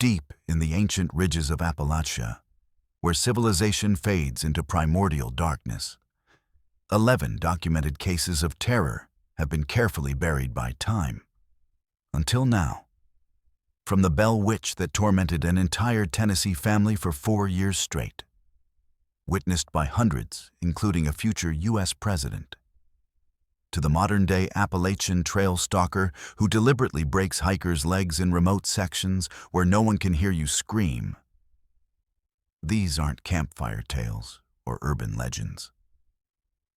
deep in the ancient ridges of Appalachia, where civilization fades into primordial darkness. 11 documented cases of terror have been carefully buried by time. Until now. From the Bell Witch that tormented an entire Tennessee family for 4 years straight, witnessed by hundreds, including a future U.S. president, to the modern-day Appalachian Trail Stalker who deliberately breaks hikers' legs in remote sections where no one can hear you scream. These aren't campfire tales or urban legends.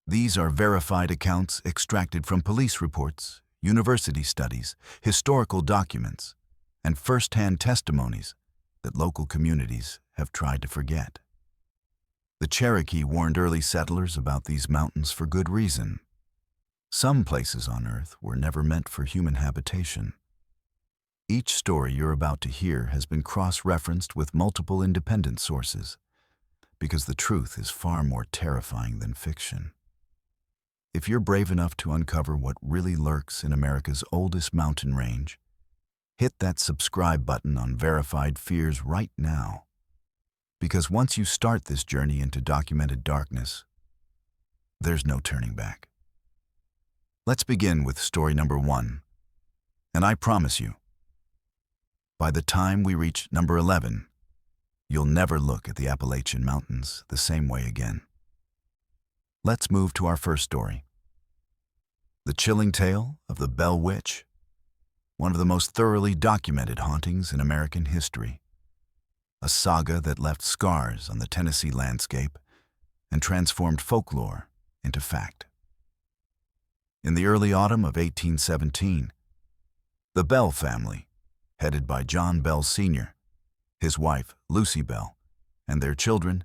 These are verified accounts extracted from police reports, university studies, historical documents, and first-hand testimonies that local communities have tried to forget. The Cherokee warned early settlers about these mountains for good reason. Some places on Earth were never meant for human habitation. Each story you're about to hear has been cross-referenced with multiple independent sources, because the truth is far more terrifying than fiction. If you're brave enough to uncover what really lurks in America's oldest mountain range, hit that subscribe button on Verified Fears right now. Because once you start this journey into documented darkness, there's no turning back. Let's begin with story number 1. And I promise you, by the time we reach number 11, you'll never look at the Appalachian Mountains the same way again. Let's move to our first story. The chilling tale of the Bell Witch, one of the most thoroughly documented hauntings in American history. A saga that left scars on the Tennessee landscape and transformed folklore into fact. In the early autumn of 1817, the Bell family, headed by John Bell Sr., his wife, Lucy Bell, and their children,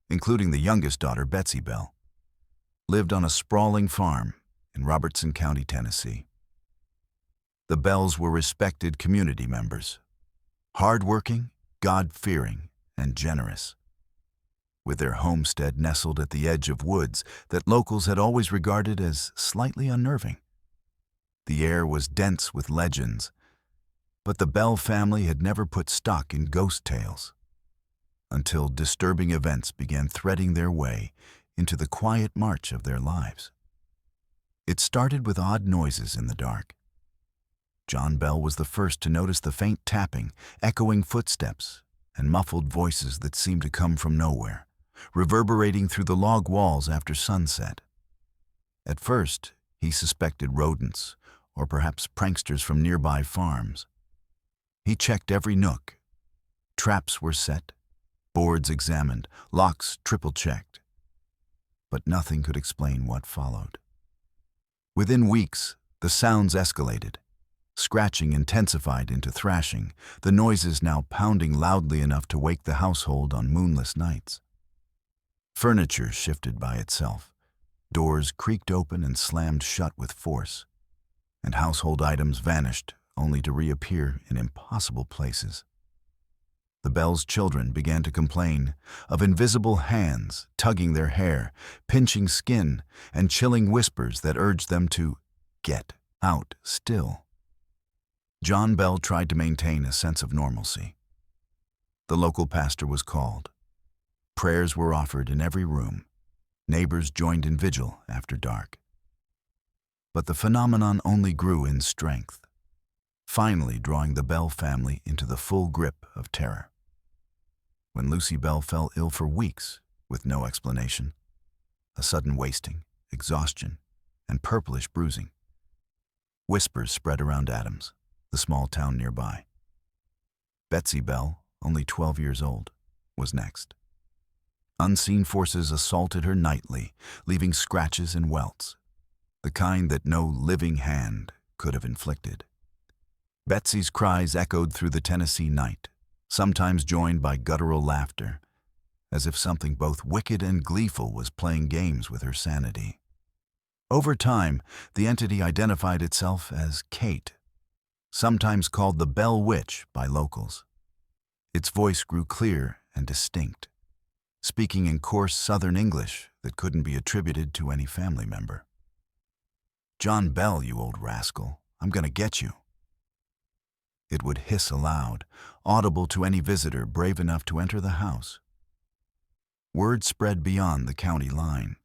including the youngest daughter, Betsy Bell, lived on a sprawling farm in Robertson County, Tennessee. The Bells were respected community members, hard-working, God-fearing, and generous. With their homestead nestled at the edge of woods that locals had always regarded as slightly unnerving. The air was dense with legends, but the Bell family had never put stock in ghost tales until disturbing events began threading their way into the quiet march of their lives. It started with odd noises in the dark. John Bell was the first to notice the faint tapping, echoing footsteps, and muffled voices that seemed to come from nowhere, reverberating through the log walls after sunset. At first, he suspected rodents, or perhaps pranksters from nearby farms. He checked every nook. Traps were set, boards examined, locks triple-checked. But nothing could explain what followed. Within weeks, the sounds escalated. Scratching intensified into thrashing, the noises now pounding loudly enough to wake the household on moonless nights. Furniture shifted by itself. Doors creaked open and slammed shut with force, and household items vanished only to reappear in impossible places. The Bells' children began to complain of invisible hands tugging their hair, pinching skin, and chilling whispers that urged them to get out still. John Bell tried to maintain a sense of normalcy. The local pastor was called. Prayers were offered in every room. Neighbors joined in vigil after dark. But the phenomenon only grew in strength, finally drawing the Bell family into the full grip of terror. When Lucy Bell fell ill for weeks with no explanation, a sudden wasting, exhaustion, and purplish bruising, whispers spread around Adams, the small town nearby. Betsy Bell, only 12 years old, was next. Unseen forces assaulted her nightly, leaving scratches and welts, the kind that no living hand could have inflicted. Betsy's cries echoed through the Tennessee night, sometimes joined by guttural laughter, as if something both wicked and gleeful was playing games with her sanity. Over time, the entity identified itself as Kate, sometimes called the Bell Witch by locals. Its voice grew clear and distinct, speaking in coarse Southern English that couldn't be attributed to any family member. "John Bell, you old rascal, I'm gonna get you." It would hiss aloud, audible to any visitor brave enough to enter the house. Word spread beyond the county line.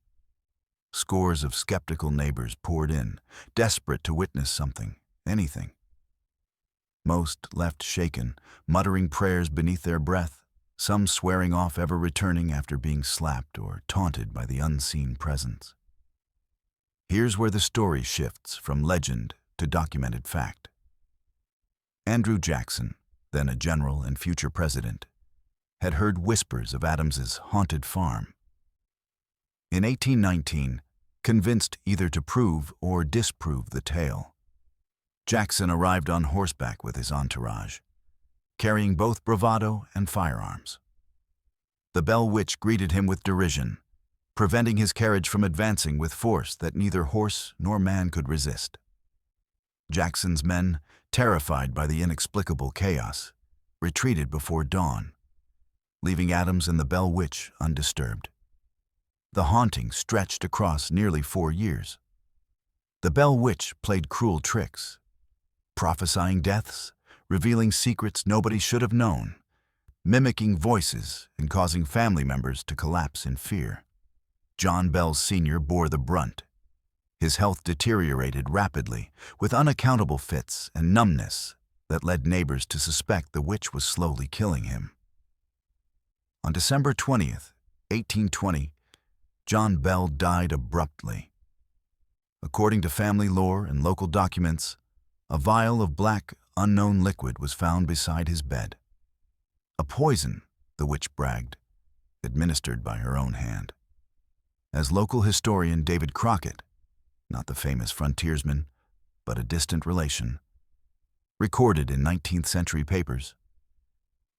Scores of skeptical neighbors poured in, desperate to witness something, anything. Most left shaken, muttering prayers beneath their breath, some swearing off ever returning after being slapped or taunted by the unseen presence. Here's where the story shifts from legend to documented fact. Andrew Jackson, then a general and future president, had heard whispers of Adams's haunted farm. In 1819, convinced either to prove or disprove the tale, Jackson arrived on horseback with his entourage, carrying both bravado and firearms. The Bell Witch greeted him with derision, preventing his carriage from advancing with force that neither horse nor man could resist. Jackson's men, terrified by the inexplicable chaos, retreated before dawn, leaving Adams and the Bell Witch undisturbed. The haunting stretched across nearly 4 years. The Bell Witch played cruel tricks, prophesying deaths, revealing secrets nobody should have known, mimicking voices and causing family members to collapse in fear. John Bell Sr. bore the brunt. His health deteriorated rapidly, with unaccountable fits and numbness that led neighbors to suspect the witch was slowly killing him. On December 20th, 1820, John Bell died abruptly. According to family lore and local documents, a vial of black, unknown liquid was found beside his bed. A poison, the witch bragged, administered by her own hand. As local historian David Crockett, not the famous frontiersman, but a distant relation, recorded in 19th century papers,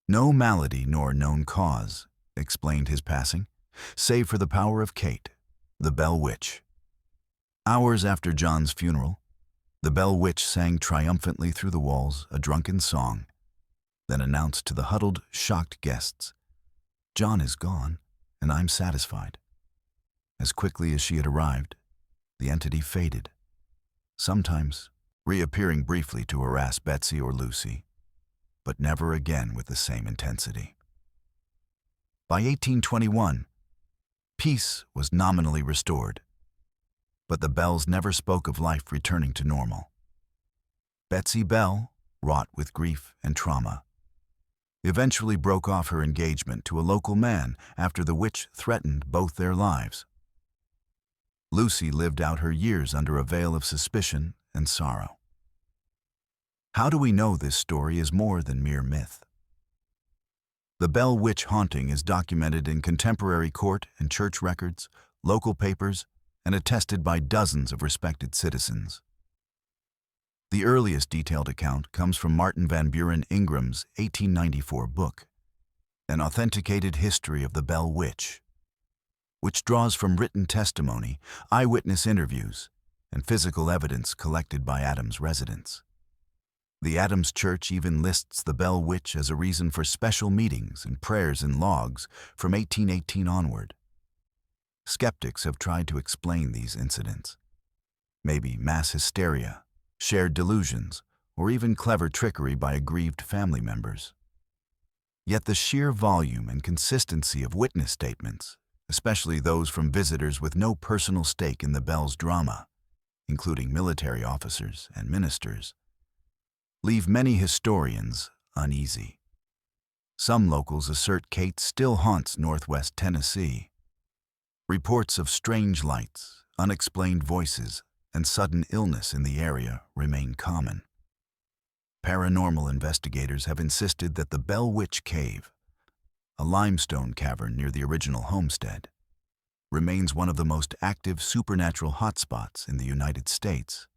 no malady nor known cause explained his passing, save for the power of Kate, the Bell Witch. Hours after John's funeral, the Bell Witch sang triumphantly through the walls a drunken song, then announced to the huddled, shocked guests, "John is gone, and I'm satisfied." As quickly as she had arrived, the entity faded, sometimes reappearing briefly to harass Betsy or Lucy, but never again with the same intensity. By 1821, peace was nominally restored, but the Bells never spoke of life returning to normal. Betsy Bell, wrought with grief and trauma, eventually broke off her engagement to a local man after the witch threatened both their lives. Lucy lived out her years under a veil of suspicion and sorrow. How do we know this story is more than mere myth? The Bell Witch haunting is documented in contemporary court and church records, local papers, and attested by dozens of respected citizens. The earliest detailed account comes from Martin Van Buren Ingram's 1894 book, An Authenticated History of the Bell Witch, which draws from written testimony, eyewitness interviews, and physical evidence collected by Adams residents. The Adams Church even lists the Bell Witch as a reason for special meetings and prayers in logs from 1818 onward. Skeptics have tried to explain these incidents. Maybe mass hysteria, shared delusions, or even clever trickery by aggrieved family members. Yet the sheer volume and consistency of witness statements, especially those from visitors with no personal stake in the Bell's drama, including military officers and ministers, leave many historians uneasy. Some locals assert Kate still haunts northwest Tennessee. Reports of strange lights, unexplained voices, and sudden illness in the area remain common. Paranormal investigators have insisted that the Bell Witch Cave, a limestone cavern near the original homestead, remains one of the most active supernatural hotspots in the United States,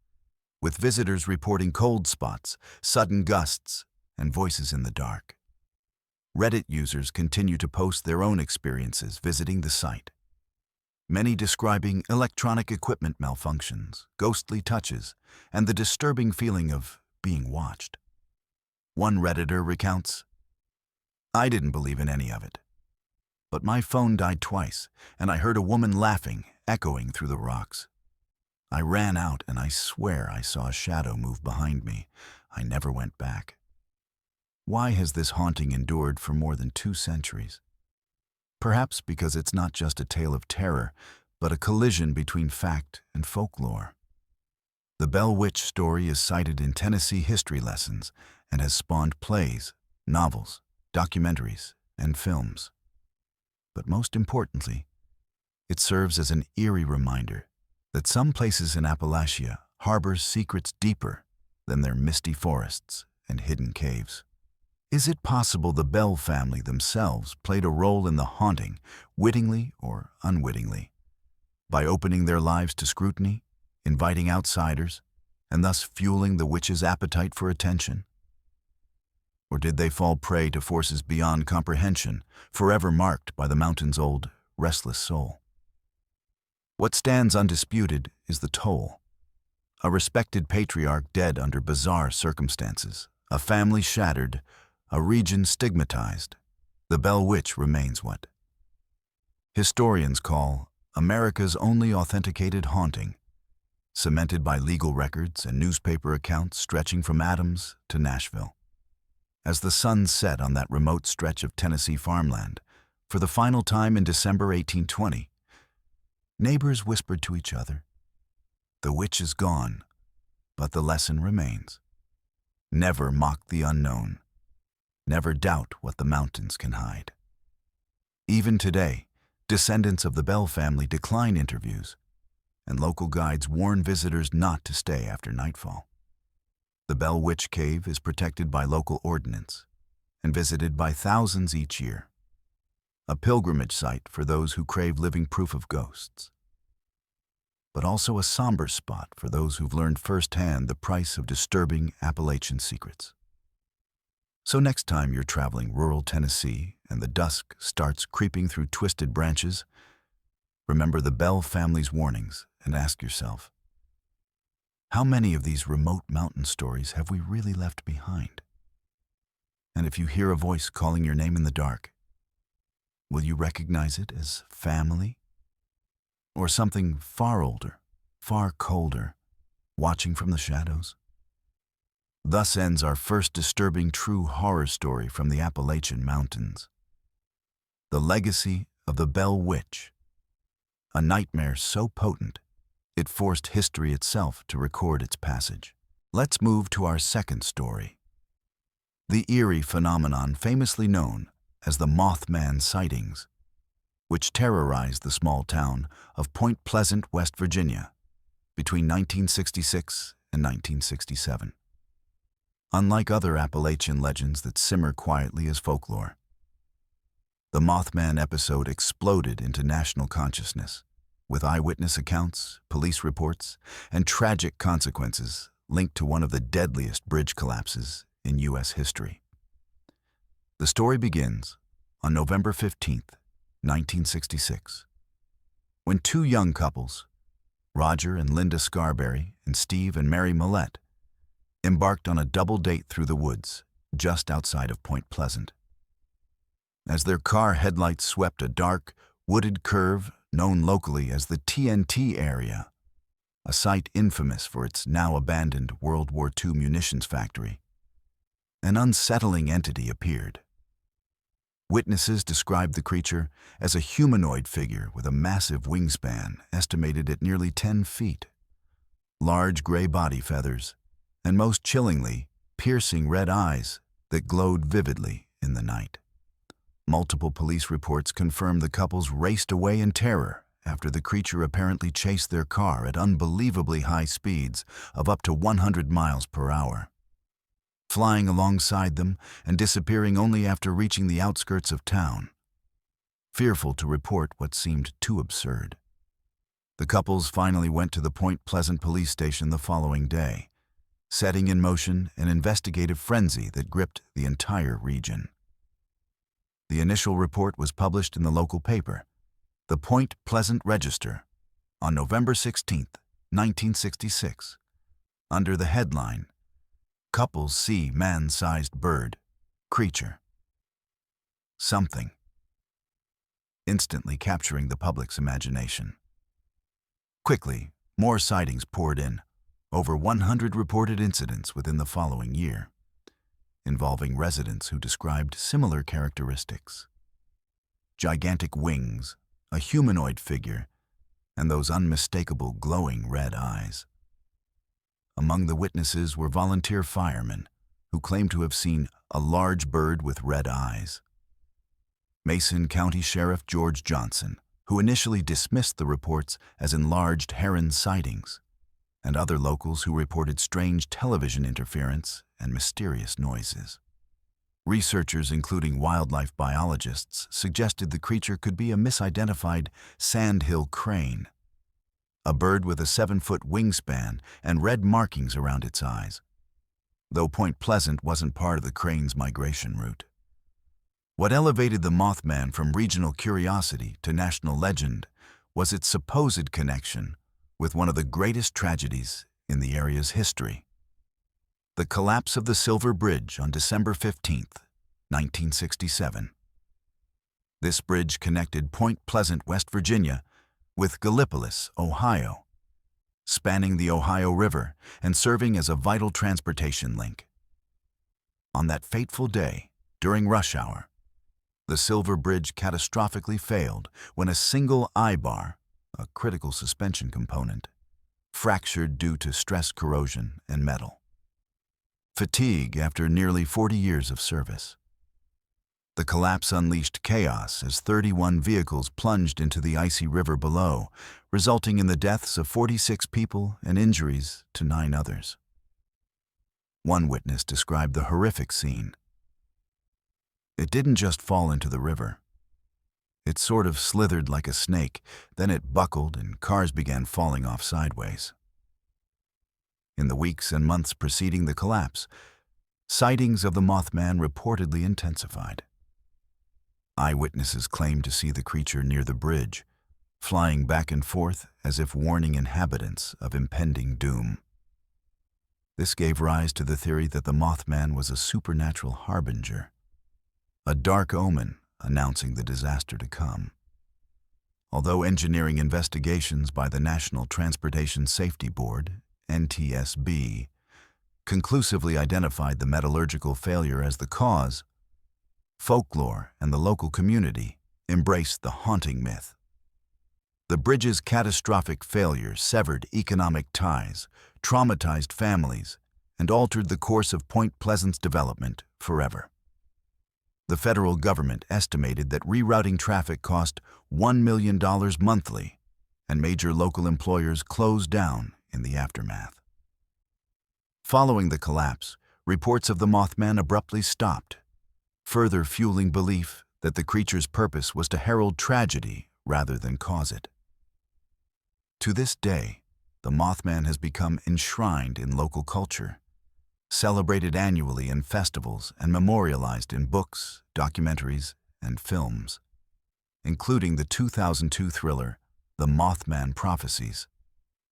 with visitors reporting cold spots, sudden gusts, and voices in the dark. Reddit users continue to post their own experiences visiting the site, many describing electronic equipment malfunctions, ghostly touches, and the disturbing feeling of being watched. One Redditor recounts, "I didn't believe in any of it, but my phone died twice, and I heard a woman laughing, echoing through the rocks. I ran out, and I swear I saw a shadow move behind me. I never went back." Why has this haunting endured for more than 2 centuries? Perhaps because it's not just a tale of terror, but a collision between fact and folklore. The Bell Witch story is cited in Tennessee history lessons and has spawned plays, novels, documentaries, and films. But most importantly, it serves as an eerie reminder that some places in Appalachia harbor secrets deeper than their misty forests and hidden caves. Is it possible the Bell family themselves played a role in the haunting, wittingly or unwittingly, by opening their lives to scrutiny, inviting outsiders, and thus fueling the witch's appetite for attention? Or did they fall prey to forces beyond comprehension, forever marked by the mountain's old, restless soul? What stands undisputed is the toll. A respected patriarch dead under bizarre circumstances, a family shattered, a region stigmatized. The Bell Witch remains what historians call America's only authenticated haunting, cemented by legal records and newspaper accounts stretching from Adams to Nashville. As the sun set on that remote stretch of Tennessee farmland, for the final time in December 1820, neighbors whispered to each other, "The witch is gone, but the lesson remains. Never mock the unknown. Never doubt what the mountains can hide." Even today, descendants of the Bell family decline interviews, and local guides warn visitors not to stay after nightfall. The Bell Witch Cave is protected by local ordinance and visited by thousands each year, a pilgrimage site for those who crave living proof of ghosts, but also a somber spot for those who've learned firsthand the price of disturbing Appalachian secrets. So next time you're traveling rural Tennessee and the dusk starts creeping through twisted branches, remember the Bell family's warnings and ask yourself, how many of these remote mountain stories have we really left behind? And if you hear a voice calling your name in the dark, will you recognize it as family? Or something far older, far colder, watching from the shadows? Thus ends our first disturbing true horror story from the Appalachian Mountains. The legacy of the Bell Witch, a nightmare so potent it forced history itself to record its passage. Let's move to our second story. The eerie phenomenon famously known as the Mothman sightings, which terrorized the small town of Point Pleasant, West Virginia, between 1966 and 1967. Unlike other Appalachian legends that simmer quietly as folklore, the Mothman episode exploded into national consciousness, with eyewitness accounts, police reports, and tragic consequences linked to one of the deadliest bridge collapses in U.S. history. The story begins on November 15th, 1966, when two young couples, Roger and Linda Scarberry and Steve and Mary Millette, embarked on a double date through the woods just outside of Point Pleasant. As their car headlights swept a dark, wooded curve known locally as the TNT area, a site infamous for its now-abandoned World War II munitions factory, an unsettling entity appeared. Witnesses described the creature as a humanoid figure with a massive wingspan estimated at nearly 10 feet, large gray body feathers, and most chillingly, piercing red eyes that glowed vividly in the night. Multiple police reports confirmed the couples raced away in terror after the creature apparently chased their car at unbelievably high speeds of up to 100 miles per hour, flying alongside them and disappearing only after reaching the outskirts of town. Fearful to report what seemed too absurd, the couples finally went to the Point Pleasant police station the following day, setting in motion an investigative frenzy that gripped the entire region. The initial report was published in the local paper, the Point Pleasant Register, on November 16, 1966, under the headline, "Couples See Man-Sized Bird, Creature." Something, instantly capturing the public's imagination. Quickly, more sightings poured in, over 100 reported incidents within the following year. involving residents who described similar characteristics. Gigantic wings, a humanoid figure, and those unmistakable glowing red eyes. Among the witnesses were volunteer firemen who claimed to have seen a large bird with red eyes. Mason County Sheriff George Johnson, who initially dismissed the reports as enlarged heron sightings, and other locals who reported strange television interference and mysterious noises. Researchers, including wildlife biologists, suggested the creature could be a misidentified sandhill crane, a bird with a 7-foot wingspan and red markings around its eyes, though Point Pleasant wasn't part of the crane's migration route. What elevated the Mothman from regional curiosity to national legend was its supposed connection with one of the greatest tragedies in the area's history: the collapse of the Silver Bridge on December 15, 1967. This bridge connected Point Pleasant, West Virginia, with Gallipolis, Ohio, spanning the Ohio River and serving as a vital transportation link. On that fateful day, during rush hour, the Silver Bridge catastrophically failed when a single eye-bar, a critical suspension component, fractured due to stress corrosion and metal. Fatigue after nearly 40 years of service. The collapse unleashed chaos as 31 vehicles plunged into the icy river below, resulting in the deaths of 46 people and injuries to 9 others. One witness described the horrific scene. "It didn't just fall into the river. It sort of slithered like a snake, then it buckled and cars began falling off sideways." In the weeks and months preceding the collapse, sightings of the Mothman reportedly intensified. Eyewitnesses claimed to see the creature near the bridge, flying back and forth as if warning inhabitants of impending doom. This gave rise to the theory that the Mothman was a supernatural harbinger, a dark omen announcing the disaster to come. Although engineering investigations by the National Transportation Safety Board, NTSB, conclusively identified the metallurgical failure as the cause, folklore and the local community embraced the haunting myth. The bridge's catastrophic failure severed economic ties, traumatized families, and altered the course of Point Pleasant's development forever. The federal government estimated that rerouting traffic cost $1 million monthly, and major local employers closed down in the aftermath. Following the collapse, reports of the Mothman abruptly stopped, further fueling belief that the creature's purpose was to herald tragedy rather than cause it. To this day, the Mothman has become enshrined in local culture, celebrated annually in festivals and memorialized in books, documentaries, and films, including the 2002 thriller The Mothman Prophecies,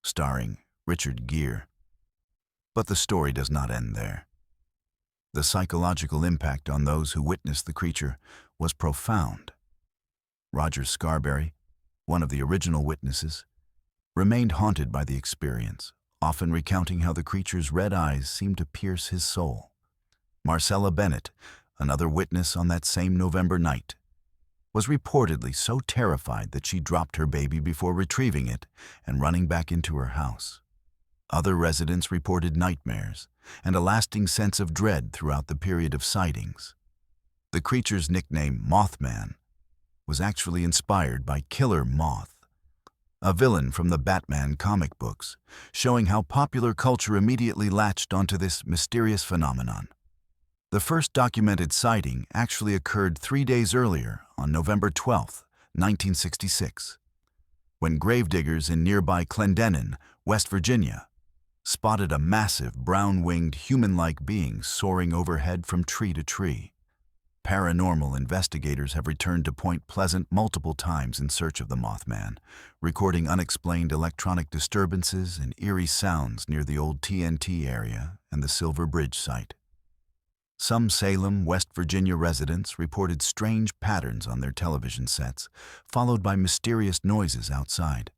starring Richard Gere. But the story does not end there. The psychological impact on those who witnessed the creature was profound. Roger Scarberry, one of the original witnesses, remained haunted by the experience, often recounting how the creature's red eyes seemed to pierce his soul. Marcella Bennett, another witness on that same November night, was reportedly so terrified that she dropped her baby before retrieving it and running back into her house. Other residents reported nightmares and a lasting sense of dread throughout the period of sightings. The creature's nickname, Mothman, was actually inspired by Killer Moth, a villain from the Batman comic books, showing how popular culture immediately latched onto this mysterious phenomenon. The first documented sighting actually occurred 3 days earlier, on November 12, 1966, when gravediggers in nearby Clendenin, West Virginia, spotted a massive brown-winged human-like being soaring overhead from tree to tree. Paranormal investigators have returned to Point Pleasant multiple times in search of the Mothman, recording unexplained electronic disturbances and eerie sounds near the old TNT area and the Silver Bridge site. Some Salem, West Virginia residents reported strange patterns on their television sets, followed by mysterious noises outside.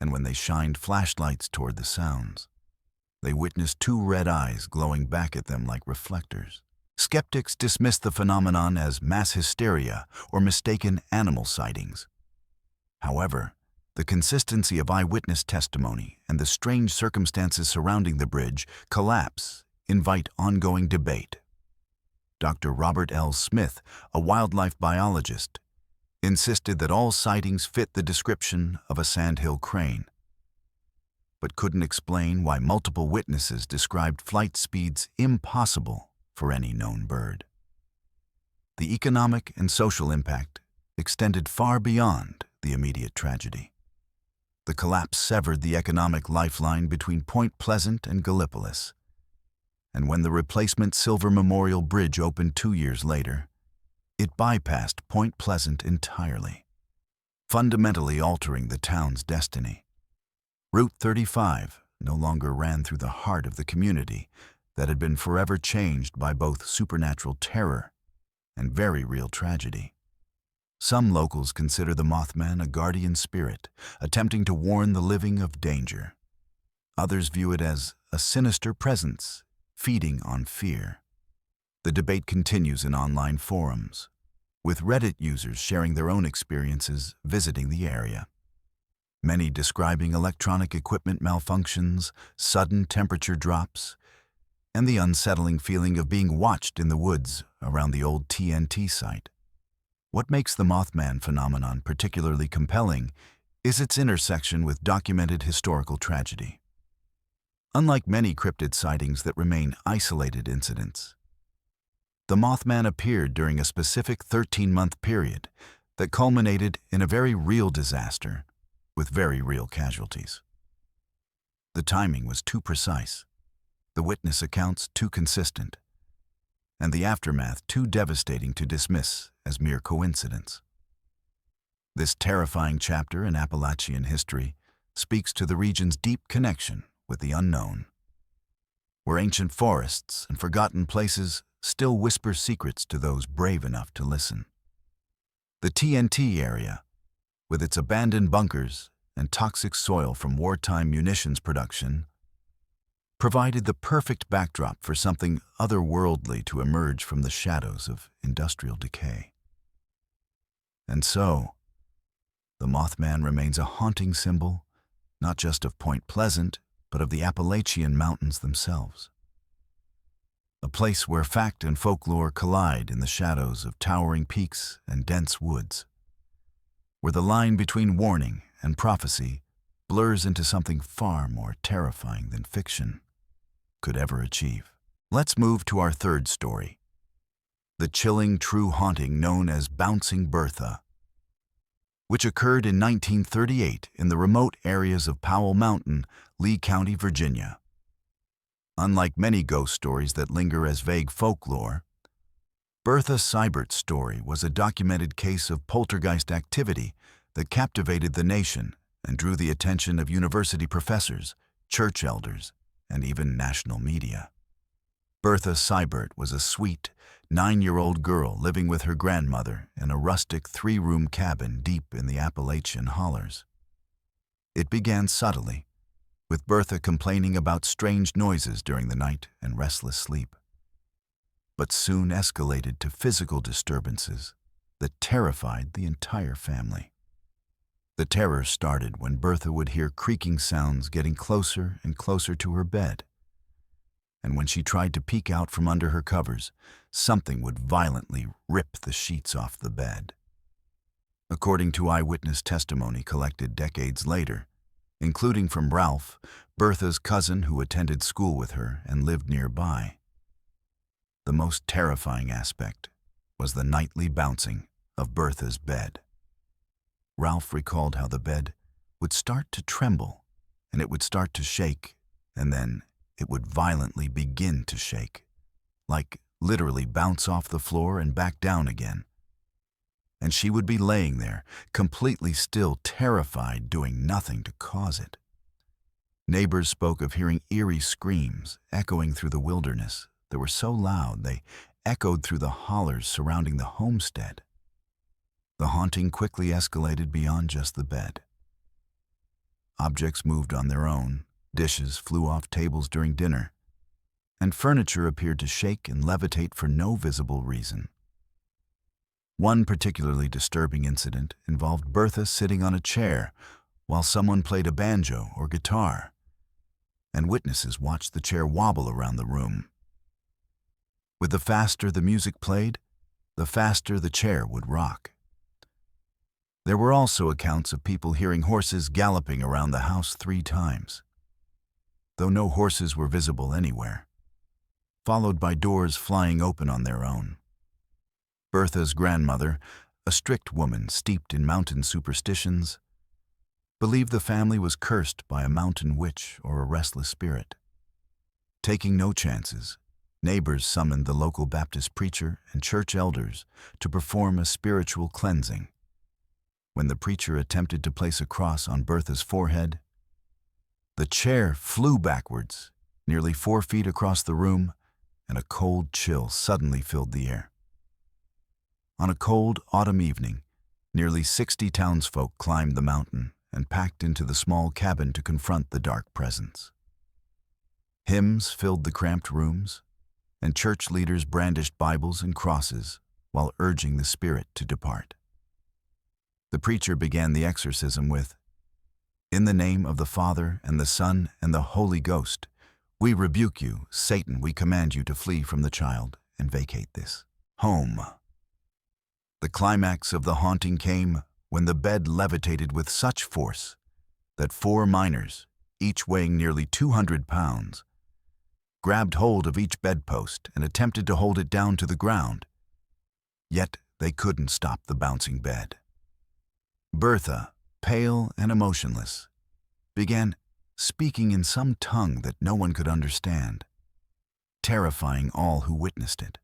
And when they shined flashlights toward the sounds, They witnessed two red eyes glowing back at them like reflectors. Skeptics dismissed the phenomenon as mass hysteria or mistaken animal sightings. However, the consistency of eyewitness testimony and the strange circumstances surrounding the bridge collapse invite ongoing debate. Dr. Robert L. Smith, a wildlife biologist, insisted that all sightings fit the description of a sandhill crane, but couldn't explain why multiple witnesses described flight speeds impossible for any known bird. The economic and social impact extended far beyond the immediate tragedy. The collapse severed the economic lifeline between Point Pleasant and Gallipolis, and when the replacement Silver Memorial Bridge opened 2 years later, it bypassed Point Pleasant entirely, fundamentally altering the town's destiny. Route 35 no longer ran through the heart of the community that had been forever changed by both supernatural terror and very real tragedy. Some locals consider the Mothman a guardian spirit, attempting to warn the living of danger. Others view it as a sinister presence, feeding on fear. The debate continues in online forums, with Reddit users sharing their own experiences visiting the area. Many describing electronic equipment malfunctions, sudden temperature drops, and the unsettling feeling of being watched in the woods around the old TNT site. What makes the Mothman phenomenon particularly compelling is its intersection with documented historical tragedy. Unlike many cryptid sightings that remain isolated incidents, the Mothman appeared during a specific 13-month period that culminated in a very real disaster with very real casualties. The timing was too precise, the witness accounts too consistent, and the aftermath too devastating to dismiss as mere coincidence. This terrifying chapter in Appalachian history speaks to the region's deep connection with the unknown, where ancient forests and forgotten places still whisper secrets to those brave enough to listen. The TNT area, with its abandoned bunkers and toxic soil from wartime munitions production, provided the perfect backdrop for something otherworldly to emerge from the shadows of industrial decay. And so, the Mothman remains a haunting symbol, not just of Point Pleasant, but of the Appalachian Mountains themselves. A place where fact and folklore collide in the shadows of towering peaks and dense woods, where the line between warning and prophecy blurs into something far more terrifying than fiction could ever achieve. Let's move to our third story, the chilling true haunting known as Bouncing Bertha, which occurred in 1938 in the remote areas of Powell Mountain, Lee County, Virginia. Unlike many ghost stories that linger as vague folklore, Bertha Seibert's story was a documented case of poltergeist activity that captivated the nation and drew the attention of university professors, church elders, and even national media. Bertha Seibert was a sweet, 9-year-old girl living with her grandmother in a rustic 3-room cabin deep in the Appalachian hollers. It began subtly, with Bertha complaining about strange noises during the night and restless sleep, but soon escalated to physical disturbances that terrified the entire family. The terror started when Bertha would hear creaking sounds getting closer and closer to her bed, and when she tried to peek out from under her covers, something would violently rip the sheets off the bed. According to eyewitness testimony collected decades later, including from Ralph, Bertha's cousin who attended school with her and lived nearby, the most terrifying aspect was the nightly bouncing of Bertha's bed. Ralph recalled how the bed would start to tremble, and it would start to shake, and then it would violently begin to shake, like literally bounce off the floor and back down again. And she would be laying there, completely still, terrified, doing nothing to cause it. Neighbors spoke of hearing eerie screams echoing through the wilderness that were so loud they echoed through the hollers surrounding the homestead. The haunting quickly escalated beyond just the bed. Objects moved on their own, Dishes flew off tables during dinner, and furniture appeared to shake and levitate for no visible reason. One particularly disturbing incident involved Bertha sitting on a chair while someone played a banjo or guitar, and witnesses watched the chair wobble around the room. With the faster the music played, the faster the chair would rock. There were also accounts of people hearing horses galloping around the house 3 times, though no horses were visible anywhere, followed by doors flying open on their own. Bertha's grandmother, a strict woman steeped in mountain superstitions, believed the family was cursed by a mountain witch or a restless spirit. Taking no chances, neighbors summoned the local Baptist preacher and church elders to perform a spiritual cleansing. When the preacher attempted to place a cross on Bertha's forehead, the chair flew backwards, nearly 4 feet across the room, and a cold chill suddenly filled the air. On a cold autumn evening, nearly 60 townsfolk climbed the mountain and packed into the small cabin to confront the dark presence. Hymns filled the cramped rooms, and church leaders brandished Bibles and crosses while urging the spirit to depart. The preacher began the exorcism with, "In the name of the Father and the Son and the Holy Ghost, we rebuke you, Satan, we command you to flee from the child and vacate this home." The climax of the haunting came when the bed levitated with such force that 4 miners, each weighing nearly 200 pounds, grabbed hold of each bedpost and attempted to hold it down to the ground. Yet they couldn't stop the bouncing bed. Bertha, pale and emotionless, began speaking in some tongue that no one could understand, terrifying all who witnessed it.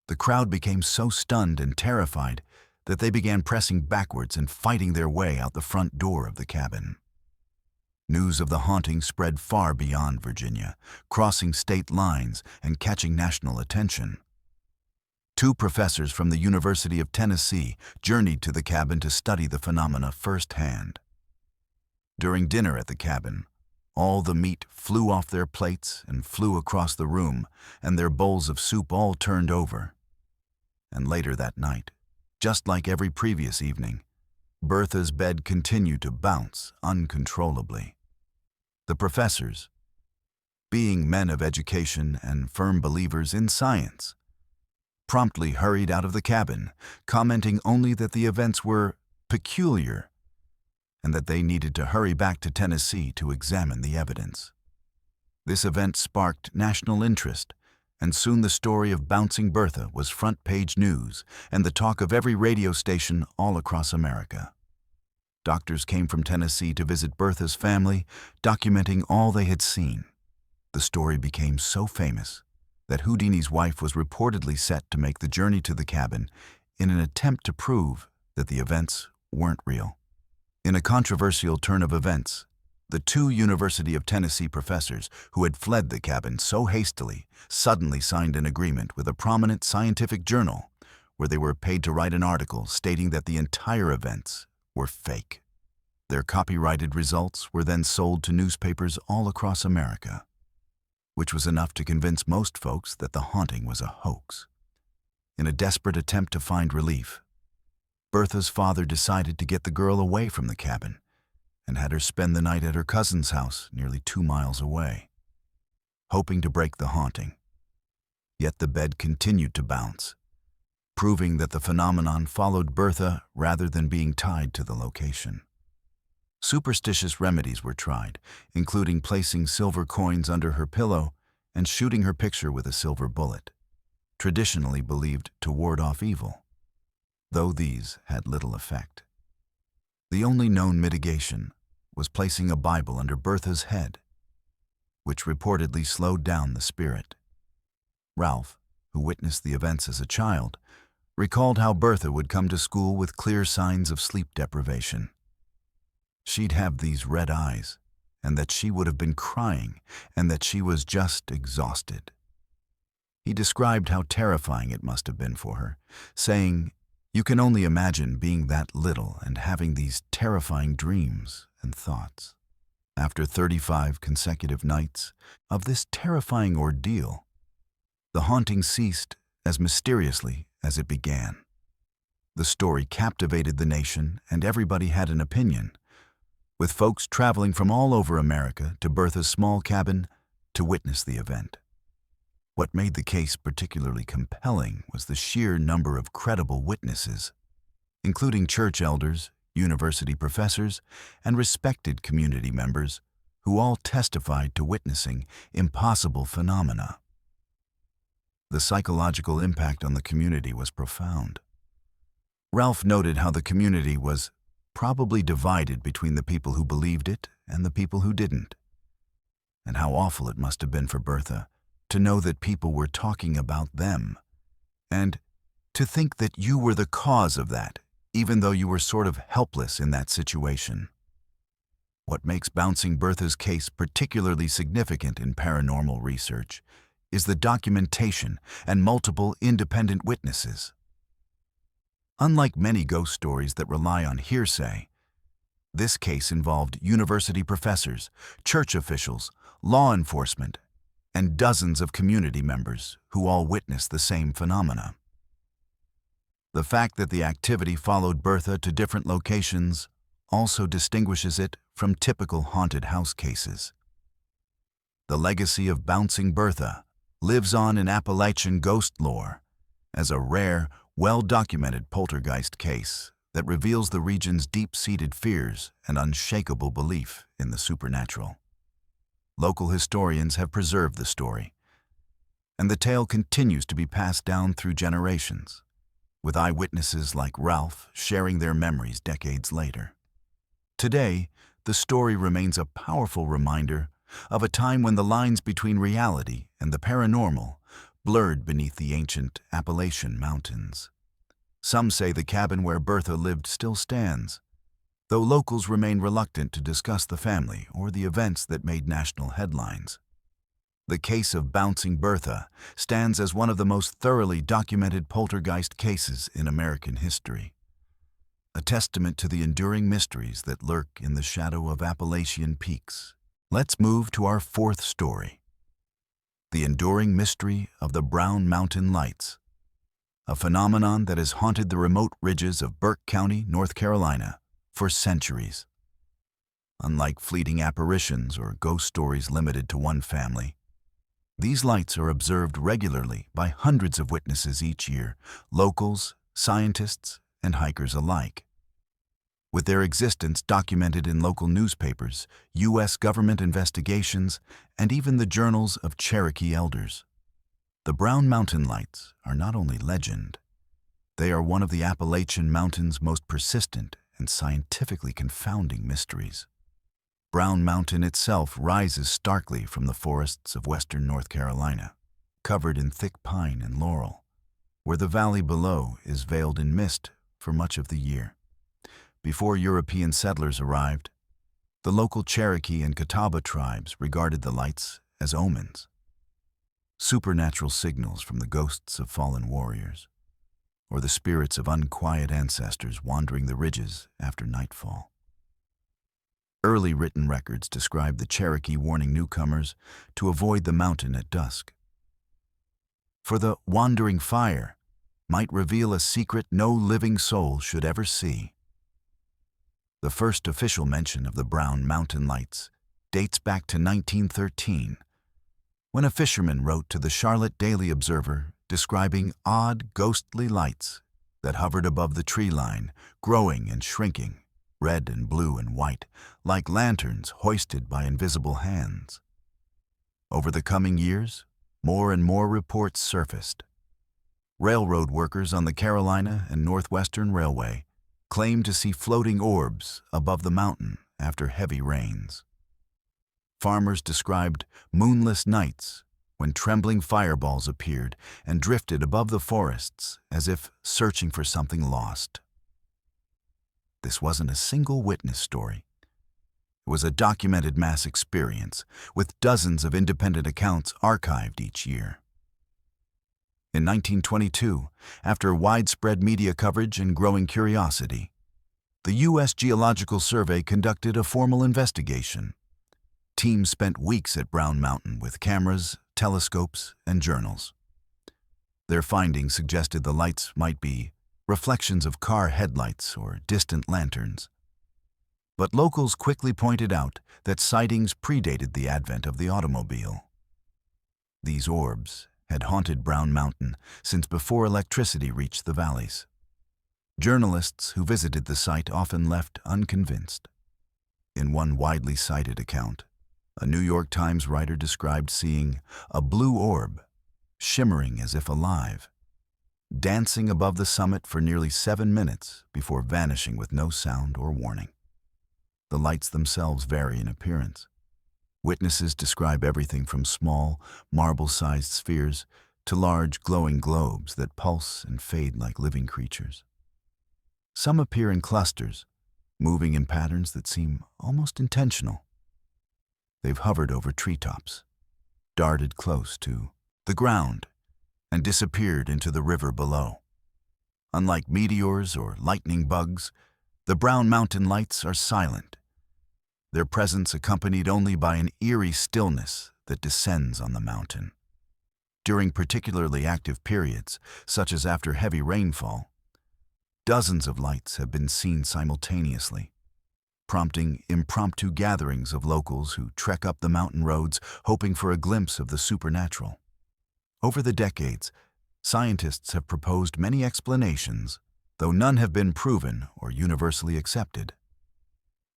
The crowd became so stunned and terrified that they began pressing backwards and fighting their way out the front door of the cabin. News of the haunting spread far beyond Virginia, crossing state lines and catching national attention. 2 professors from the University of Tennessee journeyed to the cabin to study the phenomena firsthand. During dinner at the cabin, all the meat flew off their plates and flew across the room, and their bowls of soup all turned over. And later that night, just like every previous evening, Bertha's bed continued to bounce uncontrollably. The professors, being men of education and firm believers in science, promptly hurried out of the cabin, commenting only that the events were peculiar and that they needed to hurry back to Tennessee to examine the evidence. This event sparked national interest, and soon the story of Bouncing Bertha was front-page news and the talk of every radio station all across America. Doctors came from Tennessee to visit Bertha's family, documenting all they had seen. The story became so famous that Houdini's wife was reportedly set to make the journey to the cabin in an attempt to prove that the events weren't real. In a controversial turn of events, the 2 University of Tennessee professors who had fled the cabin so hastily suddenly signed an agreement with a prominent scientific journal where they were paid to write an article stating that the entire events were fake. Their copyrighted results were then sold to newspapers all across America, which was enough to convince most folks that the haunting was a hoax. In a desperate attempt to find relief, Bertha's father decided to get the girl away from the cabin and had her spend the night at her cousin's house nearly 2 miles away, hoping to break the haunting. Yet the bed continued to bounce, proving that the phenomenon followed Bertha rather than being tied to the location. Superstitious remedies were tried, including placing silver coins under her pillow and shooting her picture with a silver bullet, traditionally believed to ward off evil, though these had little effect. The only known mitigation was placing a Bible under Bertha's head, which reportedly slowed down the spirit. Ralph, who witnessed the events as a child, recalled how Bertha would come to school with clear signs of sleep deprivation. She'd have these red eyes, and that she would have been crying, and that she was just exhausted. He described how terrifying it must have been for her, saying, "You can only imagine being that little and having these terrifying dreams and thoughts." After 35 consecutive nights of this terrifying ordeal, the haunting ceased as mysteriously as it began. The story captivated the nation, and everybody had an opinion, with folks traveling from all over America to Bertha's small cabin to witness the event. What made the case particularly compelling was the sheer number of credible witnesses, including church elders, university professors, and respected community members who all testified to witnessing impossible phenomena. The psychological impact on the community was profound. Ralph noted how the community was probably divided between the people who believed it and the people who didn't, and how awful it must have been for Bertha to know that people were talking about them, and to think that you were the cause of that, even though you were sort of helpless in that situation. What makes Bouncing Bertha's case particularly significant in paranormal research is the documentation and multiple independent witnesses. Unlike many ghost stories that rely on hearsay, this case involved university professors, church officials, law enforcement, and dozens of community members who all witnessed the same phenomena. The fact that the activity followed Bertha to different locations also distinguishes it from typical haunted house cases. The legacy of Bouncing Bertha lives on in Appalachian ghost lore as a rare, well-documented poltergeist case that reveals the region's deep-seated fears and unshakable belief in the supernatural. Local historians have preserved the story, and the tale continues to be passed down through generations, with eyewitnesses like Ralph sharing their memories decades later. Today, the story remains a powerful reminder of a time when the lines between reality and the paranormal blurred beneath the ancient Appalachian Mountains. Some say the cabin where Bertha lived still stands, though locals remain reluctant to discuss the family or the events that made national headlines. The case of Bouncing Bertha stands as one of the most thoroughly documented poltergeist cases in American history, a testament to the enduring mysteries that lurk in the shadow of Appalachian peaks. Let's move to our fourth story: the enduring mystery of the Brown Mountain Lights, a phenomenon that has haunted the remote ridges of Burke County, North Carolina, for centuries. Unlike fleeting apparitions or ghost stories limited to one family, these lights are observed regularly by hundreds of witnesses each year, locals, scientists, and hikers alike. With their existence documented in local newspapers, U.S. government investigations, and even the journals of Cherokee elders, the Brown Mountain Lights are not only legend, they are one of the Appalachian Mountains' most persistent and scientifically confounding mysteries. Brown Mountain itself rises starkly from the forests of western North Carolina, covered in thick pine and laurel, where the valley below is veiled in mist for much of the year. Before European settlers arrived, the local Cherokee and Catawba tribes regarded the lights as omens, supernatural signals from the ghosts of fallen warriors, or the spirits of unquiet ancestors wandering the ridges after nightfall. Early written records describe the Cherokee warning newcomers to avoid the mountain at dusk, for the wandering fire might reveal a secret no living soul should ever see. The first official mention of the Brown Mountain Lights dates back to 1913, when a fisherman wrote to the Charlotte Daily Observer describing odd, ghostly lights that hovered above the tree line, growing and shrinking, red and blue and white, like lanterns hoisted by invisible hands. Over the coming years, more and more reports surfaced. Railroad workers on the Carolina and Northwestern Railway claimed to see floating orbs above the mountain after heavy rains. Farmers described moonless nights when trembling fireballs appeared and drifted above the forests as if searching for something lost. This wasn't a single witness story. It was a documented mass experience, with dozens of independent accounts archived each year. In 1922, after widespread media coverage and growing curiosity, the U.S. Geological Survey conducted a formal investigation, Teams spent weeks at Brown Mountain with cameras, telescopes, and journals. Their findings suggested the lights might be reflections of car headlights or distant lanterns. But locals quickly pointed out that sightings predated the advent of the automobile. These orbs had haunted Brown Mountain since before electricity reached the valleys. Journalists who visited the site often left unconvinced. In one widely cited account, a New York Times writer described seeing a blue orb, shimmering as if alive, dancing above the summit for nearly 7 minutes before vanishing with no sound or warning. The lights themselves vary in appearance. Witnesses describe everything from small, marble-sized spheres to large, glowing globes that pulse and fade like living creatures. Some appear in clusters, moving in patterns that seem almost intentional. They've hovered over treetops, darted close to the ground, and disappeared into the river below. Unlike meteors or lightning bugs, the Brown Mountain lights are silent, their presence accompanied only by an eerie stillness that descends on the mountain. During particularly active periods, such as after heavy rainfall, dozens of lights have been seen simultaneously, prompting impromptu gatherings of locals who trek up the mountain roads hoping for a glimpse of the supernatural. Over the decades, scientists have proposed many explanations, though none have been proven or universally accepted.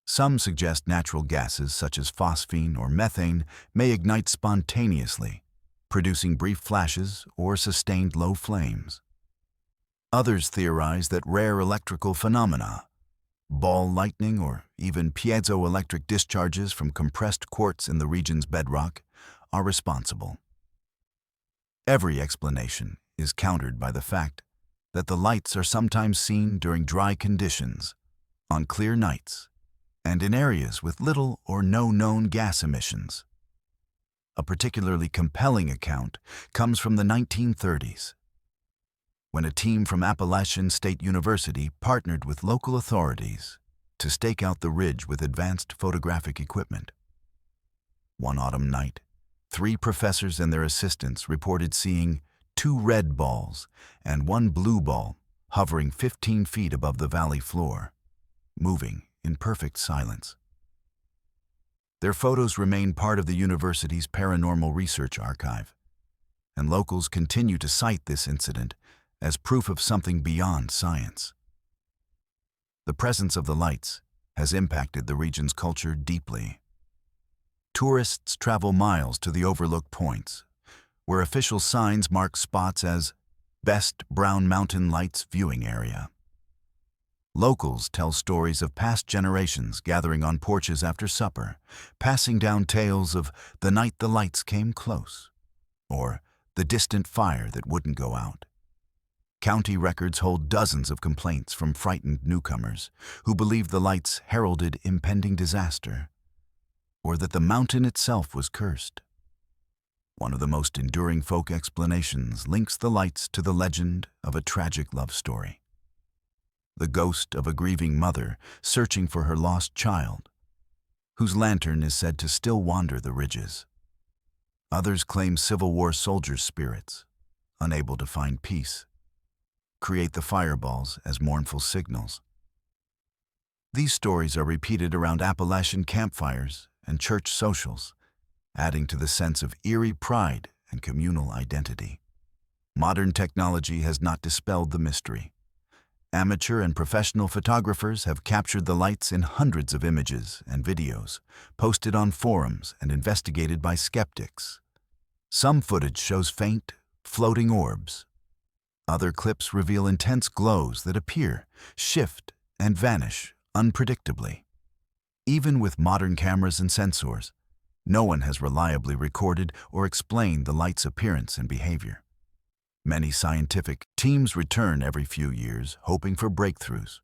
Some suggest natural gases such as phosphine or methane may ignite spontaneously, producing brief flashes or sustained low flames. Others theorize that rare electrical phenomena, ball lightning or even piezoelectric discharges from compressed quartz in the region's bedrock, are responsible. Every explanation is countered by the fact that the lights are sometimes seen during dry conditions, on clear nights, and in areas with little or no known gas emissions. A particularly compelling account comes from the 1930s, when a team from Appalachian State University partnered with local authorities to stake out the ridge with advanced photographic equipment. One autumn night, 3 professors and their assistants reported seeing 2 red balls and 1 blue ball hovering 15 feet above the valley floor, moving in perfect silence. Their photos remain part of the university's paranormal research archive, and locals continue to cite this incident as proof of something beyond science. The presence of the lights has impacted the region's culture deeply. Tourists travel miles to the overlooked points, where official signs mark spots as Best Brown Mountain Lights Viewing Area. Locals tell stories of past generations gathering on porches after supper, passing down tales of the night the lights came close, or the distant fire that wouldn't go out. County records hold dozens of complaints from frightened newcomers who believed the lights heralded impending disaster, or that the mountain itself was cursed. One of the most enduring folk explanations links the lights to the legend of a tragic love story. The ghost of a grieving mother searching for her lost child, whose lantern is said to still wander the ridges. Others claim Civil War soldiers' spirits, unable to find peace, create the fireballs as mournful signals. These stories are repeated around Appalachian campfires and church socials, adding to the sense of eerie pride and communal identity. Modern technology has not dispelled the mystery. Amateur and professional photographers have captured the lights in hundreds of images and videos, posted on forums and investigated by skeptics. Some footage shows faint, floating orbs. Other clips reveal intense glows that appear, shift, and vanish unpredictably. Even with modern cameras and sensors, no one has reliably recorded or explained the light's appearance and behavior. Many scientific teams return every few years, hoping for breakthroughs.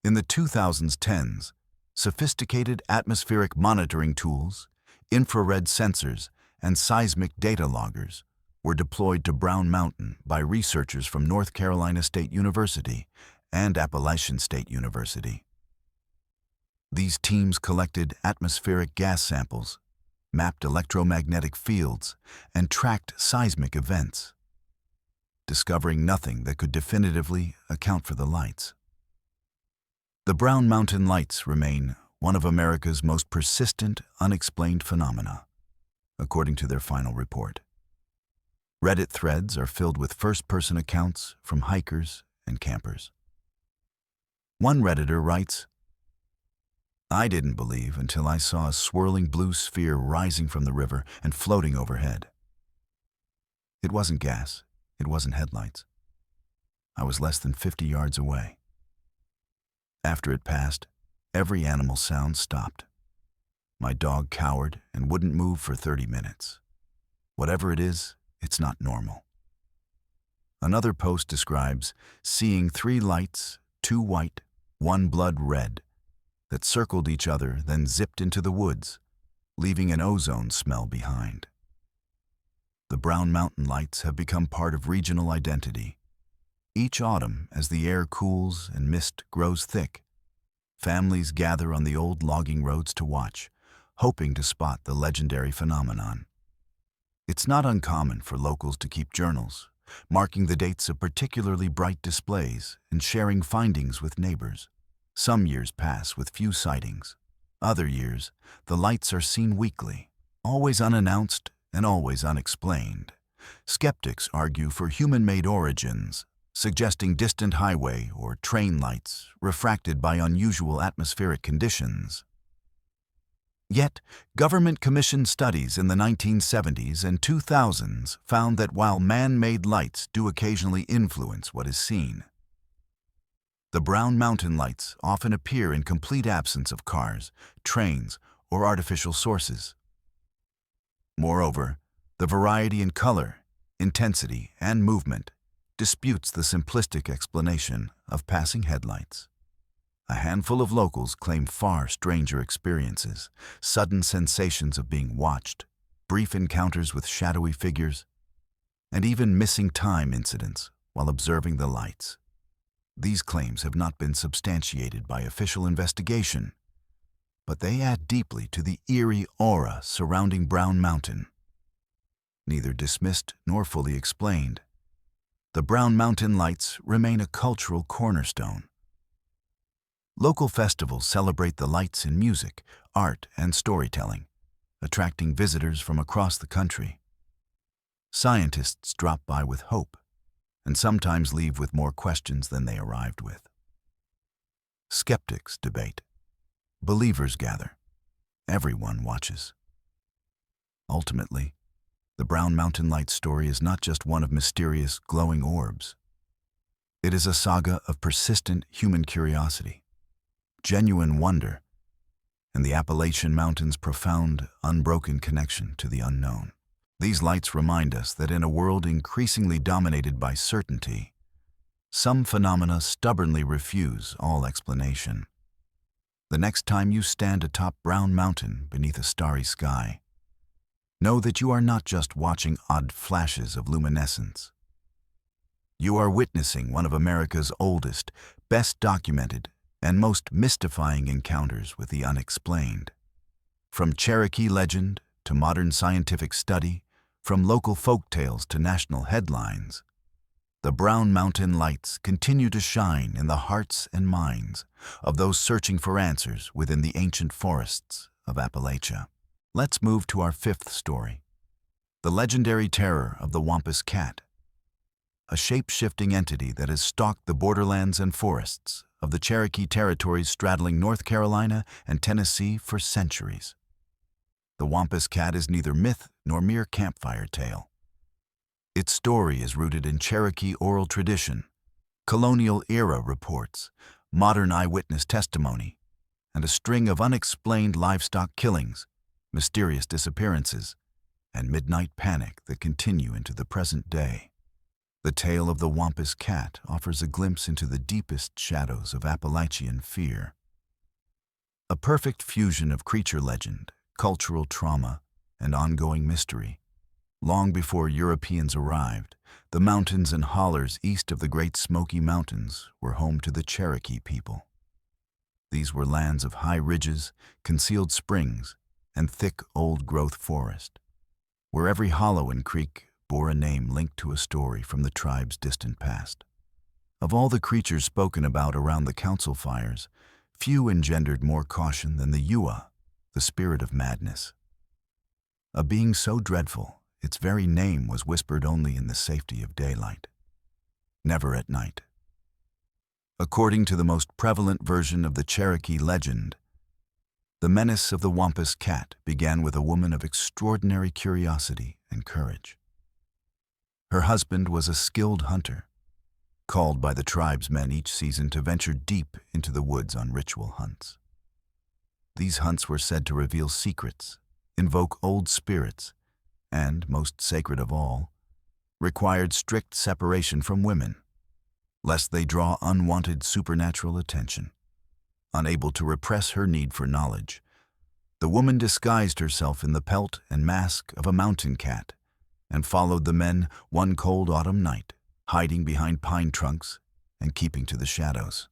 In the 2010s, sophisticated atmospheric monitoring tools, infrared sensors, and seismic data loggers were deployed to Brown Mountain by researchers from North Carolina State University and Appalachian State University. These teams collected atmospheric gas samples, mapped electromagnetic fields, and tracked seismic events, discovering nothing that could definitively account for the lights. The Brown Mountain Lights remain one of America's most persistent, unexplained phenomena, according to their final report. Reddit threads are filled with first-person accounts from hikers and campers. One Redditor writes, "I didn't believe until I saw a swirling blue sphere rising from the river and floating overhead. It wasn't gas, it wasn't headlights. I was less than 50 yards away. After it passed, every animal sound stopped. My dog cowered and wouldn't move for 30 minutes. Whatever it is, it's not normal." Another post describes seeing 3 lights, 2 white, 1 blood red, that circled each other, then zipped into the woods, leaving an ozone smell behind. The Brown Mountain Lights have become part of regional identity. Each autumn, as the air cools and mist grows thick, families gather on the old logging roads to watch, hoping to spot the legendary phenomenon. It's not uncommon for locals to keep journals, marking the dates of particularly bright displays and sharing findings with neighbors. Some years pass with few sightings. Other years, the lights are seen weekly, always unannounced and always unexplained. Skeptics argue for human-made origins, suggesting distant highway or train lights refracted by unusual atmospheric conditions. Yet, government-commissioned studies in the 1970s and 2000s found that while man-made lights do occasionally influence what is seen, the Brown Mountain Lights often appear in complete absence of cars, trains, or artificial sources. Moreover, the variety in color, intensity, and movement disputes the simplistic explanation of passing headlights. A handful of locals claim far stranger experiences, sudden sensations of being watched, brief encounters with shadowy figures, and even missing time incidents while observing the lights. These claims have not been substantiated by official investigation, but they add deeply to the eerie aura surrounding Brown Mountain. Neither dismissed nor fully explained, the Brown Mountain Lights remain a cultural cornerstone. Local festivals celebrate the lights in music, art, and storytelling, attracting visitors from across the country. Scientists drop by with hope, and sometimes leave with more questions than they arrived with. Skeptics debate. Believers gather. Everyone watches. Ultimately, the Brown Mountain Light story is not just one of mysterious, glowing orbs. It is a saga of persistent human curiosity, genuine wonder, and the Appalachian Mountains' profound, unbroken connection to the unknown. These lights remind us that in a world increasingly dominated by certainty, some phenomena stubbornly refuse all explanation. The next time you stand atop Brown Mountain beneath a starry sky, know that you are not just watching odd flashes of luminescence. You are witnessing one of America's oldest, best documented, and most mystifying encounters with the unexplained. From Cherokee legend to modern scientific study, from local folk tales to national headlines, the Brown Mountain Lights continue to shine in the hearts and minds of those searching for answers within the ancient forests of Appalachia. Let's move to our 5th story, the legendary terror of the Wampus Cat, a shape-shifting entity that has stalked the borderlands and forests of the Cherokee territories straddling North Carolina and Tennessee for centuries. The Wampus Cat is neither myth nor mere campfire tale. Its story is rooted in Cherokee oral tradition, colonial-era reports, modern eyewitness testimony, and a string of unexplained livestock killings, mysterious disappearances, and midnight panic that continue into the present day. The tale of the Wampus Cat offers a glimpse into the deepest shadows of Appalachian fear. A perfect fusion of creature legend, cultural trauma, and ongoing mystery. Long before Europeans arrived, the mountains and hollers east of the Great Smoky Mountains were home to the Cherokee people. These were lands of high ridges, concealed springs, and thick old-growth forest, where every hollow and creek bore a name linked to a story from the tribe's distant past. Of all the creatures spoken about around the council fires, few engendered more caution than the Ua, the spirit of madness. A being so dreadful, its very name was whispered only in the safety of daylight, never at night. According to the most prevalent version of the Cherokee legend, the menace of the Wampus Cat began with a woman of extraordinary curiosity and courage. Her husband was a skilled hunter, called by the tribe's men each season to venture deep into the woods on ritual hunts. These hunts were said to reveal secrets, invoke old spirits, and, most sacred of all, required strict separation from women, lest they draw unwanted supernatural attention. Unable to repress her need for knowledge, the woman disguised herself in the pelt and mask of a mountain cat and followed the men one cold autumn night, hiding behind pine trunks and keeping to the shadows.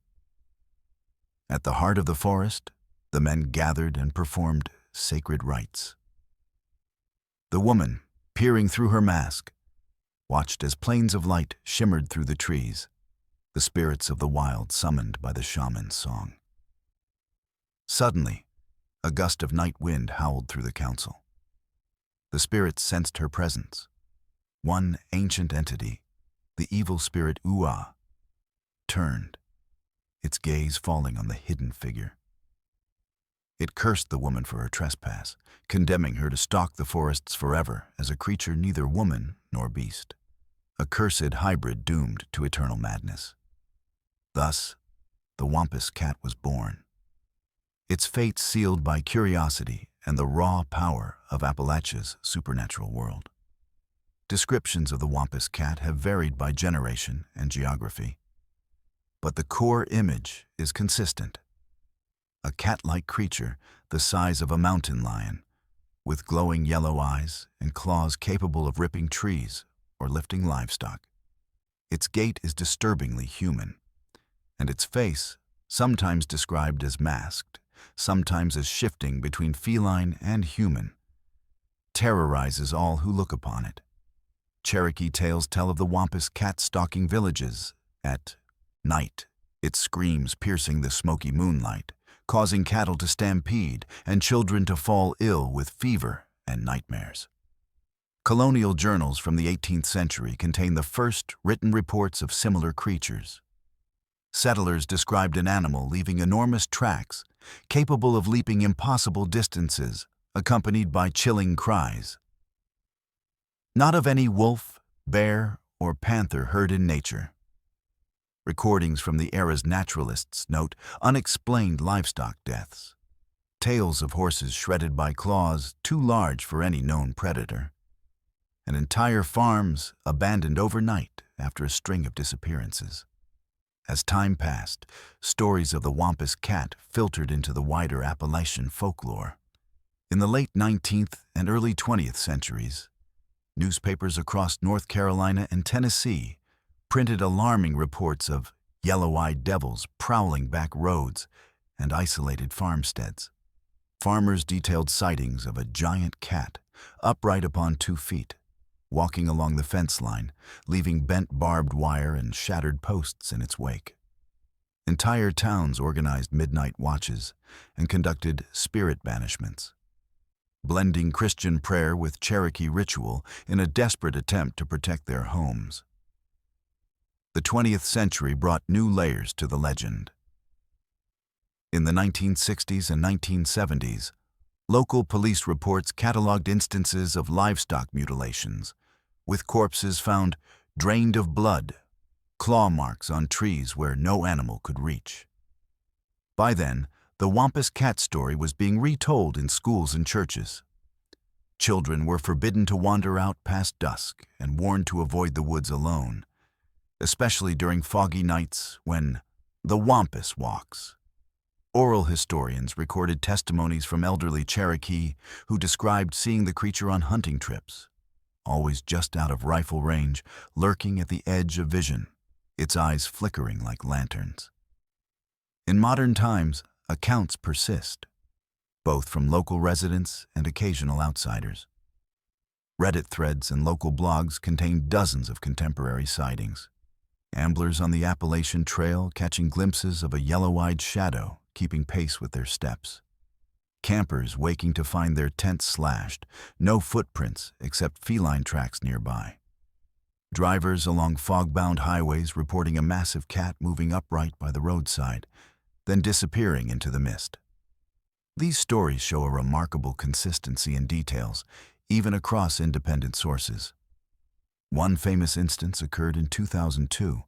At the heart of the forest, the men gathered and performed sacred rites. The woman, peering through her mask, watched as planes of light shimmered through the trees, the spirits of the wild summoned by the shaman's song. Suddenly, a gust of night wind howled through the council. The spirits sensed her presence. One ancient entity, the evil spirit Ua, turned, its gaze falling on the hidden figure. It cursed the woman for her trespass, condemning her to stalk the forests forever as a creature neither woman nor beast, a cursed hybrid doomed to eternal madness. Thus, the Wampus Cat was born, its fate sealed by curiosity and the raw power of Appalachia's supernatural world. Descriptions of the Wampus Cat have varied by generation and geography, but the core image is consistent. A cat-like creature the size of a mountain lion, with glowing yellow eyes and claws capable of ripping trees or lifting livestock. Its gait is disturbingly human, and its face, sometimes described as masked, sometimes as shifting between feline and human, terrorizes all who look upon it. Cherokee tales tell of the Wampus Cat stalking villages at night, its screams piercing the smoky moonlight, causing cattle to stampede and children to fall ill with fever and nightmares. Colonial journals from the 18th century contain the first written reports of similar creatures. Settlers described an animal leaving enormous tracks, capable of leaping impossible distances, accompanied by chilling cries. Not of any wolf, bear, or panther heard in nature. Recordings from the era's naturalists note unexplained livestock deaths, tales of horses shredded by claws too large for any known predator, and entire farms abandoned overnight after a string of disappearances. As time passed, stories of the Wampus Cat filtered into the wider Appalachian folklore. In the late 19th and early 20th centuries, newspapers across North Carolina and Tennessee printed alarming reports of yellow-eyed devils prowling back roads and isolated farmsteads. Farmers detailed sightings of a giant cat, upright upon 2 feet, walking along the fence line, leaving bent barbed wire and shattered posts in its wake. Entire towns organized midnight watches and conducted spirit banishments, blending Christian prayer with Cherokee ritual in a desperate attempt to protect their homes. The 20th century brought new layers to the legend. In the 1960s and 1970s, local police reports cataloged instances of livestock mutilations, with corpses found drained of blood, claw marks on trees where no animal could reach. By then, the Wampus Cat story was being retold in schools and churches. Children were forbidden to wander out past dusk and warned to avoid the woods alone, especially during foggy nights when the Wampus walks. Oral historians recorded testimonies from elderly Cherokee who described seeing the creature on hunting trips, always just out of rifle range, lurking at the edge of vision, its eyes flickering like lanterns. In modern times, accounts persist, both from local residents and occasional outsiders. Reddit threads and local blogs contain dozens of contemporary sightings. Amblers on the Appalachian Trail catching glimpses of a yellow-eyed shadow keeping pace with their steps. Campers waking to find their tents slashed, no footprints except feline tracks nearby. Drivers along fog-bound highways reporting a massive cat moving upright by the roadside, then disappearing into the mist. These stories show a remarkable consistency in details, even across independent sources. One famous instance occurred in 2002,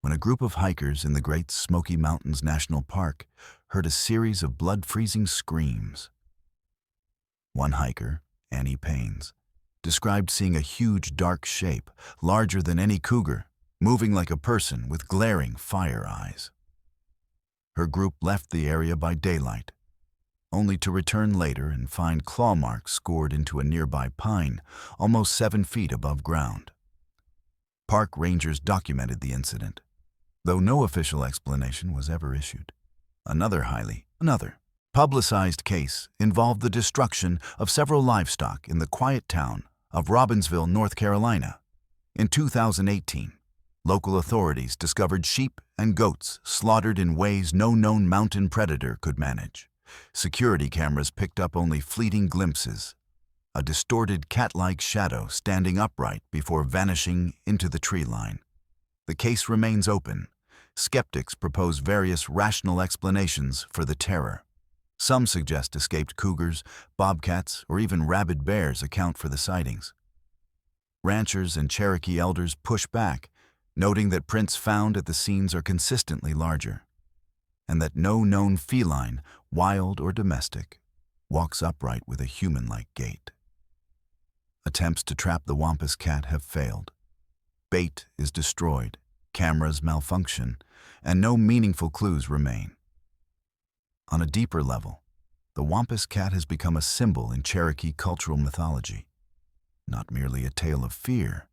when a group of hikers in the Great Smoky Mountains National Park heard a series of blood-freezing screams. One hiker, Annie Paines, described seeing a huge dark shape, larger than any cougar, moving like a person with glaring fire eyes. Her group left the area by daylight, only to return later and find claw marks scored into a nearby pine, almost 7 feet above ground. Park rangers documented the incident, though no official explanation was ever issued. Another publicized case involved the destruction of several livestock in the quiet town of Robbinsville, North Carolina. In 2018, local authorities discovered sheep and goats slaughtered in ways no known mountain predator could manage. Security cameras picked up only fleeting glimpses, a distorted cat-like shadow standing upright before vanishing into the tree line. The case remains open. Skeptics propose various rational explanations for the terror. Some suggest escaped cougars, bobcats, or even rabid bears account for the sightings. Ranchers and Cherokee elders push back, noting that prints found at the scenes are consistently larger, and that no known feline, wild or domestic, walks upright with a human-like gait. Attempts to trap the Wampus cat have failed. Bait is destroyed, cameras malfunction, and no meaningful clues remain. On a deeper level, the Wampus cat has become a symbol in Cherokee cultural mythology, not merely a tale of fear,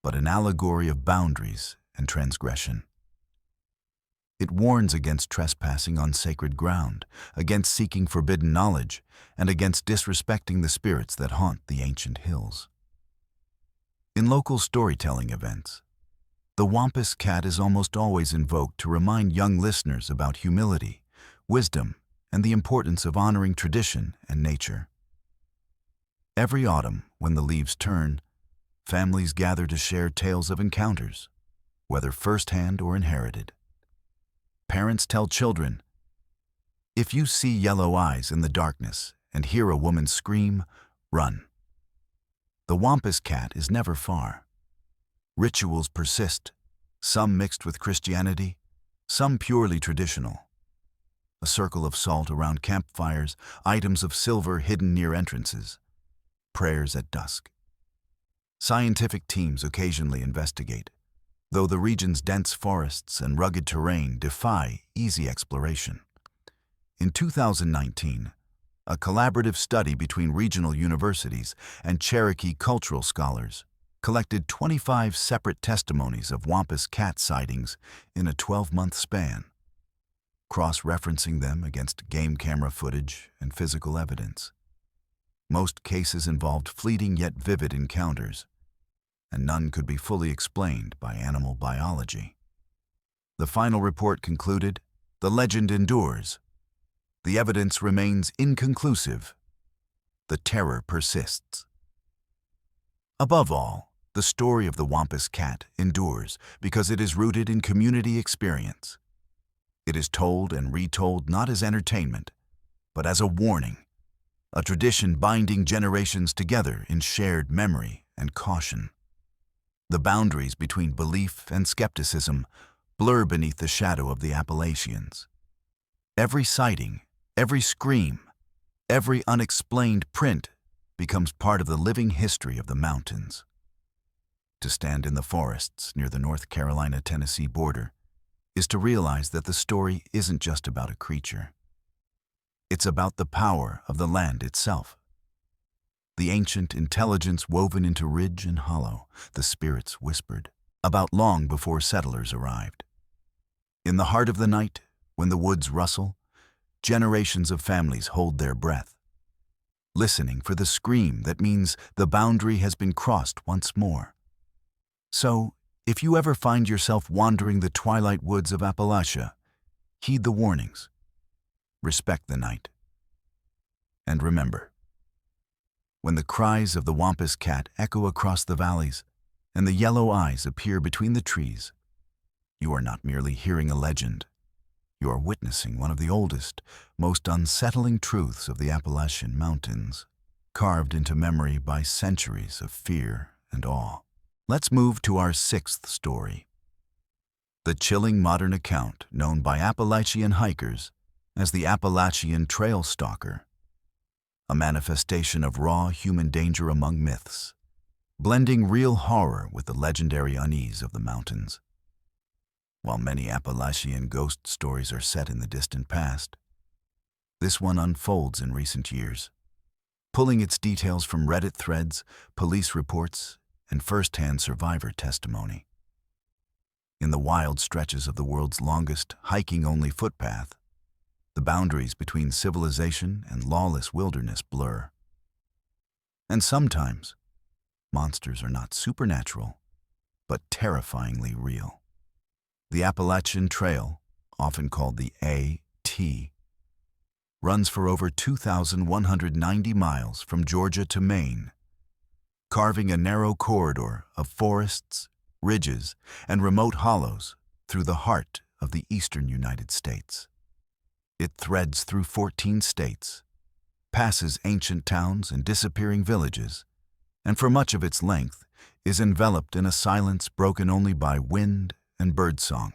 but an allegory of boundaries and transgression. It warns against trespassing on sacred ground, against seeking forbidden knowledge, and against disrespecting the spirits that haunt the ancient hills. In local storytelling events, the Wampus cat is almost always invoked to remind young listeners about humility, wisdom, and the importance of honoring tradition and nature. Every autumn, when the leaves turn, families gather to share tales of encounters, whether firsthand or inherited. Parents tell children, "If you see yellow eyes in the darkness and hear a woman scream, run." The Wampus cat is never far. Rituals persist, some mixed with Christianity, some purely traditional. A circle of salt around campfires, items of silver hidden near entrances, prayers at dusk. Scientific teams occasionally investigate, though the region's dense forests and rugged terrain defy easy exploration. In 2019, a collaborative study between regional universities and Cherokee cultural scholars collected 25 separate testimonies of Wampus cat sightings in a 12-month span, cross-referencing them against game camera footage and physical evidence. Most cases involved fleeting yet vivid encounters, and none could be fully explained by animal biology. The final report concluded, "The legend endures. The evidence remains inconclusive. The terror persists." Above all, the story of the Wampus cat endures because it is rooted in community experience. It is told and retold not as entertainment, but as a warning, a tradition binding generations together in shared memory and caution. The boundaries between belief and skepticism blur beneath the shadow of the Appalachians. Every sighting, every scream, every unexplained print becomes part of the living history of the mountains. To stand in the forests near the North Carolina-Tennessee border is to realize that the story isn't just about a creature. It's about the power of the land itself. The ancient intelligence woven into ridge and hollow, the spirits whispered about long before settlers arrived. In the heart of the night, when the woods rustle, generations of families hold their breath, listening for the scream that means the boundary has been crossed once more. So, if you ever find yourself wandering the twilight woods of Appalachia, heed the warnings, respect the night, and remember, when the cries of the wampus cat echo across the valleys and the yellow eyes appear between the trees, you are not merely hearing a legend. You are witnessing one of the oldest, most unsettling truths of the Appalachian Mountains, carved into memory by centuries of fear and awe. Let's move to our sixth story. The chilling modern account known by Appalachian hikers as the Appalachian Trail Stalker, a manifestation of raw human danger among myths, blending real horror with the legendary unease of the mountains. While many Appalachian ghost stories are set in the distant past, this one unfolds in recent years, pulling its details from Reddit threads, police reports, and first-hand survivor testimony. In the wild stretches of the world's longest hiking-only footpath, the boundaries between civilization and lawless wilderness blur. And sometimes, monsters are not supernatural, but terrifyingly real. The Appalachian Trail, often called the AT, runs for over 2,190 miles from Georgia to Maine, carving a narrow corridor of forests, ridges, and remote hollows through the heart of the eastern United States. It threads through 14 states, passes ancient towns and disappearing villages, and for much of its length is enveloped in a silence broken only by wind and birdsong.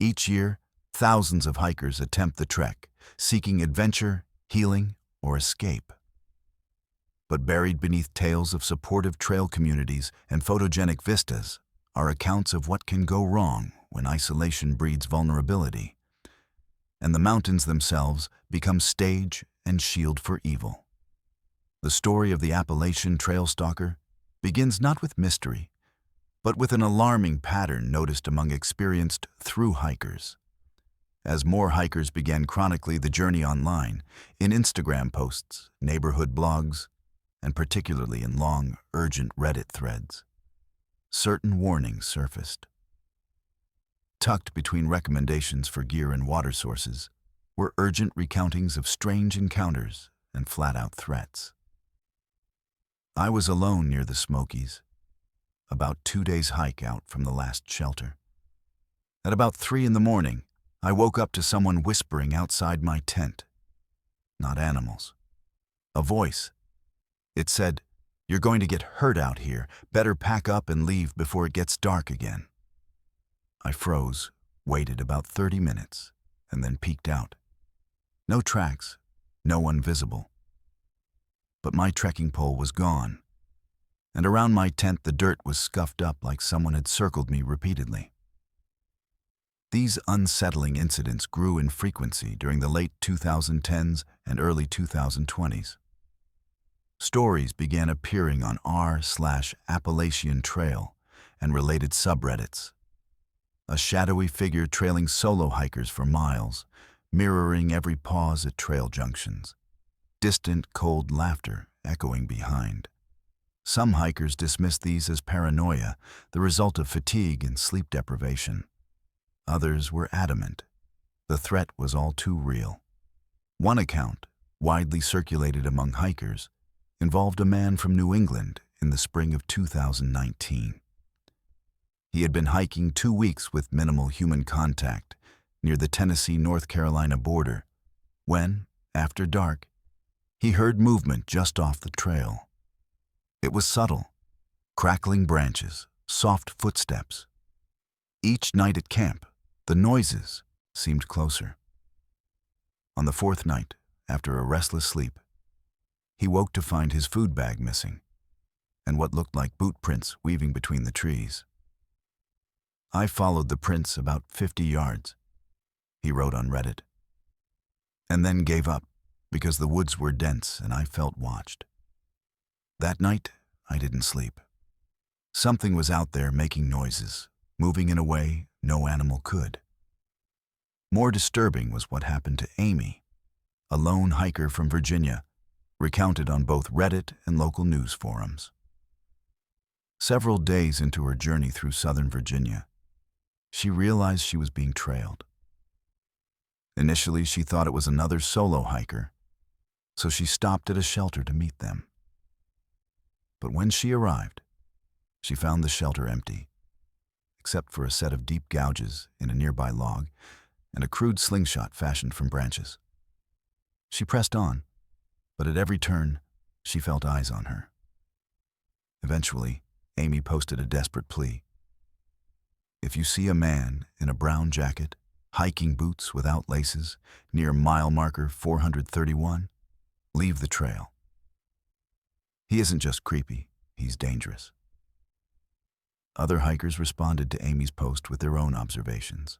Each year, thousands of hikers attempt the trek, seeking adventure, healing, or escape. But buried beneath tales of supportive trail communities and photogenic vistas are accounts of what can go wrong when isolation breeds vulnerability, and the mountains themselves become stage and shield for evil. The story of the Appalachian Trail Stalker begins not with mystery, but with an alarming pattern noticed among experienced thru-hikers. As more hikers began chronicling the journey online, in Instagram posts, neighborhood blogs, and particularly in long, urgent Reddit threads, certain warnings surfaced. Tucked between recommendations for gear and water sources were urgent recountings of strange encounters and flat-out threats. I was alone near the Smokies, about 2 days' hike out from the last shelter. At about 3 in the morning, I woke up to someone whispering outside my tent. Not animals. A voice. It said, "You're going to get hurt out here. Better pack up and leave before it gets dark again." I froze, waited about 30 minutes, and then peeked out. No tracks, no one visible. But my trekking pole was gone, and around my tent the dirt was scuffed up like someone had circled me repeatedly. These unsettling incidents grew in frequency during the late 2010s and early 2020s. Stories began appearing on r/Appalachian Trail and related subreddits. A shadowy figure trailing solo hikers for miles, mirroring every pause at trail junctions. Distant, cold laughter echoing behind. Some hikers dismissed these as paranoia, the result of fatigue and sleep deprivation. Others were adamant. The threat was all too real. One account, widely circulated among hikers, involved a man from New England in the spring of 2019. He had been hiking 2 weeks with minimal human contact near the Tennessee-North Carolina border when, after dark, he heard movement just off the trail. It was subtle, crackling branches, soft footsteps. Each night at camp, the noises seemed closer. On the 4th night, after a restless sleep, he woke to find his food bag missing and what looked like boot prints weaving between the trees. "I followed the prints about 50 yards," he wrote on Reddit, "and then gave up because the woods were dense and I felt watched. That night, I didn't sleep. Something was out there making noises, moving in a way no animal could. More disturbing was what happened to Amy, a lone hiker from Virginia, recounted on both Reddit and local news forums. Several days into her journey through southern Virginia, she realized she was being trailed. Initially, she thought it was another solo hiker, so she stopped at a shelter to meet them. But when she arrived, she found the shelter empty, except for a set of deep gouges in a nearby log and a crude slingshot fashioned from branches. She pressed on, but at every turn, she felt eyes on her. Eventually, Amy posted a desperate plea. If you see a man in a brown jacket, hiking boots without laces, near mile marker 431, leave the trail. He isn't just creepy, he's dangerous. Other hikers responded to Amy's post with their own observations.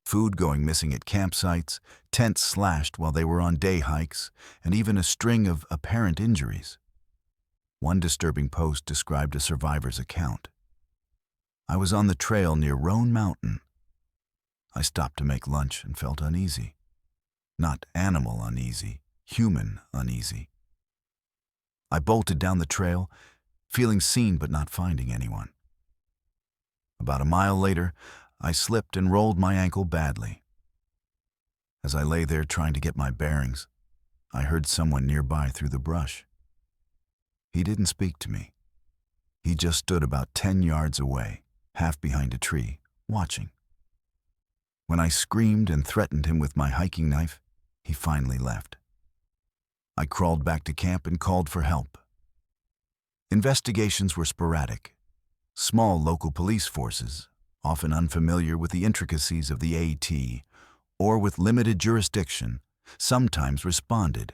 Food going missing at campsites, tents slashed while they were on day hikes, and even a string of apparent injuries. One disturbing post described a survivor's account. I was on the trail near Roan Mountain. I stopped to make lunch and felt uneasy. Not animal uneasy, human uneasy. I bolted down the trail, feeling seen but not finding anyone. About a mile later, I slipped and rolled my ankle badly. As I lay there trying to get my bearings, I heard someone nearby through the brush. He didn't speak to me. He just stood about 10 yards away, half behind a tree, watching. When I screamed and threatened him with my hiking knife, he finally left. I crawled back to camp and called for help. Investigations were sporadic. Small local police forces, often unfamiliar with the intricacies of the AT, or with limited jurisdiction, sometimes responded.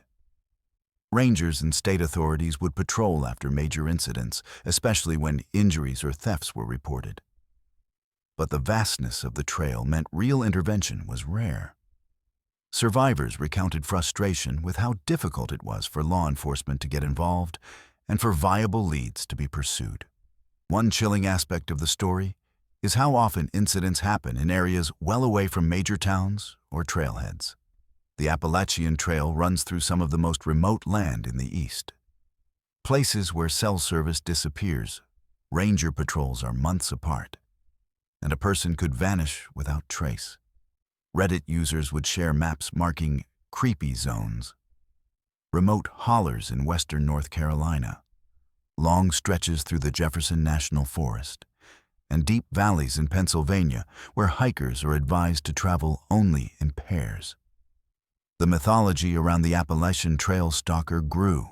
Rangers and state authorities would patrol after major incidents, especially when injuries or thefts were reported. But the vastness of the trail meant real intervention was rare. Survivors recounted frustration with how difficult it was for law enforcement to get involved and for viable leads to be pursued. One chilling aspect of the story is how often incidents happen in areas well away from major towns or trailheads. The Appalachian Trail runs through some of the most remote land in the East. Places where cell service disappears, ranger patrols are months apart, and a person could vanish without trace. Reddit users would share maps marking creepy zones, remote hollers in western North Carolina, long stretches through the Jefferson National Forest, and deep valleys in Pennsylvania where hikers are advised to travel only in pairs. The mythology around the Appalachian Trail Stalker grew,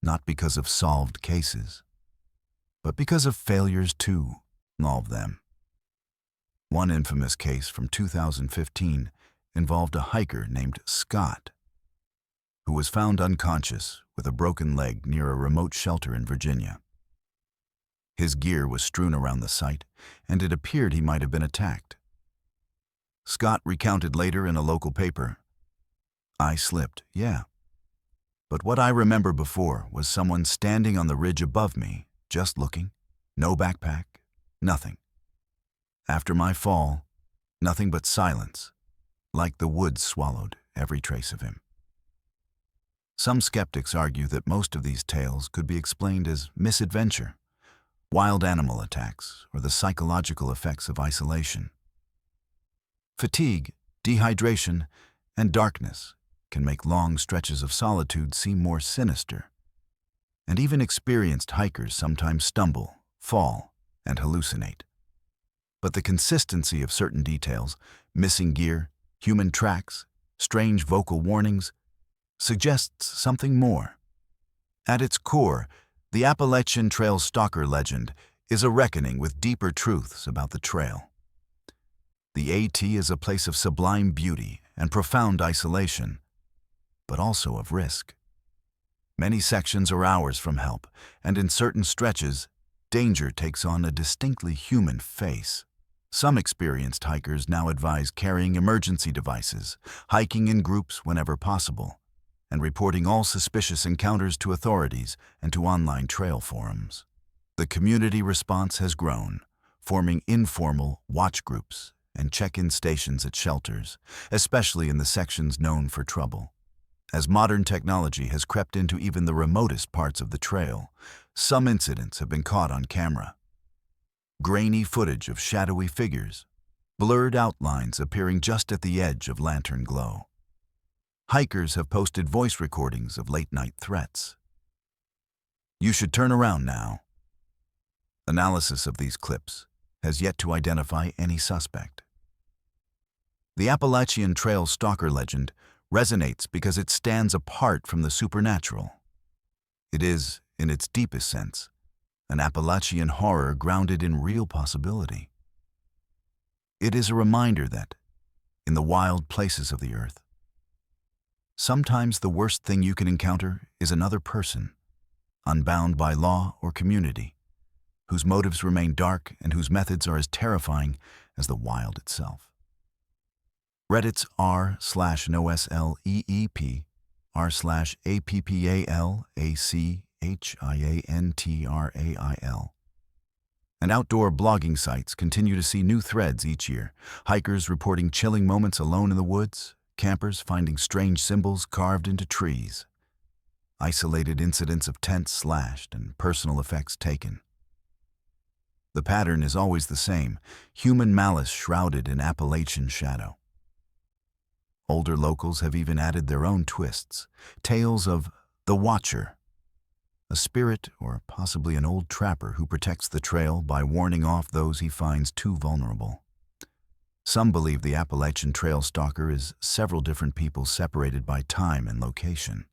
not because of solved cases, but because of failures to solve them. One infamous case from 2015 involved a hiker named Scott, who was found unconscious with a broken leg near a remote shelter in Virginia. His gear was strewn around the site, and it appeared he might have been attacked. Scott recounted later in a local paper, "I slipped, yeah. But what I remember before was someone standing on the ridge above me, just looking, no backpack, nothing. After my fall, nothing but silence, like the woods swallowed every trace of him." Some skeptics argue that most of these tales could be explained as misadventure, wild animal attacks, or the psychological effects of isolation. Fatigue, dehydration, and darkness can make long stretches of solitude seem more sinister, and even experienced hikers sometimes stumble, fall, and hallucinate. But the consistency of certain details, missing gear, human tracks, strange vocal warnings, suggests something more. At its core, the Appalachian Trail Stalker legend is a reckoning with deeper truths about the trail. The AT is a place of sublime beauty and profound isolation, but also of risk. Many sections are hours from help, and in certain stretches, danger takes on a distinctly human face. Some experienced hikers now advise carrying emergency devices, hiking in groups whenever possible, and reporting all suspicious encounters to authorities and to online trail forums. The community response has grown, forming informal watch groups and check-in stations at shelters, especially in the sections known for trouble. As modern technology has crept into even the remotest parts of the trail, some incidents have been caught on camera. Grainy footage of shadowy figures, blurred outlines appearing just at the edge of lantern glow. Hikers have posted voice recordings of late-night threats. "You should turn around now." Analysis of these clips has yet to identify any suspect. The Appalachian Trail Stalker legend resonates because it stands apart from the supernatural. It is, in its deepest sense, an Appalachian horror grounded in real possibility. It is a reminder that, in the wild places of the earth, sometimes the worst thing you can encounter is another person, unbound by law or community, whose motives remain dark and whose methods are as terrifying as the wild itself. Reddit's r/nosleep, r/appalachiantrail, and outdoor blogging sites continue to see new threads each year. Hikers reporting chilling moments alone in the woods, campers finding strange symbols carved into trees, isolated incidents of tents slashed and personal effects taken. The pattern is always the same: human malice shrouded in Appalachian shadow. Older locals have even added their own twists, tales of the Watcher, a spirit or possibly an old trapper who protects the trail by warning off those he finds too vulnerable. Some believe the Appalachian Trail Stalker is several different people separated by time and location.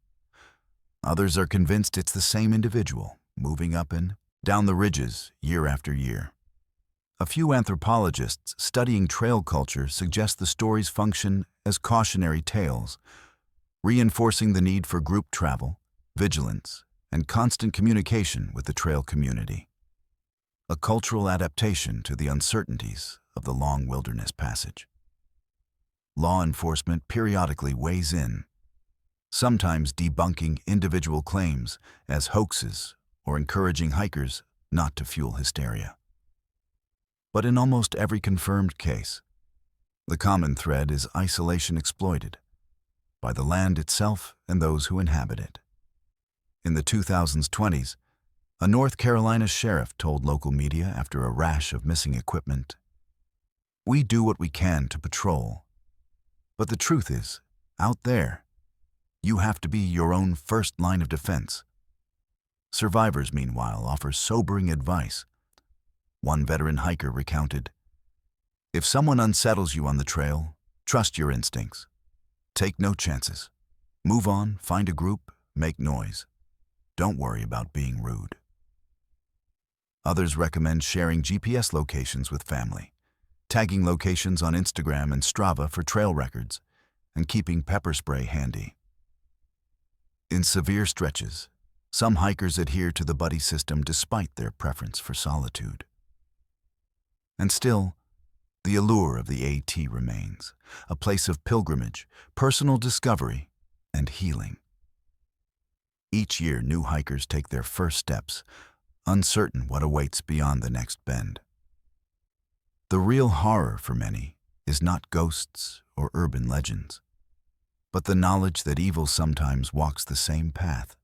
Others are convinced it's the same individual, moving up and down the ridges year after year. A few anthropologists studying trail culture suggest the stories function as cautionary tales, reinforcing the need for group travel, vigilance, and constant communication with the trail community. A cultural adaptation to the uncertainties of the long wilderness passage. Law enforcement periodically weighs in, sometimes debunking individual claims as hoaxes or encouraging hikers not to fuel hysteria. But in almost every confirmed case, the common thread is isolation exploited by the land itself and those who inhabit it. In the 2020s, a North Carolina sheriff told local media after a rash of missing equipment, "We do what we can to patrol, but the truth is, out there, you have to be your own first line of defense." Survivors, meanwhile, offer sobering advice. One veteran hiker recounted, "If someone unsettles you on the trail, trust your instincts. Take no chances. Move on, find a group, make noise. Don't worry about being rude." Others recommend sharing GPS locations with family, tagging locations on Instagram and Strava for trail records, and keeping pepper spray handy. In severe stretches, some hikers adhere to the buddy system despite their preference for solitude. And still, the allure of the AT remains, a place of pilgrimage, personal discovery, and healing. Each year, new hikers take their first steps, uncertain what awaits beyond the next bend. The real horror for many is not ghosts or urban legends, but the knowledge that evil sometimes walks the same path,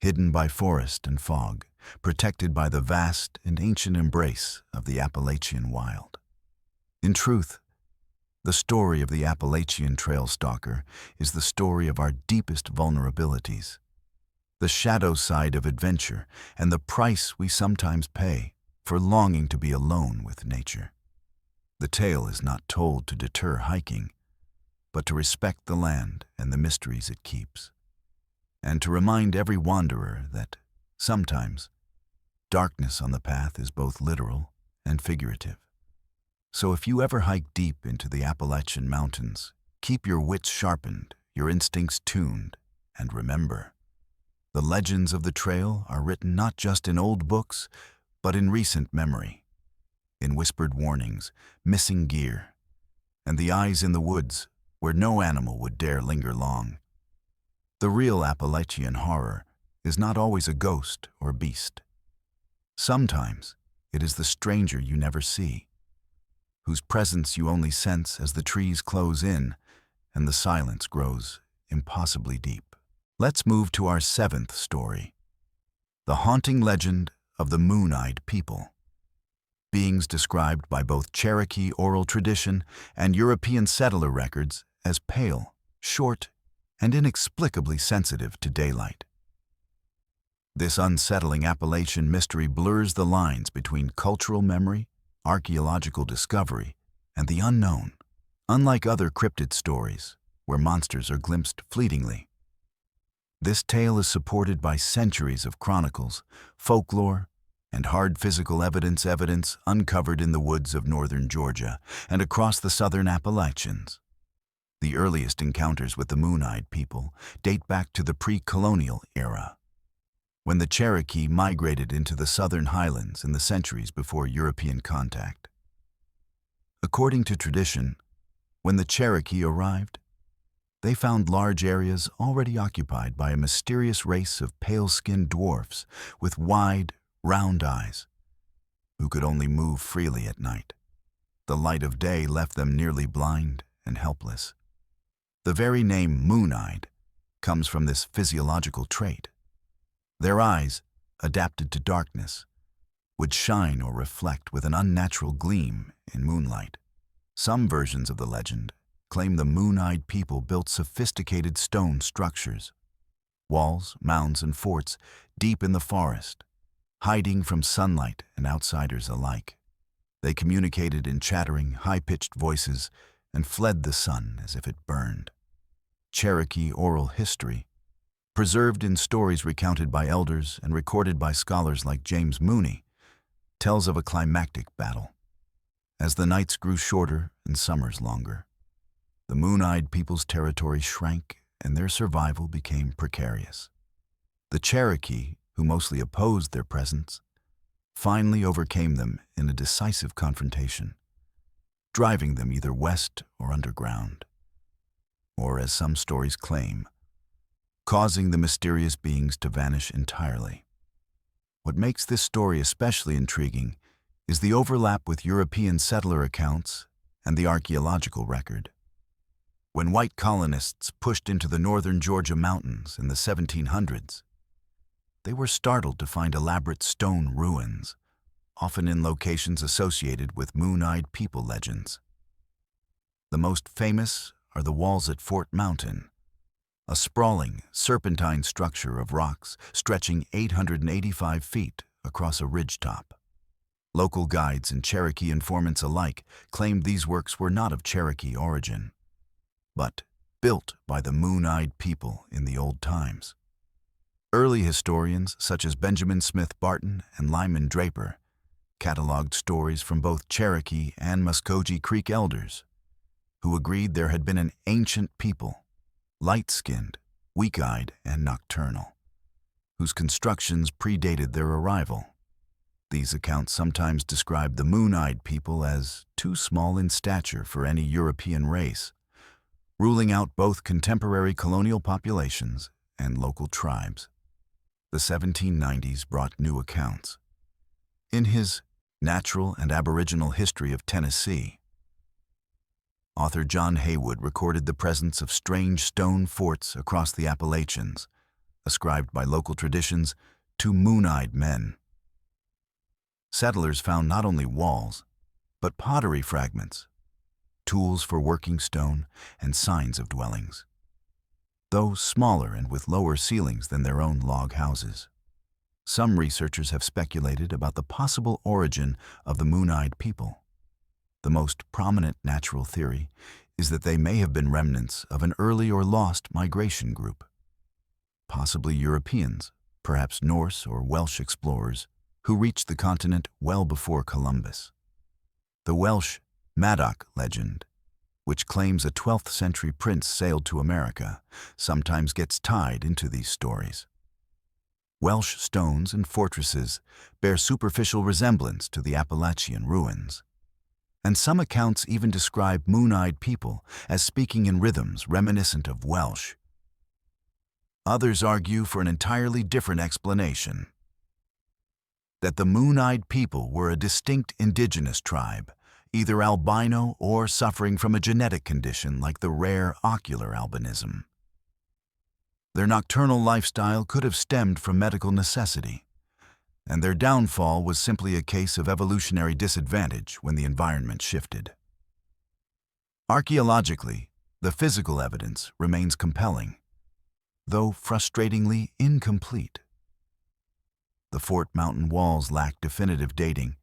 hidden by forest and fog, protected by the vast and ancient embrace of the Appalachian wild. In truth, the story of the Appalachian Trail Stalker is the story of our deepest vulnerabilities, the shadow side of adventure, and the price we sometimes pay for longing to be alone with nature. The tale is not told to deter hiking, but to respect the land and the mysteries it keeps, and to remind every wanderer that sometimes darkness on the path is both literal and figurative. So if you ever hike deep into the Appalachian Mountains, keep your wits sharpened, your instincts tuned, and remember, the legends of the trail are written not just in old books, but in recent memory, in whispered warnings, missing gear, and the eyes in the woods where no animal would dare linger long. The real Appalachian horror is not always a ghost or beast. Sometimes it is the stranger you never see, whose presence you only sense as the trees close in and the silence grows impossibly deep. Let's move to our seventh story, the haunting legend of the Moon-Eyed People. Beings described by both Cherokee oral tradition and European settler records as pale, short, and inexplicably sensitive to daylight. This unsettling Appalachian mystery blurs the lines between cultural memory, archaeological discovery, and the unknown, unlike other cryptid stories where monsters are glimpsed fleetingly. This tale is supported by centuries of chronicles, folklore, and hard physical evidence uncovered in the woods of northern Georgia and across the southern Appalachians. The earliest encounters with the Moon-Eyed People date back to the pre-colonial era, when the Cherokee migrated into the southern highlands in the centuries before European contact. According to tradition, when the Cherokee arrived, they found large areas already occupied by a mysterious race of pale-skinned dwarfs with wide, round eyes, who could only move freely at night. The light of day left them nearly blind and helpless. The very name moon-eyed comes from this physiological trait. Their eyes, adapted to darkness, would shine or reflect with an unnatural gleam in moonlight. Some versions of the legend claim the Moon-Eyed People built sophisticated stone structures, walls, mounds, and forts deep in the forest, hiding from sunlight and outsiders alike. They communicated in chattering, high-pitched voices and fled the sun as if it burned. Cherokee oral history, preserved in stories recounted by elders and recorded by scholars like James Mooney, tells of a climactic battle. As the nights grew shorter and summers longer, the Moon-Eyed People's territory shrank and their survival became precarious. The Cherokee, who mostly opposed their presence, finally overcame them in a decisive confrontation, driving them either west or underground, or, as some stories claim, causing the mysterious beings to vanish entirely. What makes this story especially intriguing is the overlap with European settler accounts and the archaeological record. When white colonists pushed into the northern Georgia mountains in the 1700s, they were startled to find elaborate stone ruins, often in locations associated with Moon-Eyed People legends. The most famous are the walls at Fort Mountain, a sprawling, serpentine structure of rocks stretching 885 feet across a ridgetop. Local guides and Cherokee informants alike claimed these works were not of Cherokee origin, but built by the Moon-Eyed People in the old times. Early historians such as Benjamin Smith Barton and Lyman Draper cataloged stories from both Cherokee and Muskogee Creek elders, who agreed there had been an ancient people, light-skinned, weak-eyed, and nocturnal, whose constructions predated their arrival. These accounts sometimes describe the Moon-Eyed People as too small in stature for any European race, ruling out both contemporary colonial populations and local tribes. The 1790s brought new accounts. In his Natural and Aboriginal History of Tennessee, author John Haywood recorded the presence of strange stone forts across the Appalachians, ascribed by local traditions to moon-eyed men. Settlers found not only walls, but pottery fragments, tools for working stone, and signs of dwellings, though smaller and with lower ceilings than their own log houses. Some researchers have speculated about the possible origin of the Moon-Eyed People. The most prominent natural theory is that they may have been remnants of an early or lost migration group, possibly Europeans, perhaps Norse or Welsh explorers, who reached the continent well before Columbus. The Welsh Madoc legend, which claims a 12th century prince sailed to America, sometimes gets tied into these stories. Welsh stones and fortresses bear superficial resemblance to the Appalachian ruins, and some accounts even describe Moon-Eyed People as speaking in rhythms reminiscent of Welsh. Others argue for an entirely different explanation, that the Moon-Eyed People were a distinct indigenous tribe, either albino or suffering from a genetic condition like the rare ocular albinism. Their nocturnal lifestyle could have stemmed from medical necessity, and their downfall was simply a case of evolutionary disadvantage when the environment shifted. Archaeologically, the physical evidence remains compelling, though frustratingly incomplete. The Fort Mountain walls lack definitive dating,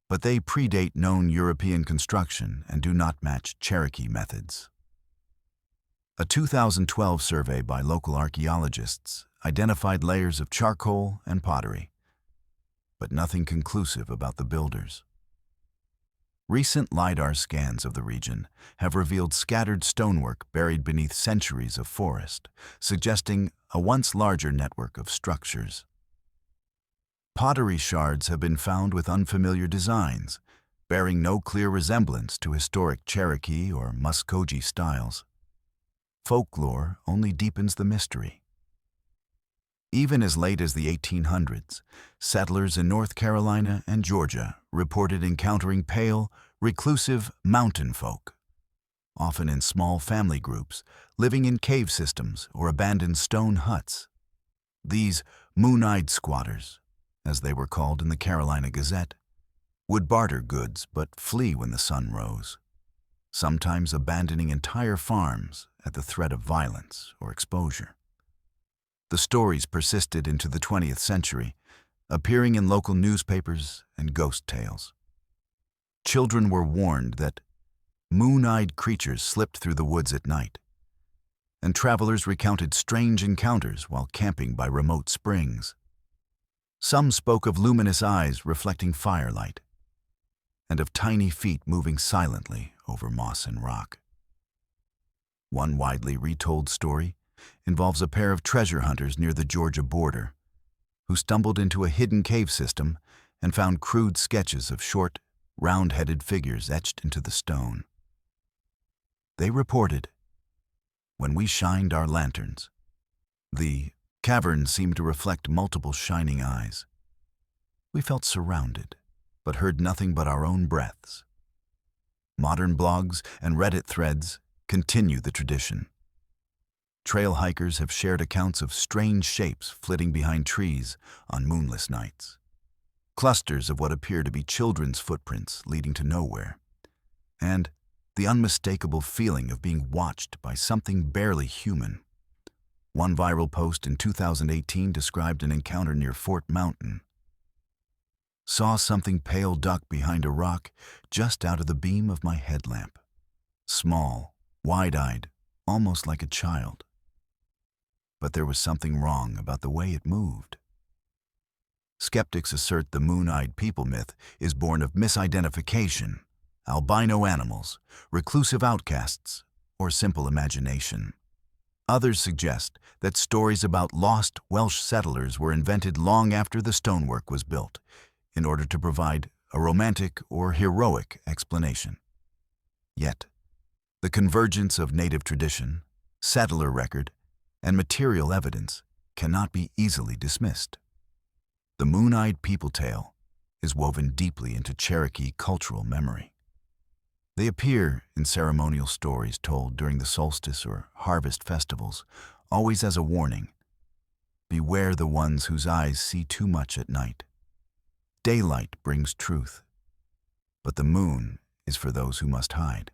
but they predate known European construction and do not match Cherokee methods. A 2012 survey by local archaeologists identified layers of charcoal and pottery, but nothing conclusive about the builders. Recent LiDAR scans of the region have revealed scattered stonework buried beneath centuries of forest, suggesting a once larger network of structures. Pottery shards have been found with unfamiliar designs, bearing no clear resemblance to historic Cherokee or Muskogee styles. Folklore only deepens the mystery. Even as late as the 1800s, settlers in North Carolina and Georgia reported encountering pale, reclusive mountain folk, often in small family groups, living in cave systems or abandoned stone huts. These moon-eyed squatters, as they were called in the Carolina Gazette, would barter goods but flee when the sun rose, sometimes abandoning entire farms at the threat of violence or exposure. The stories persisted into the 20th century, appearing in local newspapers and ghost tales. Children were warned that moon-eyed creatures slipped through the woods at night, and travelers recounted strange encounters while camping by remote springs. Some spoke of luminous eyes reflecting firelight, and of tiny feet moving silently over moss and rock. One widely retold story involves a pair of treasure hunters near the Georgia border who stumbled into a hidden cave system and found crude sketches of short, round-headed figures etched into the stone. They reported, "When we shined our lanterns, the cavern seemed to reflect multiple shining eyes. We felt surrounded, but heard nothing but our own breaths." Modern blogs and Reddit threads continue the tradition. Trail hikers have shared accounts of strange shapes flitting behind trees on moonless nights, clusters of what appear to be children's footprints leading to nowhere, and the unmistakable feeling of being watched by something barely human. One viral post in 2018 described an encounter near Fort Mountain. "Saw something pale duck behind a rock just out of the beam of my headlamp. Small, wide-eyed, almost like a child. But there was something wrong about the way it moved." Skeptics assert the moon-eyed people myth is born of misidentification, albino animals, reclusive outcasts, or simple imagination. Others suggest that stories about lost Welsh settlers were invented long after the stonework was built, in order to provide a romantic or heroic explanation. Yet, the convergence of native tradition, settler record, and material evidence cannot be easily dismissed. The moon-eyed people tale is woven deeply into Cherokee cultural memory. They appear in ceremonial stories told during the solstice or harvest festivals, always as a warning. Beware the ones whose eyes see too much at night. Daylight brings truth, but the moon is for those who must hide.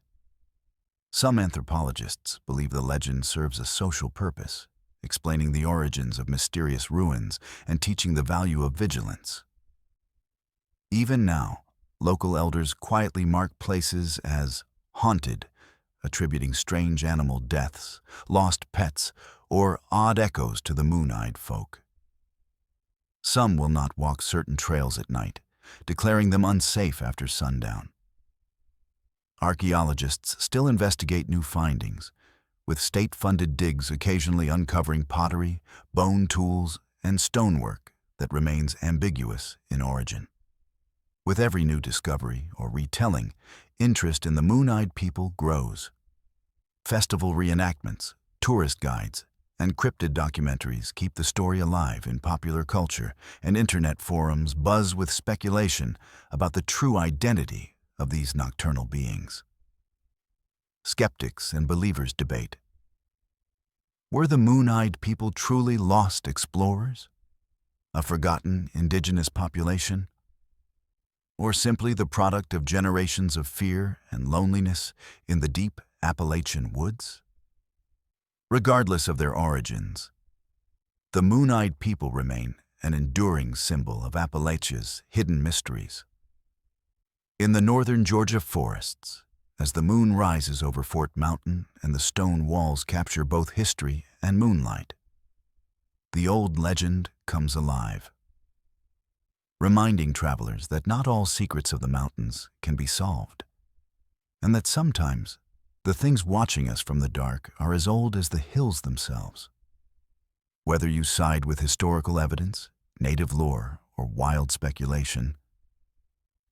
Some anthropologists believe the legend serves a social purpose, explaining the origins of mysterious ruins and teaching the value of vigilance. Even now, local elders quietly mark places as haunted, attributing strange animal deaths, lost pets, or odd echoes to the moon-eyed folk. Some will not walk certain trails at night, declaring them unsafe after sundown. Archaeologists still investigate new findings, with state-funded digs occasionally uncovering pottery, bone tools, and stonework that remains ambiguous in origin. With every new discovery or retelling, interest in the moon-eyed people grows. Festival reenactments, tourist guides, and cryptid documentaries keep the story alive in popular culture, and internet forums buzz with speculation about the true identity of these nocturnal beings. Skeptics and believers debate. Were the moon-eyed people truly lost explorers? A forgotten indigenous population? Or simply the product of generations of fear and loneliness in the deep Appalachian woods? Regardless of their origins, the moon-eyed people remain an enduring symbol of Appalachia's hidden mysteries. In the northern Georgia forests, as the moon rises over Fort Mountain and the stone walls capture both history and moonlight, the old legend comes alive, reminding travelers that not all secrets of the mountains can be solved, and that sometimes the things watching us from the dark are as old as the hills themselves. Whether you side with historical evidence, native lore, or wild speculation,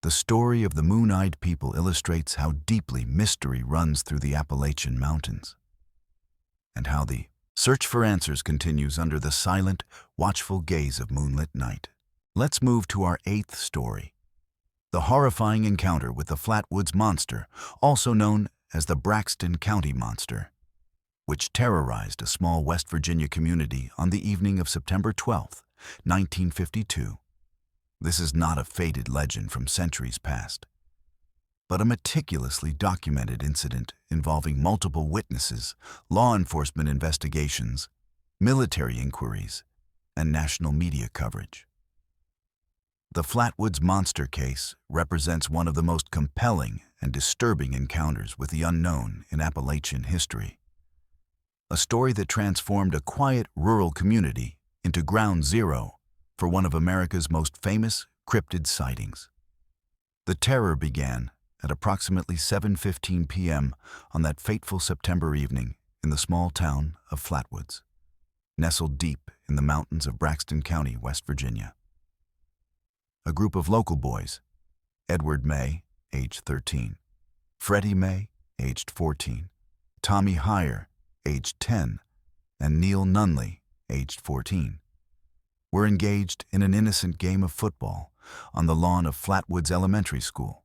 the story of the moon-eyed people illustrates how deeply mystery runs through the Appalachian Mountains, and how the search for answers continues under the silent, watchful gaze of moonlit night. Let's move to our 8th story, the horrifying encounter with the Flatwoods Monster, also known as the Braxton County Monster, which terrorized a small West Virginia community on the evening of September 12, 1952. This is not a faded legend from centuries past, but a meticulously documented incident involving multiple witnesses, law enforcement investigations, military inquiries, and national media coverage. The Flatwoods Monster case represents one of the most compelling and disturbing encounters with the unknown in Appalachian history. A story that transformed a quiet rural community into ground zero for one of America's most famous cryptid sightings. The terror began at approximately 7:15 p.m. on that fateful September evening in the small town of Flatwoods, nestled deep in the mountains of Braxton County, West Virginia. A group of local boys, Edward May, aged 13, Freddie May, aged 14, Tommy Heyer, aged 10, and Neil Nunley, aged 14, were engaged in an innocent game of football on the lawn of Flatwoods Elementary School,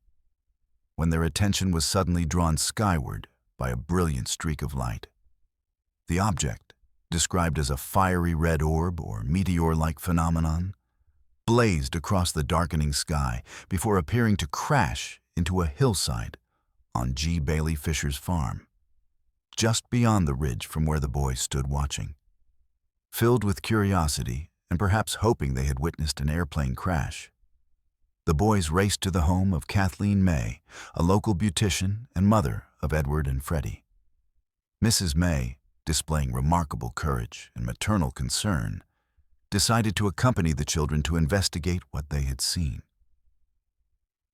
when their attention was suddenly drawn skyward by a brilliant streak of light. The object, described as a fiery red orb or meteor-like phenomenon, blazed across the darkening sky before appearing to crash into a hillside on G. Bailey Fisher's farm, just beyond the ridge from where the boys stood watching. Filled with curiosity and perhaps hoping they had witnessed an airplane crash, the boys raced to the home of Kathleen May, a local beautician and mother of Edward and Freddie. Mrs. May, displaying remarkable courage and maternal concern, decided to accompany the children to investigate what they had seen.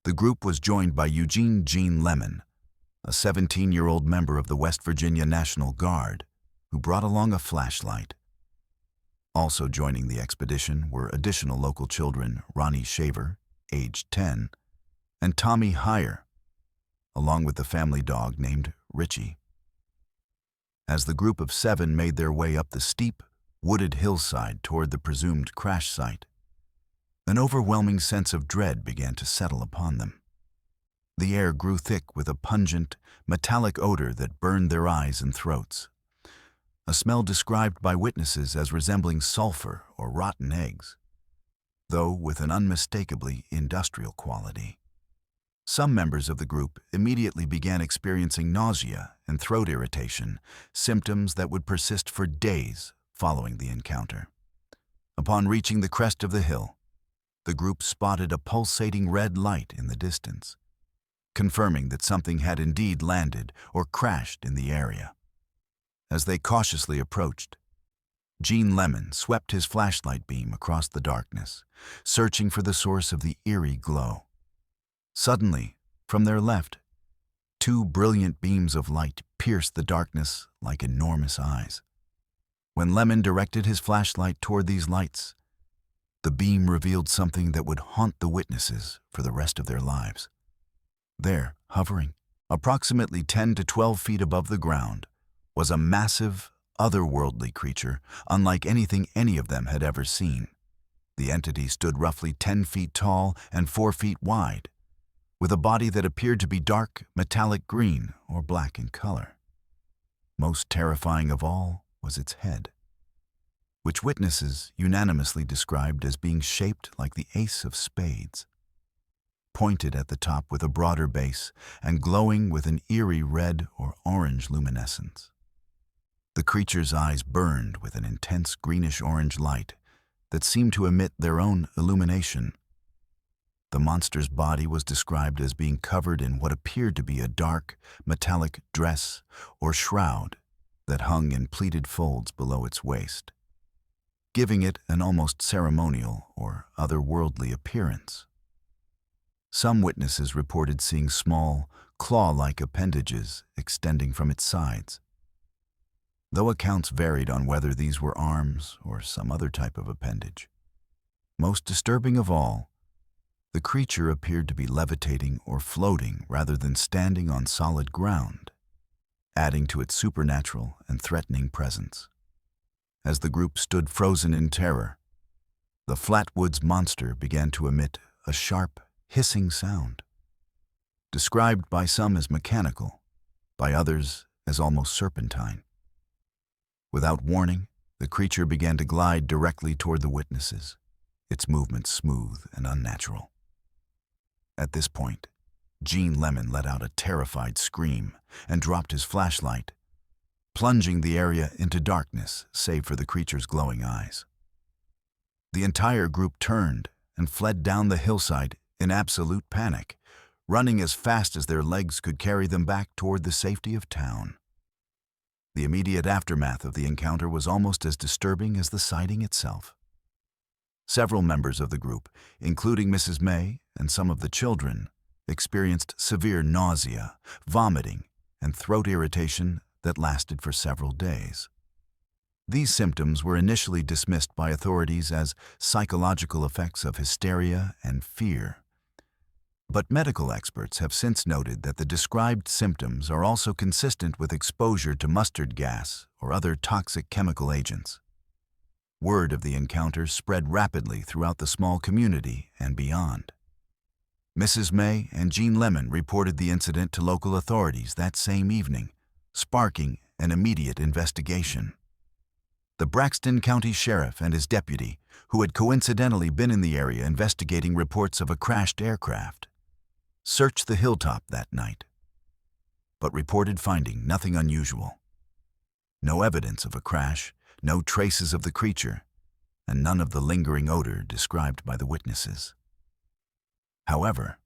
The group was joined by Eugene Gene Lemon, a 17-year-old member of the West Virginia National Guard, who brought along a flashlight. Also joining the expedition were additional local children Ronnie Shaver, aged 10, and Tommy Heyer, along with the family dog named Richie. As the group of 7 made their way up the steep, wooded hillside toward the presumed crash site, an overwhelming sense of dread began to settle upon them. The air grew thick with a pungent, metallic odor that burned their eyes and throats, a smell described by witnesses as resembling sulfur or rotten eggs, though with an unmistakably industrial quality. Some members of the group immediately began experiencing nausea and throat irritation, symptoms that would persist for days following the encounter. Upon reaching the crest of the hill, the group spotted a pulsating red light in the distance, confirming that something had indeed landed or crashed in the area. As they cautiously approached, Gene Lemon swept his flashlight beam across the darkness, searching for the source of the eerie glow. Suddenly, from their left, 2 brilliant beams of light pierced the darkness like enormous eyes. When Lemon directed his flashlight toward these lights, the beam revealed something that would haunt the witnesses for the rest of their lives. There, hovering, approximately 10 to 12 feet above the ground, was a massive, otherworldly creature unlike anything any of them had ever seen. The entity stood roughly 10 feet tall and 4 feet wide, with a body that appeared to be dark, metallic green or black in color. Most terrifying of all was its head, which witnesses unanimously described as being shaped like the ace of spades, pointed at the top with a broader base and glowing with an eerie red or orange luminescence. The creature's eyes burned with an intense greenish-orange light that seemed to emit their own illumination. The monster's body was described as being covered in what appeared to be a dark, metallic dress or shroud that hung in pleated folds below its waist, giving it an almost ceremonial or otherworldly appearance. Some witnesses reported seeing small, claw-like appendages extending from its sides, though accounts varied on whether these were arms or some other type of appendage. Most disturbing of all, the creature appeared to be levitating or floating rather than standing on solid ground, adding to its supernatural and threatening presence. As the group stood frozen in terror, the Flatwoods monster began to emit a sharp, hissing sound, described by some as mechanical, by others as almost serpentine. Without warning, the creature began to glide directly toward the witnesses, its movements smooth and unnatural. At this point, Gene Lemon let out a terrified scream and dropped his flashlight, plunging the area into darkness save for the creature's glowing eyes. The entire group turned and fled down the hillside in absolute panic, running as fast as their legs could carry them back toward the safety of town. The immediate aftermath of the encounter was almost as disturbing as the sighting itself. Several members of the group, including Mrs. May and some of the children, experienced severe nausea, vomiting, and throat irritation that lasted for several days. These symptoms were initially dismissed by authorities as psychological effects of hysteria and fear. But medical experts have since noted that the described symptoms are also consistent with exposure to mustard gas or other toxic chemical agents. Word of the encounter spread rapidly throughout the small community and beyond. Mrs. May and Gene Lemon reported the incident to local authorities that same evening, sparking an immediate investigation. The Braxton County Sheriff and his deputy, who had coincidentally been in the area investigating reports of a crashed aircraft, searched the hilltop that night, but reported finding nothing unusual. No evidence of a crash, no traces of the creature, and none of the lingering odor described by the witnesses. However,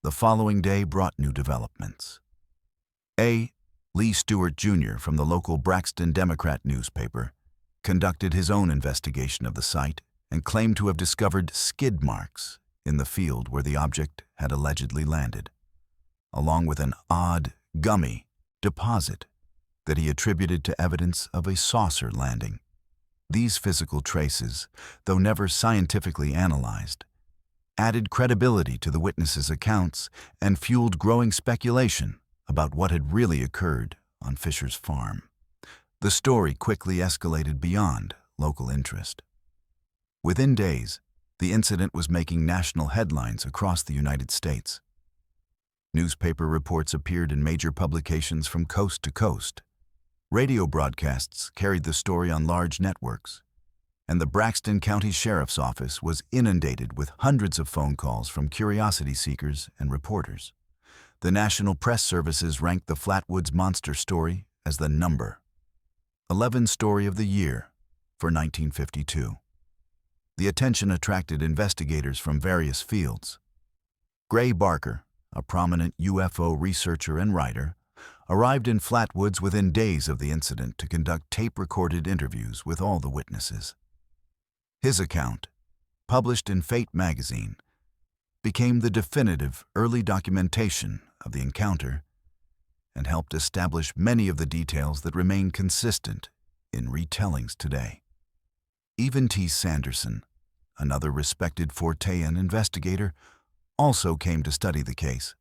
the following day brought new developments. A. Lee Stewart Jr. from the local Braxton Democrat newspaper conducted his own investigation of the site and claimed to have discovered skid marks in the field where the object had allegedly landed, along with an odd, gummy deposit that he attributed to evidence of a saucer landing. These physical traces, though never scientifically analyzed, added credibility to the witnesses' accounts and fueled growing speculation about what had really occurred on Fisher's farm. The story quickly escalated beyond local interest. Within days, the incident was making national headlines across the United States. Newspaper reports appeared in major publications from coast to coast. Radio broadcasts carried the story on large networks, and the Braxton County Sheriff's Office was inundated with hundreds of phone calls from curiosity seekers and reporters. The National Press Services ranked the Flatwoods monster story as the number 11 story of the year for 1952. The attention attracted investigators from various fields. Gray Barker, a prominent UFO researcher and writer, arrived in Flatwoods within days of the incident to conduct tape-recorded interviews with all the witnesses. His account, published in Fate magazine, became the definitive early documentation of the encounter and helped establish many of the details that remain consistent in retellings today. Even T. Sanderson, another respected Fortean investigator, also came to study the case,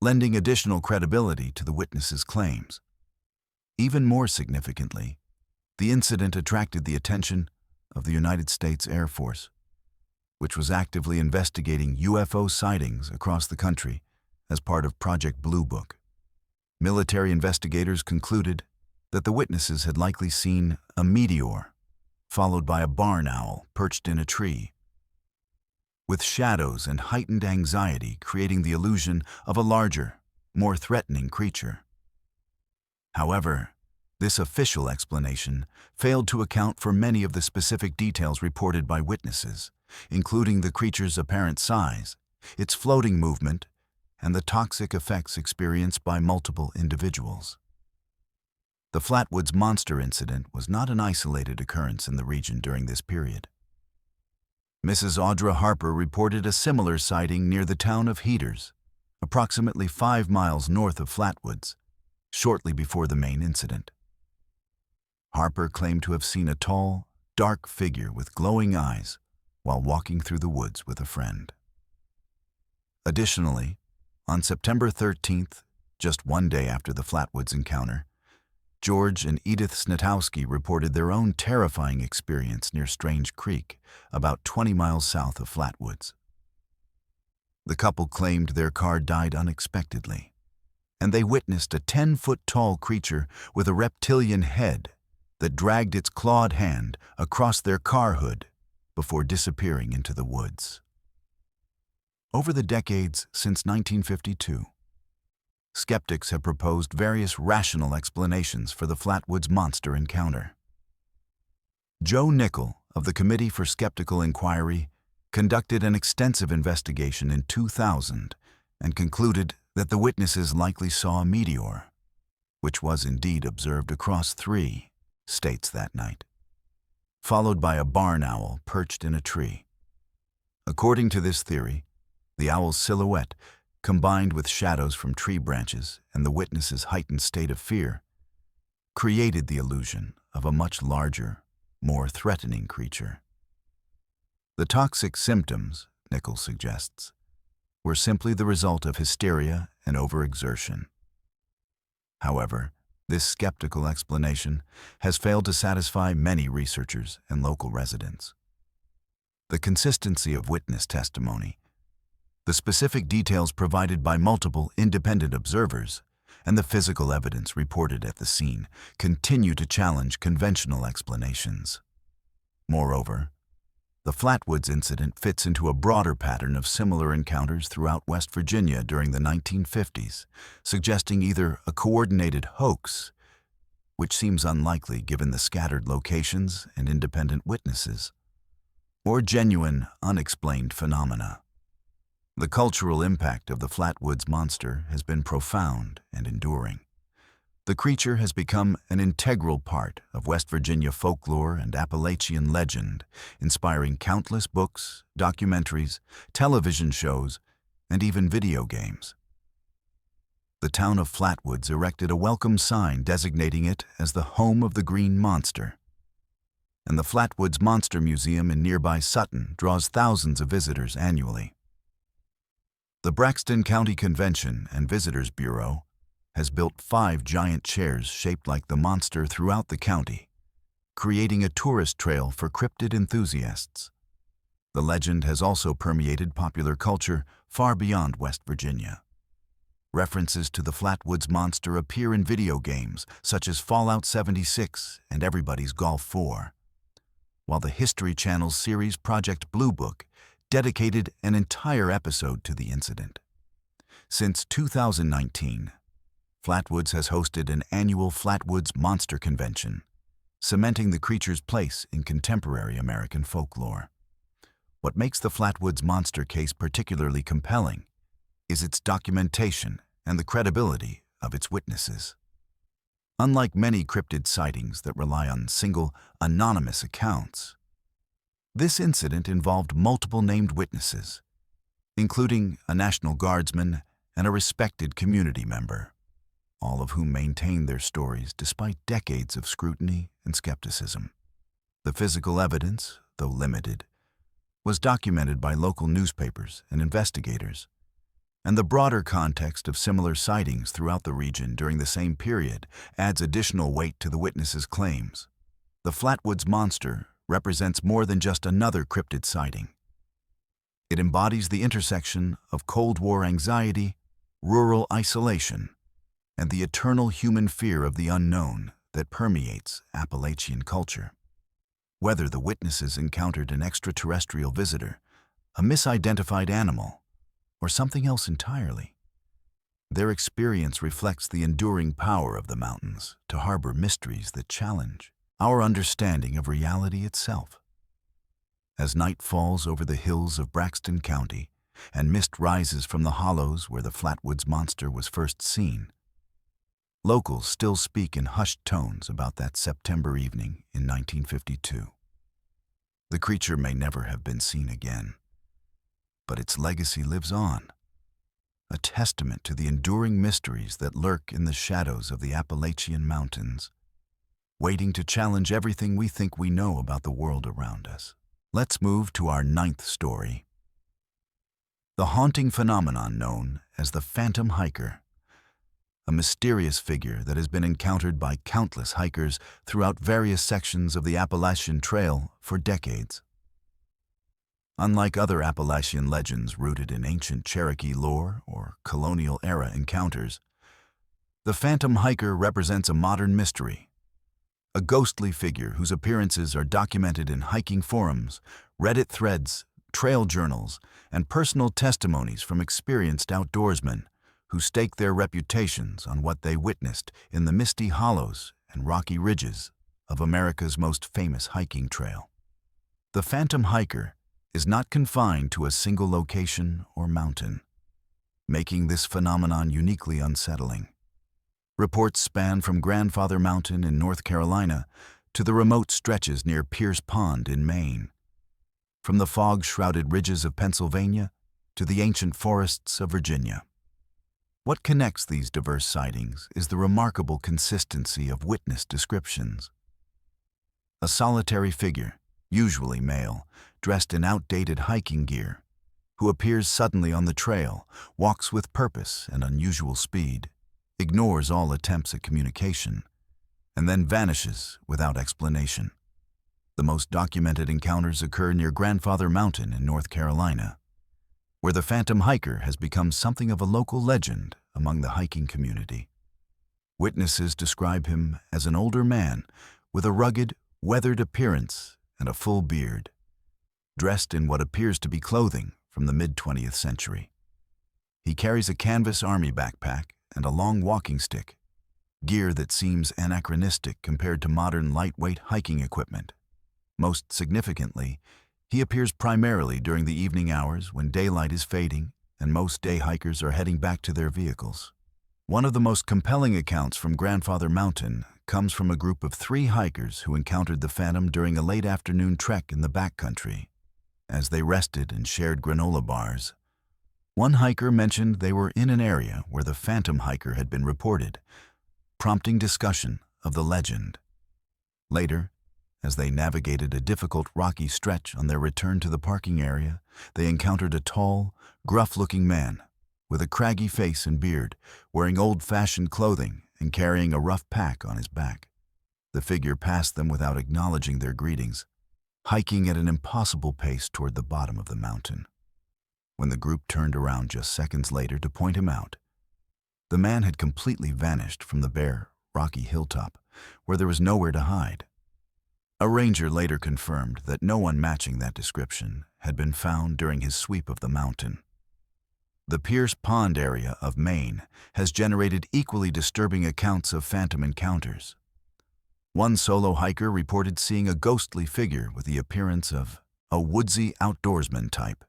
lending additional credibility to the witnesses' claims. Even more significantly, the incident attracted the attention of the United States Air Force, which was actively investigating UFO sightings across the country as part of Project Blue Book. Military investigators concluded that the witnesses had likely seen a meteor, followed by a barn owl perched in a tree, with shadows and heightened anxiety creating the illusion of a larger, more threatening creature. However, this official explanation failed to account for many of the specific details reported by witnesses, including the creature's apparent size, its floating movement, and the toxic effects experienced by multiple individuals. The Flatwoods Monster incident was not an isolated occurrence in the region during this period. Mrs. Audra Harper reported a similar sighting near the town of Heaters, approximately 5 miles north of Flatwoods, shortly before the main incident. Harper claimed to have seen a tall, dark figure with glowing eyes while walking through the woods with a friend. Additionally, on September 13th, just one day after the Flatwoods encounter, George and Edith Snitowski reported their own terrifying experience near Strange Creek, about 20 miles south of Flatwoods. The couple claimed their car died unexpectedly, and they witnessed a 10-foot-tall creature with a reptilian head that dragged its clawed hand across their car hood before disappearing into the woods. Over the decades since 1952, skeptics have proposed various rational explanations for the Flatwoods Monster encounter. Joe Nickel of the Committee for Skeptical Inquiry conducted an extensive investigation in 2000 and concluded that the witnesses likely saw a meteor, which was indeed observed across 3 states that night, followed by a barn owl perched in a tree. According to this theory, the owl's silhouette, combined with shadows from tree branches and the witness's heightened state of fear, created the illusion of a much larger, more threatening creature. The toxic symptoms, Nichols suggests, were simply the result of hysteria and overexertion. However, this skeptical explanation has failed to satisfy many researchers and local residents. The consistency of witness testimony, the specific details provided by multiple independent observers, and the physical evidence reported at the scene continue to challenge conventional explanations. Moreover, the Flatwoods incident fits into a broader pattern of similar encounters throughout West Virginia during the 1950s, suggesting either a coordinated hoax, which seems unlikely given the scattered locations and independent witnesses, or genuine, unexplained phenomena. The cultural impact of the Flatwoods Monster has been profound and enduring. The creature has become an integral part of West Virginia folklore and Appalachian legend, inspiring countless books, documentaries, television shows, and even video games. The town of Flatwoods erected a welcome sign designating it as the home of the Green Monster, and the Flatwoods Monster Museum in nearby Sutton draws thousands of visitors annually. The Braxton County Convention and Visitors Bureau has built 5 giant chairs shaped like the monster throughout the county, creating a tourist trail for cryptid enthusiasts. The legend has also permeated popular culture far beyond West Virginia. References to the Flatwoods Monster appear in video games such as Fallout 76 and Everybody's Golf 4, while the History Channel's series Project Blue Book dedicated an entire episode to the incident. Since 2019, Flatwoods has hosted an annual Flatwoods Monster Convention, cementing the creature's place in contemporary American folklore. What makes the Flatwoods Monster case particularly compelling is its documentation and the credibility of its witnesses. Unlike many cryptid sightings that rely on single, anonymous accounts, this incident involved multiple named witnesses, including a National Guardsman and a respected community member, all of whom maintained their stories despite decades of scrutiny and skepticism. The physical evidence, though limited, was documented by local newspapers and investigators, and the broader context of similar sightings throughout the region during the same period adds additional weight to the witnesses' claims. The Flatwoods Monster represents more than just another cryptid sighting. It embodies the intersection of Cold War anxiety, rural isolation, and the eternal human fear of the unknown that permeates Appalachian culture. Whether the witnesses encountered an extraterrestrial visitor, a misidentified animal, or something else entirely, their experience reflects the enduring power of the mountains to harbor mysteries that challenge our understanding of reality itself. As night falls over the hills of Braxton County and mist rises from the hollows where the Flatwoods monster was first seen, locals still speak in hushed tones about that September evening in 1952. The creature may never have been seen again, but its legacy lives on, a testament to the enduring mysteries that lurk in the shadows of the Appalachian Mountains, waiting to challenge everything we think we know about the world around us. Let's move to our 9th story. The haunting phenomenon known as the Phantom Hiker, a mysterious figure that has been encountered by countless hikers throughout various sections of the Appalachian Trail for decades. Unlike other Appalachian legends rooted in ancient Cherokee lore or colonial-era encounters, the Phantom Hiker represents a modern mystery, a ghostly figure whose appearances are documented in hiking forums, Reddit threads, trail journals, and personal testimonies from experienced outdoorsmen who stake their reputations on what they witnessed in the misty hollows and rocky ridges of America's most famous hiking trail. The Phantom Hiker is not confined to a single location or mountain, making this phenomenon uniquely unsettling. Reports span from Grandfather Mountain in North Carolina to the remote stretches near Pierce Pond in Maine, from the fog-shrouded ridges of Pennsylvania to the ancient forests of Virginia. What connects these diverse sightings is the remarkable consistency of witness descriptions. A solitary figure, usually male, dressed in outdated hiking gear, who appears suddenly on the trail, walks with purpose and unusual speed, ignores all attempts at communication, and then vanishes without explanation. The most documented encounters occur near Grandfather Mountain in North Carolina, where the Phantom Hiker has become something of a local legend among the hiking community. Witnesses describe him as an older man with a rugged, weathered appearance and a full beard, dressed in what appears to be clothing from the mid-20th century. He carries a canvas army backpack and a long walking stick, gear that seems anachronistic compared to modern lightweight hiking equipment. Most significantly, he appears primarily during the evening hours when daylight is fading and most day hikers are heading back to their vehicles. One of the most compelling accounts from Grandfather Mountain comes from a group of 3 hikers who encountered the Phantom during a late afternoon trek in the backcountry. As they rested and shared granola bars, one hiker mentioned they were in an area where the Phantom Hiker had been reported, prompting discussion of the legend. Later, as they navigated a difficult rocky stretch on their return to the parking area, they encountered a tall, gruff-looking man with a craggy face and beard, wearing old-fashioned clothing and carrying a rough pack on his back. The figure passed them without acknowledging their greetings, hiking at an impossible pace toward the bottom of the mountain. When the group turned around just seconds later to point him out, the man had completely vanished from the bare, rocky hilltop, where there was nowhere to hide. A ranger later confirmed that no one matching that description had been found during his sweep of the mountain. The Pierce Pond area of Maine has generated equally disturbing accounts of phantom encounters. One solo hiker reported seeing a ghostly figure with the appearance of a woodsy outdoorsman type,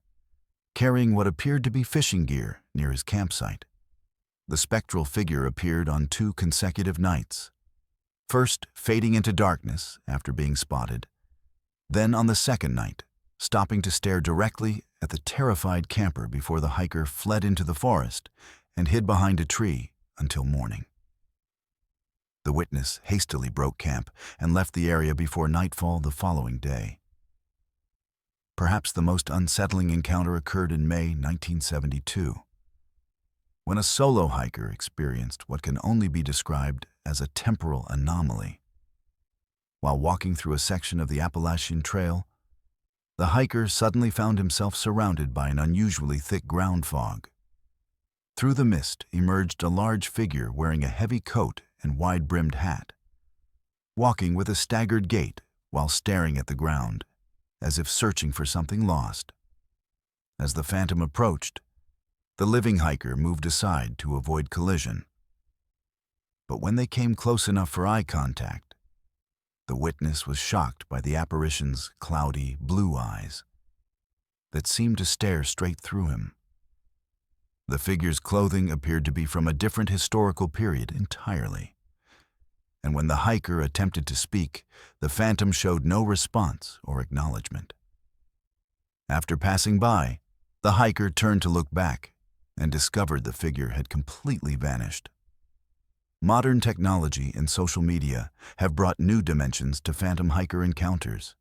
carrying what appeared to be fishing gear near his campsite. The spectral figure appeared on 2 consecutive nights, first fading into darkness after being spotted, then on the second night, stopping to stare directly at the terrified camper before the hiker fled into the forest and hid behind a tree until morning. The witness hastily broke camp and left the area before nightfall the following day. Perhaps the most unsettling encounter occurred in May 1972, when a solo hiker experienced what can only be described as a temporal anomaly. While walking through a section of the Appalachian Trail, the hiker suddenly found himself surrounded by an unusually thick ground fog. Through the mist emerged a large figure wearing a heavy coat and wide-brimmed hat, walking with a staggered gait while staring at the ground, as if searching for something lost. As the phantom approached, the living hiker moved aside to avoid collision. But when they came close enough for eye contact, the witness was shocked by the apparition's cloudy blue eyes that seemed to stare straight through him. The figure's clothing appeared to be from a different historical period entirely, and when the hiker attempted to speak, the phantom showed no response or acknowledgement. After passing by, the hiker turned to look back and discovered the figure had completely vanished. Modern technology and social media have brought new dimensions to phantom hiker encounters.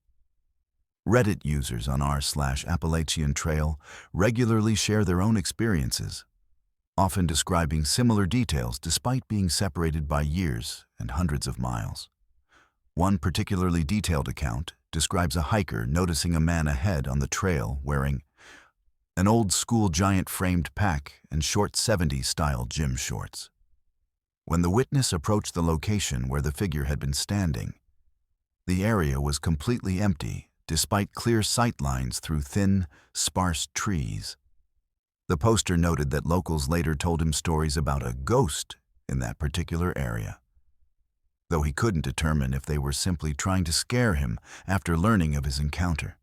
Reddit users on r/Appalachian Trail regularly share their own experiences, often describing similar details despite being separated by years and hundreds of miles. One particularly detailed account describes a hiker noticing a man ahead on the trail wearing an old-school giant-framed pack and short 70s-style gym shorts. When the witness approached the location where the figure had been standing, the area was completely empty despite clear sight lines through thin, sparse trees. The poster noted that locals later told him stories about a ghost in that particular area, though he couldn't determine if they were simply trying to scare him after learning of his encounter.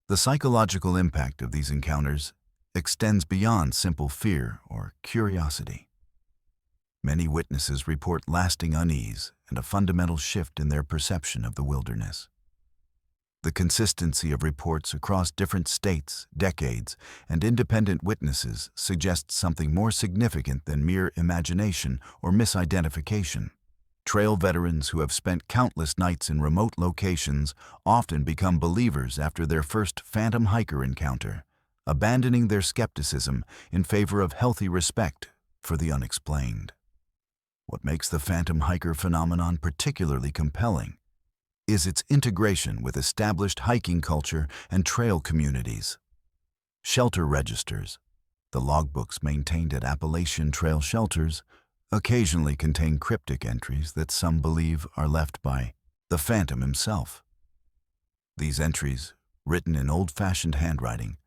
The psychological impact of these encounters extends beyond simple fear or curiosity. Many witnesses report lasting unease and a fundamental shift in their perception of the wilderness. The consistency of reports across different states, decades, and independent witnesses suggests something more significant than mere imagination or misidentification. Trail veterans who have spent countless nights in remote locations often become believers after their first phantom hiker encounter, abandoning their skepticism in favor of healthy respect for the unexplained. What makes the phantom hiker phenomenon particularly compelling is its integration with established hiking culture and trail communities. Shelter registers, the logbooks maintained at Appalachian Trail shelters, occasionally contain cryptic entries that some believe are left by the phantom himself. These entries, written in old-fashioned handwriting,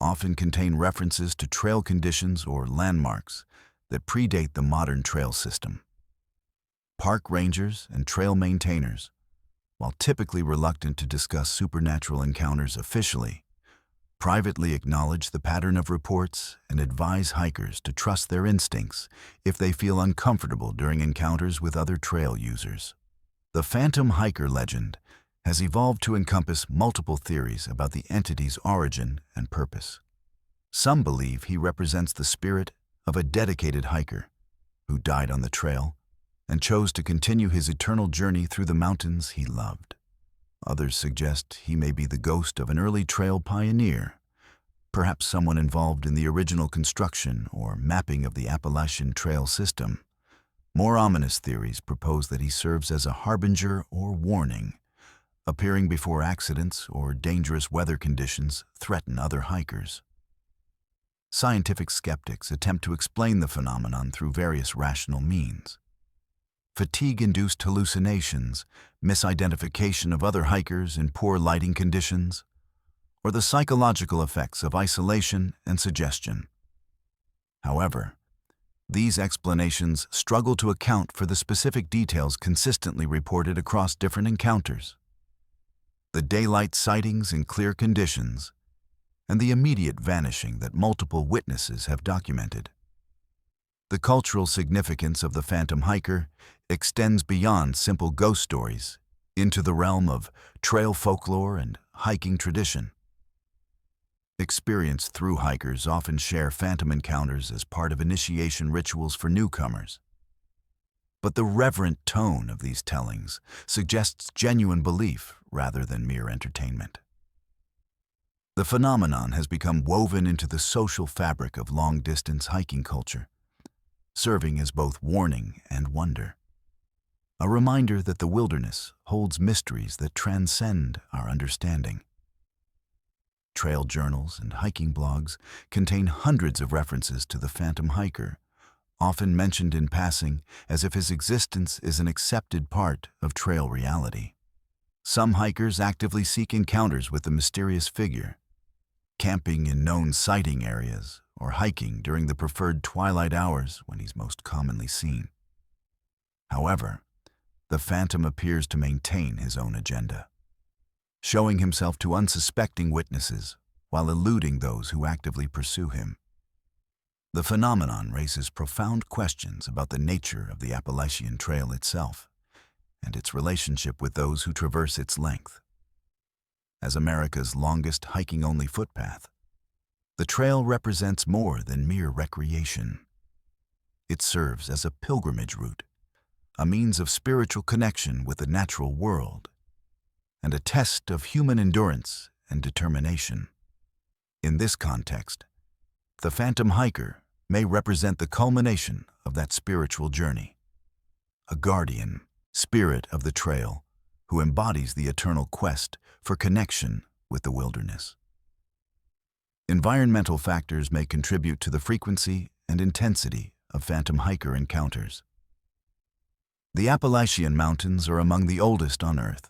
often contain references to trail conditions or landmarks that predate the modern trail system. Park rangers and trail maintainers, while typically reluctant to discuss supernatural encounters officially, privately acknowledge the pattern of reports and advise hikers to trust their instincts if they feel uncomfortable during encounters with other trail users. The phantom hiker legend has evolved to encompass multiple theories about the entity's origin and purpose. Some believe he represents the spirit of a dedicated hiker who died on the trail and chose to continue his eternal journey through the mountains he loved. Others suggest he may be the ghost of an early trail pioneer, perhaps someone involved in the original construction or mapping of the Appalachian Trail system. More ominous theories propose that he serves as a harbinger or warning, appearing before accidents or dangerous weather conditions threaten other hikers. Scientific skeptics attempt to explain the phenomenon through various rational means. Fatigue-induced hallucinations, misidentification of other hikers in poor lighting conditions, or the psychological effects of isolation and suggestion. However, these explanations struggle to account for the specific details consistently reported across different encounters. The daylight sightings in clear conditions, and the immediate vanishing that multiple witnesses have documented. The cultural significance of the phantom hiker extends beyond simple ghost stories into the realm of trail folklore and hiking tradition. Experienced through hikers often share phantom encounters as part of initiation rituals for newcomers. But the reverent tone of these tellings suggests genuine belief rather than mere entertainment. The phenomenon has become woven into the social fabric of long-distance hiking culture, serving as both warning and wonder. A reminder that the wilderness holds mysteries that transcend our understanding. trail journals, and hiking blogs contain hundreds of references to the phantom hiker, often mentioned in passing as if his existence is an accepted part of trail reality. Some hikers actively seek encounters with the mysterious figure, camping in known sighting areas or hiking during the preferred twilight hours when he's most commonly seen. However, the phantom appears to maintain his own agenda, showing himself to unsuspecting witnesses while eluding those who actively pursue him. The phenomenon raises profound questions about the nature of the Appalachian Trail itself and its relationship with those who traverse its length. As America's longest hiking-only footpath, the trail represents more than mere recreation. It serves as a pilgrimage route, a means of spiritual connection with the natural world, and a test of human endurance and determination. In this context, the phantom hiker may represent the culmination of that spiritual journey, a guardian spirit of the trail who embodies the eternal quest for connection with the wilderness. Environmental factors may contribute to the frequency and intensity of phantom hiker encounters. The Appalachian Mountains are among the oldest on Earth.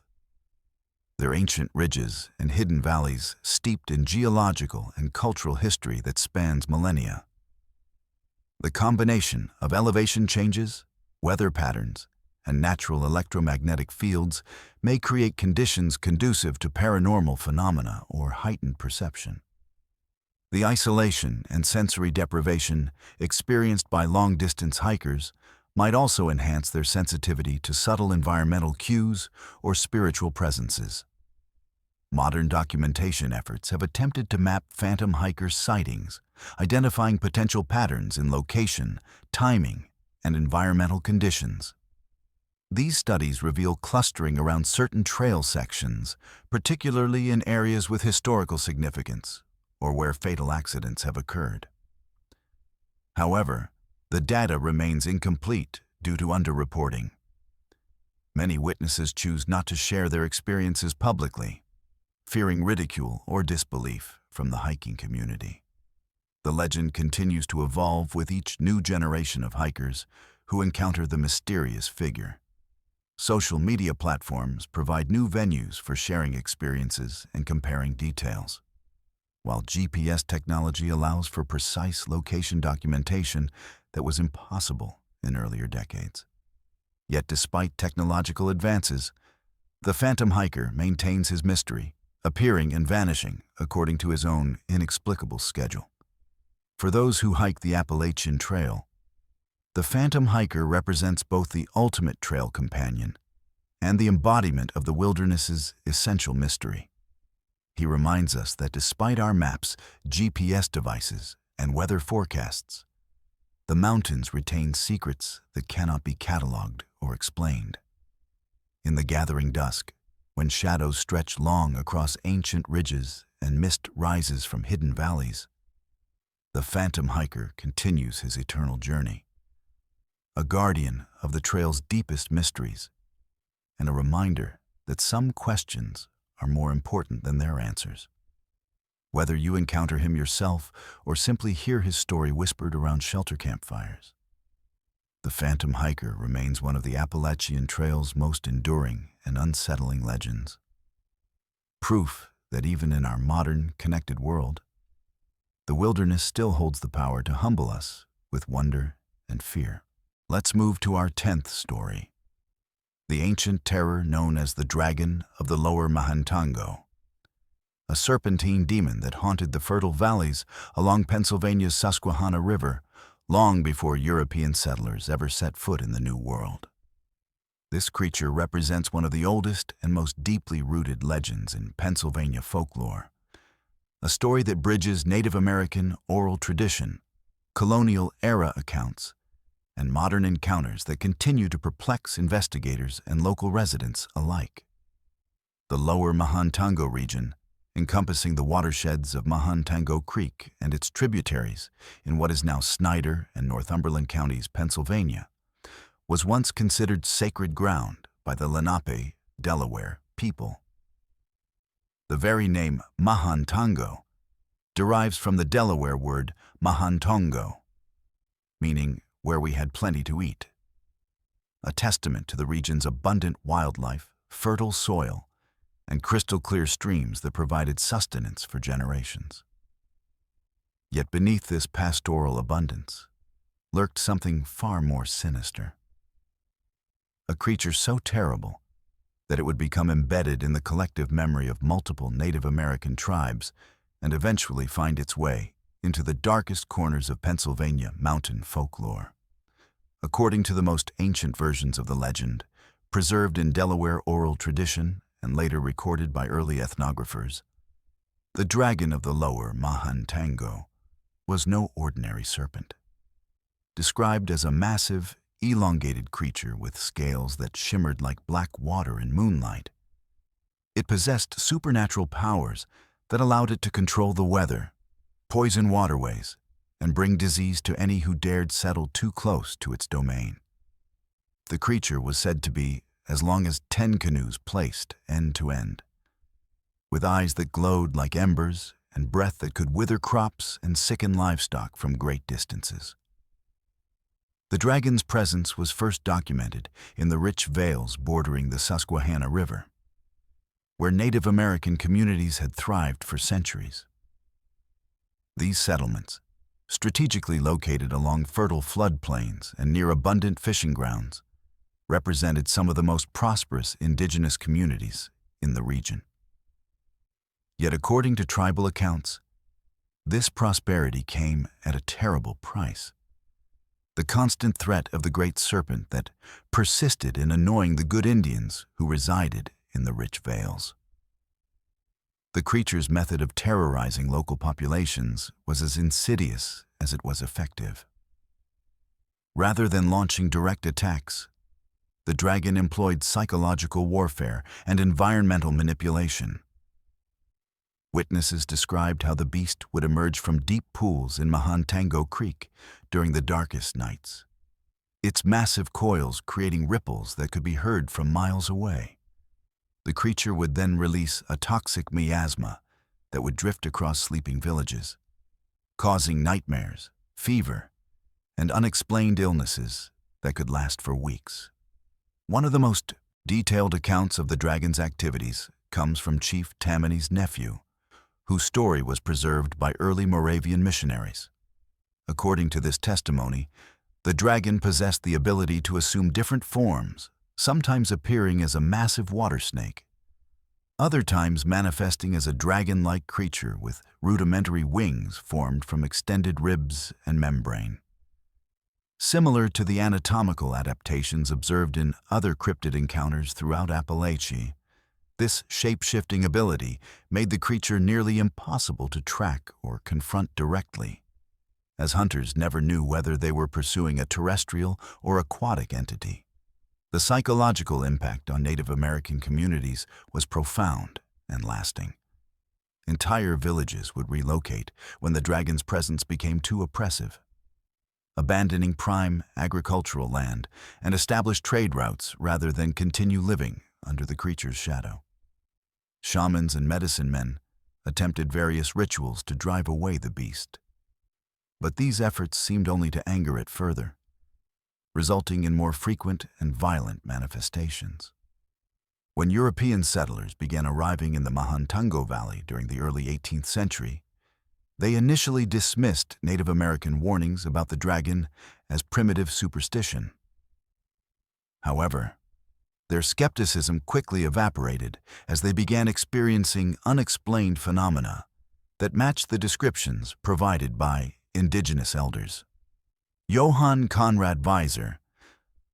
Their ancient ridges and hidden valleys steeped in geological and cultural history that spans millennia. The combination of elevation changes, weather patterns, and natural electromagnetic fields may create conditions conducive to paranormal phenomena or heightened perception. The isolation and sensory deprivation experienced by long-distance hikers might also enhance their sensitivity to subtle environmental cues or spiritual presences. Modern documentation efforts have attempted to map phantom hikers' sightings, identifying potential patterns in location, timing, and environmental conditions. These studies reveal clustering around certain trail sections, particularly in areas with historical significance or where fatal accidents have occurred. However, the data remains incomplete due to underreporting. Many witnesses choose not to share their experiences publicly, fearing ridicule or disbelief from the hiking community. The legend continues to evolve with each new generation of hikers who encounter the mysterious figure. Social media platforms provide new venues for sharing experiences and comparing details. While GPS technology allows for precise location documentation that was impossible in earlier decades. Yet despite technological advances, the phantom hiker maintains his mystery, appearing and vanishing according to his own inexplicable schedule. For those who hike the Appalachian Trail, the phantom hiker represents both the ultimate trail companion and the embodiment of the wilderness's essential mystery. He reminds us that despite our maps, GPS devices, and weather forecasts, the mountains retain secrets that cannot be cataloged or explained. In the gathering dusk, when shadows stretch long across ancient ridges and mist rises from hidden valleys, the phantom hiker continues his eternal journey, a guardian of the trail's deepest mysteries, and a reminder that some questions are more important than their answers. Whether you encounter him yourself or simply hear his story whispered around shelter campfires, the phantom hiker remains one of the Appalachian Trail's most enduring and unsettling legends. Proof that even in our modern, connected world, the wilderness still holds the power to humble us with wonder and fear. Let's move to our 10th story. The ancient terror known as the Dragon of the Lower Mahantango, a serpentine demon that haunted the fertile valleys along Pennsylvania's Susquehanna River long before European settlers ever set foot in the New World. This creature represents one of the oldest and most deeply rooted legends in Pennsylvania folklore, a story that bridges Native American oral tradition, colonial-era accounts, and modern encounters that continue to perplex investigators and local residents alike. The Lower Mahantango region, encompassing the watersheds of Mahantango Creek and its tributaries in what is now Snyder and Northumberland counties, Pennsylvania, was once considered sacred ground by the Lenape, Delaware people. The very name Mahantongo derives from the Delaware word Mahantongo, meaning where we had plenty to eat, a testament to the region's abundant wildlife, fertile soil, and crystal-clear streams that provided sustenance for generations. Yet beneath this pastoral abundance lurked something far more sinister. A creature so terrible that it would become embedded in the collective memory of multiple Native American tribes and eventually find its way into the darkest corners of Pennsylvania mountain folklore. According to the most ancient versions of the legend, preserved in Delaware oral tradition and later recorded by early ethnographers, the dragon of the lower Mahantongo was no ordinary serpent. Described as a massive, elongated creature with scales that shimmered like black water in moonlight, it possessed supernatural powers that allowed it to control the weather, poison waterways, and bring disease to any who dared settle too close to its domain. The creature was said to be as long as 10 canoes placed end to end, with eyes that glowed like embers and breath that could wither crops and sicken livestock from great distances. The dragon's presence was first documented in the rich vales bordering the Susquehanna River, where Native American communities had thrived for centuries. These settlements, strategically located along fertile floodplains and near abundant fishing grounds, represented some of the most prosperous indigenous communities in the region. Yet according to tribal accounts, this prosperity came at a terrible price. The constant threat of the great serpent that persisted in annoying the good Indians who resided in the rich vales. The creature's method of terrorizing local populations was as insidious as it was effective. Rather than launching direct attacks, the dragon employed psychological warfare and environmental manipulation. Witnesses described how the beast would emerge from deep pools in Mahantongo Creek during the darkest nights, its massive coils creating ripples that could be heard from miles away. The creature would then release a toxic miasma that would drift across sleeping villages, causing nightmares, fever, and unexplained illnesses that could last for weeks. One of the most detailed accounts of the dragon's activities comes from Chief Tammany's nephew, whose story was preserved by early Moravian missionaries. According to this testimony, the dragon possessed the ability to assume different forms, sometimes appearing as a massive water snake, other times manifesting as a dragon-like creature with rudimentary wings formed from extended ribs and membrane. Similar to the anatomical adaptations observed in other cryptid encounters throughout Appalachia, this shape-shifting ability made the creature nearly impossible to track or confront directly, as hunters never knew whether they were pursuing a terrestrial or aquatic entity. The psychological impact on Native American communities was profound and lasting. Entire villages would relocate when the dragon's presence became too oppressive, abandoning prime agricultural land and established trade routes rather than continue living under the creature's shadow. Shamans and medicine men attempted various rituals to drive away the beast, but these efforts seemed only to anger it further, resulting in more frequent and violent manifestations. When European settlers began arriving in the Mahantongo Valley during the early 18th century, they initially dismissed Native American warnings about the dragon as primitive superstition. However, their skepticism quickly evaporated as they began experiencing unexplained phenomena that matched the descriptions provided by indigenous elders. Johann Conrad Weiser,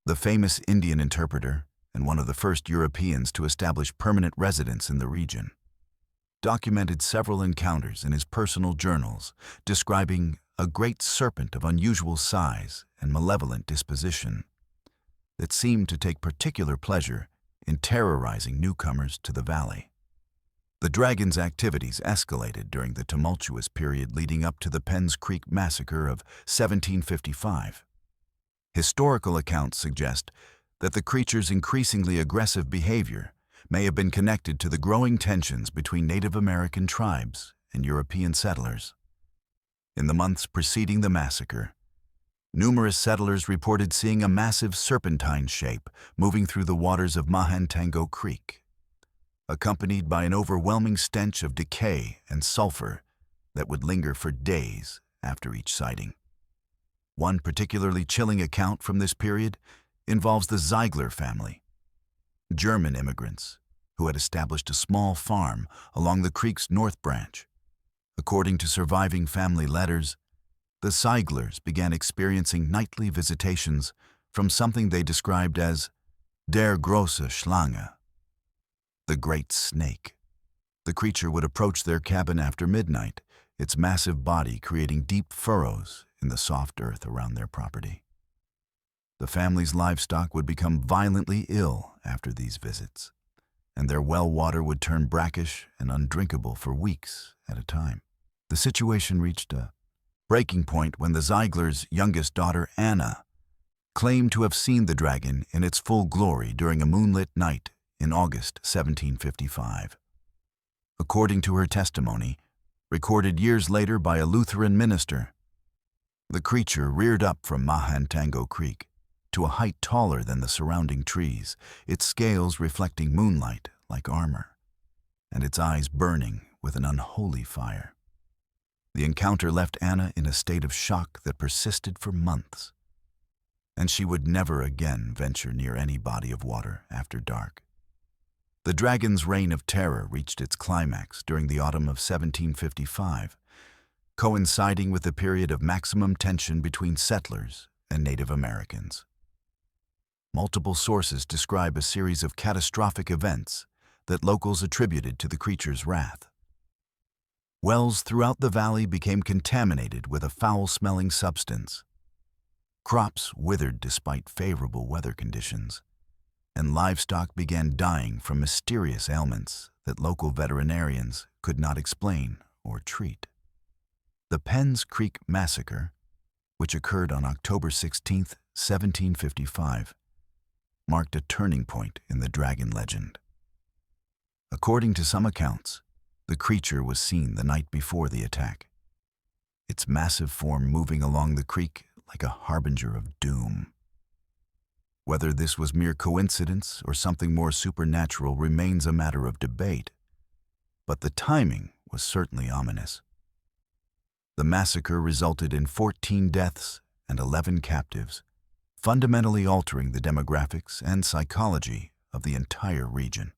the famous Indian interpreter and one of the first Europeans to establish permanent residence in the region, documented several encounters in his personal journals describing a great serpent of unusual size and malevolent disposition that seemed to take particular pleasure in terrorizing newcomers to the valley. The dragon's activities escalated during the tumultuous period leading up to the Penns Creek Massacre of 1755. Historical accounts suggest that the creature's increasingly aggressive behavior may have been connected to the growing tensions between Native American tribes and European settlers. In the months preceding the massacre, numerous settlers reported seeing a massive serpentine shape moving through the waters of Mahantango Creek, accompanied by an overwhelming stench of decay and sulfur that would linger for days after each sighting. One particularly chilling account from this period involves the Ziegler family, German immigrants who had established a small farm along the creek's north branch. According to surviving family letters, the Zieglers began experiencing nightly visitations from something they described as der große Schlange, the great snake. The creature would approach their cabin after midnight, its massive body creating deep furrows in the soft earth around their property. The family's livestock would become violently ill after these visits, and their well water would turn brackish and undrinkable for weeks at a time. The situation reached a breaking point when the Zieglers' youngest daughter, Anna, claimed to have seen the dragon in its full glory during a moonlit night in August 1755. According to her testimony, recorded years later by a Lutheran minister, the creature reared up from Mahantango Creek to a height taller than the surrounding trees, its scales reflecting moonlight like armor, and its eyes burning with an unholy fire. The encounter left Anna in a state of shock that persisted for months, and she would never again venture near any body of water after dark. The dragon's reign of terror reached its climax during the autumn of 1755, coinciding with the period of maximum tension between settlers and Native Americans. Multiple sources describe a series of catastrophic events that locals attributed to the creature's wrath. Wells throughout the valley became contaminated with a foul-smelling substance. Crops withered despite favorable weather conditions, and livestock began dying from mysterious ailments that local veterinarians could not explain or treat. The Penns Creek Massacre, which occurred on October 16, 1755, marked a turning point in the dragon legend. According to some accounts, the creature was seen the night before the attack, its massive form moving along the creek like a harbinger of doom. Whether this was mere coincidence or something more supernatural remains a matter of debate, but the timing was certainly ominous. The massacre resulted in 14 deaths and 11 captives, fundamentally altering the demographics and psychology of the entire region.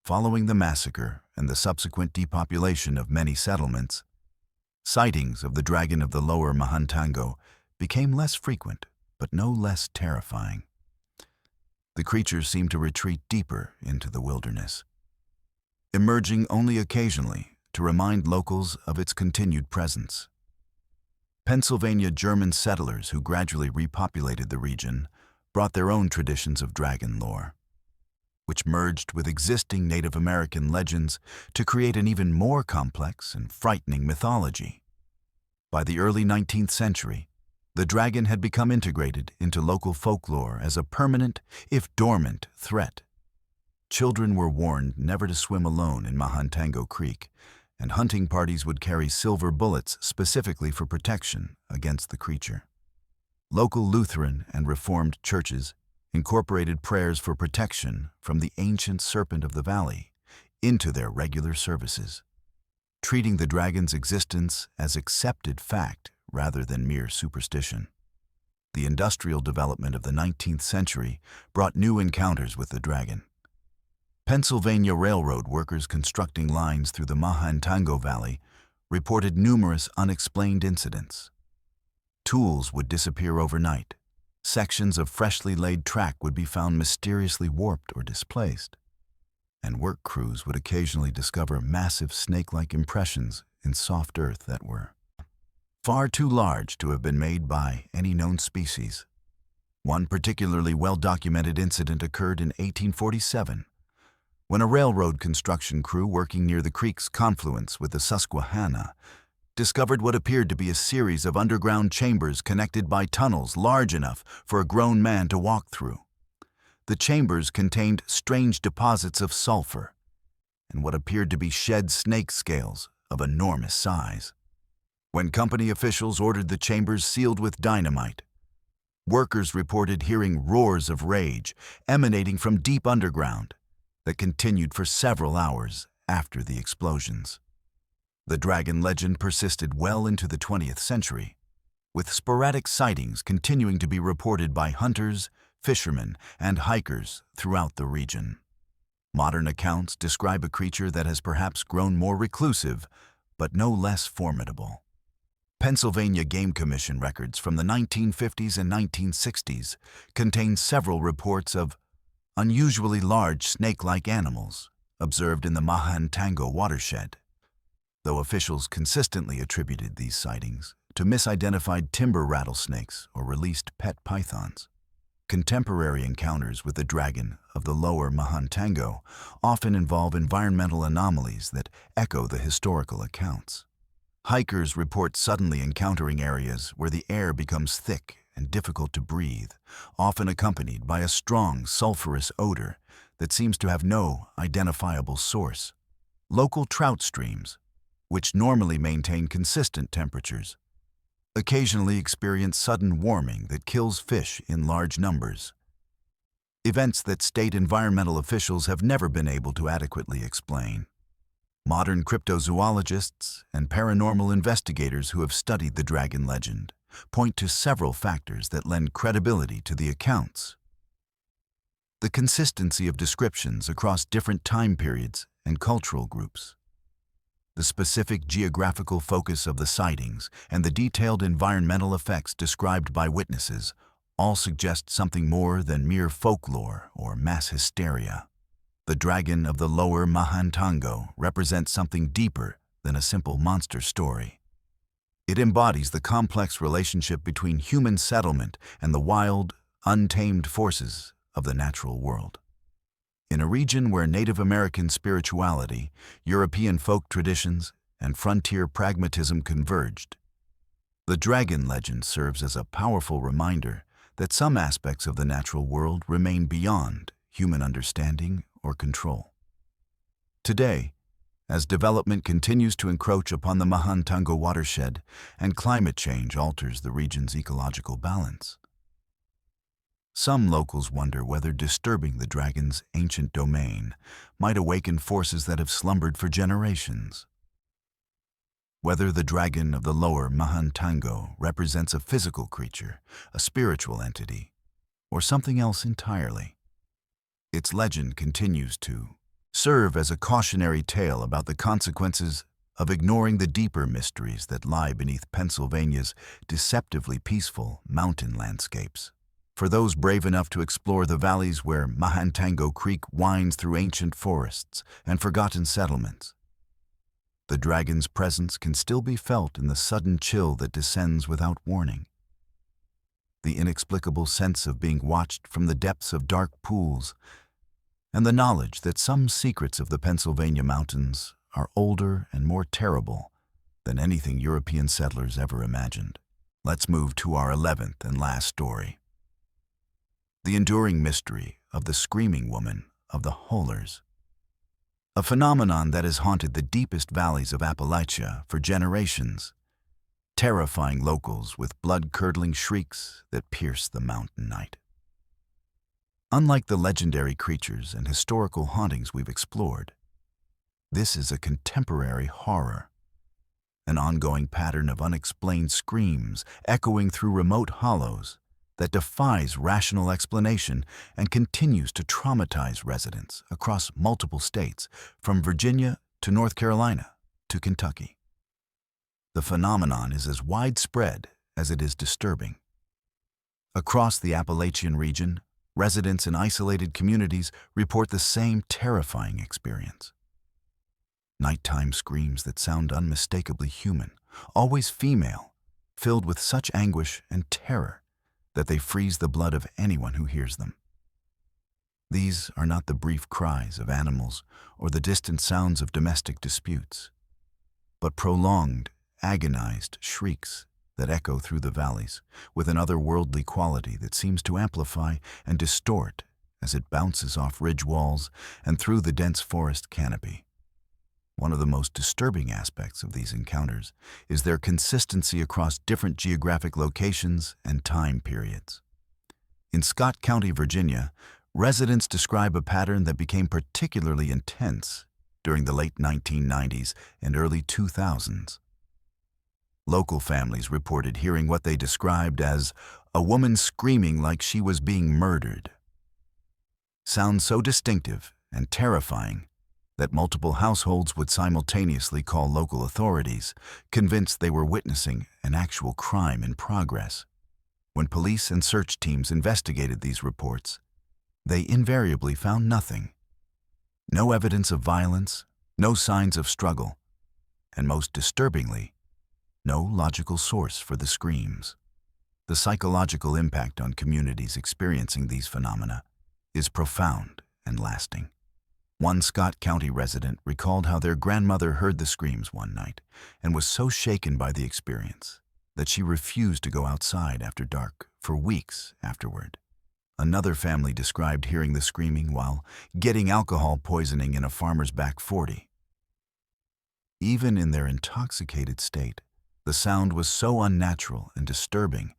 Following the massacre and the subsequent depopulation of many settlements, sightings of the dragon of the lower Mahantango became less frequent, but no less terrifying. The creature seemed to retreat deeper into the wilderness, emerging only occasionally to remind locals of its continued presence. Pennsylvania German settlers who gradually repopulated the region brought their own traditions of dragon lore, which merged with existing Native American legends to create an even more complex and frightening mythology. By the early 19th century, the dragon had become integrated into local folklore as a permanent, if dormant, threat. Children were warned never to swim alone in Mahantango Creek, and hunting parties would carry silver bullets specifically for protection against the creature. Local Lutheran and Reformed churches incorporated prayers for protection from the ancient serpent of the valley into their regular services, treating the dragon's existence as accepted fact rather than mere superstition. The industrial development of the 19th century brought new encounters with the dragon. Pennsylvania railroad workers constructing lines through the Mahantango Valley reported numerous unexplained incidents. Tools would disappear overnight. Sections of freshly laid track would be found mysteriously warped or displaced, and work crews would occasionally discover massive snake-like impressions in soft earth that were far too large to have been made by any known species. One particularly well-documented incident occurred in 1847, when a railroad construction crew working near the creek's confluence with the Susquehanna discovered what appeared to be a series of underground chambers connected by tunnels large enough for a grown man to walk through. The chambers contained strange deposits of sulfur and what appeared to be shed snake scales of enormous size. When company officials ordered the chambers sealed with dynamite, workers reported hearing roars of rage emanating from deep underground that continued for several hours after the explosions. The dragon legend persisted well into the 20th century, with sporadic sightings continuing to be reported by hunters, fishermen, and hikers throughout the region. Modern accounts describe a creature that has perhaps grown more reclusive, but no less formidable. Pennsylvania Game Commission records from the 1950s and 1960s contain several reports of unusually large snake-like animals observed in the Mahantango watershed, though officials consistently attributed these sightings to misidentified timber rattlesnakes or released pet pythons. Contemporary encounters with the dragon of the lower Mahantango often involve environmental anomalies that echo the historical accounts. Hikers report suddenly encountering areas where the air becomes thick and difficult to breathe, often accompanied by a strong sulfurous odor that seems to have no identifiable source. Local trout streams, which normally maintain consistent temperatures, occasionally experience sudden warming that kills fish in large numbers. Events that state environmental officials have never been able to adequately explain. Modern cryptozoologists and paranormal investigators who have studied the dragon legend point to several factors that lend credibility to the accounts. The consistency of descriptions across different time periods and cultural groups, the specific geographical focus of the sightings, and the detailed environmental effects described by witnesses all suggest something more than mere folklore or mass hysteria. The dragon of the lower Mahantango represents something deeper than a simple monster story. It embodies the complex relationship between human settlement and the wild, untamed forces of the natural world. In a region where Native American spirituality, European folk traditions, and frontier pragmatism converged, the dragon legend serves as a powerful reminder that some aspects of the natural world remain beyond human understanding or control. Today, as development continues to encroach upon the Mahantango watershed and climate change alters the region's ecological balance, some locals wonder whether disturbing the dragon's ancient domain might awaken forces that have slumbered for generations. Whether the dragon of the lower Mahantango represents a physical creature, a spiritual entity, or something else entirely, its legend continues to serve as a cautionary tale about the consequences of ignoring the deeper mysteries that lie beneath Pennsylvania's deceptively peaceful mountain landscapes. For those brave enough to explore the valleys where Mahantango Creek winds through ancient forests and forgotten settlements, the dragon's presence can still be felt in the sudden chill that descends without warning. The inexplicable sense of being watched from the depths of dark pools, and the knowledge that some secrets of the Pennsylvania mountains are older and more terrible than anything European settlers ever imagined. Let's move to our 11th and last story. The enduring mystery of the screaming woman of the Horrors, a phenomenon that has haunted the deepest valleys of Appalachia for generations, terrifying locals with blood-curdling shrieks that pierce the mountain night. Unlike the legendary creatures and historical hauntings we've explored, this is a contemporary horror, an ongoing pattern of unexplained screams echoing through remote hollows that defies rational explanation and continues to traumatize residents across multiple states, from Virginia to North Carolina to Kentucky. The phenomenon is as widespread as it is disturbing. Across the Appalachian region, residents in isolated communities report the same terrifying experience. Nighttime screams that sound unmistakably human, always female, filled with such anguish and terror that they freeze the blood of anyone who hears them. These are not the brief cries of animals or the distant sounds of domestic disputes, but prolonged, agonized shrieks that echo through the valleys with an otherworldly quality that seems to amplify and distort as it bounces off ridge walls and through the dense forest canopy. One of the most disturbing aspects of these encounters is their consistency across different geographic locations and time periods. In Scott County, Virginia, residents describe a pattern that became particularly intense during the late 1990s and early 2000s. Local families reported hearing what they described as a woman screaming like she was being murdered. Sounds so distinctive and terrifying that multiple households would simultaneously call local authorities, convinced they were witnessing an actual crime in progress. When police and search teams investigated these reports, they invariably found nothing. No evidence of violence, no signs of struggle, and most disturbingly, no logical source for the screams. The psychological impact on communities experiencing these phenomena is profound and lasting. One Scott County resident recalled how their grandmother heard the screams one night and was so shaken by the experience that she refused to go outside after dark for weeks afterward. Another family described hearing the screaming while getting alcohol poisoning in a farmer's back 40. Even in their intoxicated state, the sound was so unnatural and disturbing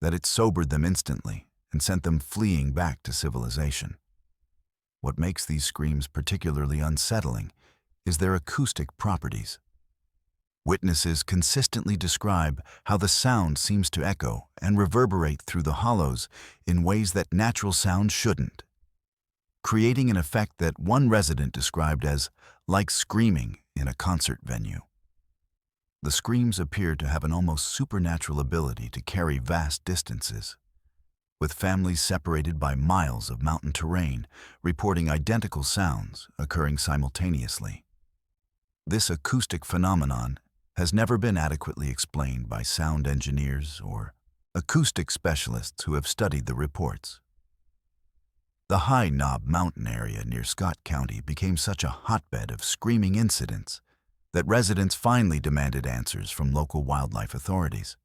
that it sobered them instantly and sent them fleeing back to civilization. What makes these screams particularly unsettling is their acoustic properties. Witnesses consistently describe how the sound seems to echo and reverberate through the hollows in ways that natural sound shouldn't, creating an effect that one resident described as like screaming in a concert venue. The screams appear to have an almost supernatural ability to carry vast distances, with families separated by miles of mountain terrain reporting identical sounds occurring simultaneously. This acoustic phenomenon has never been adequately explained by sound engineers or acoustic specialists who have studied the reports. The High Knob Mountain area near Scott County became such a hotbed of screaming incidents that residents finally demanded answers from local wildlife authorities.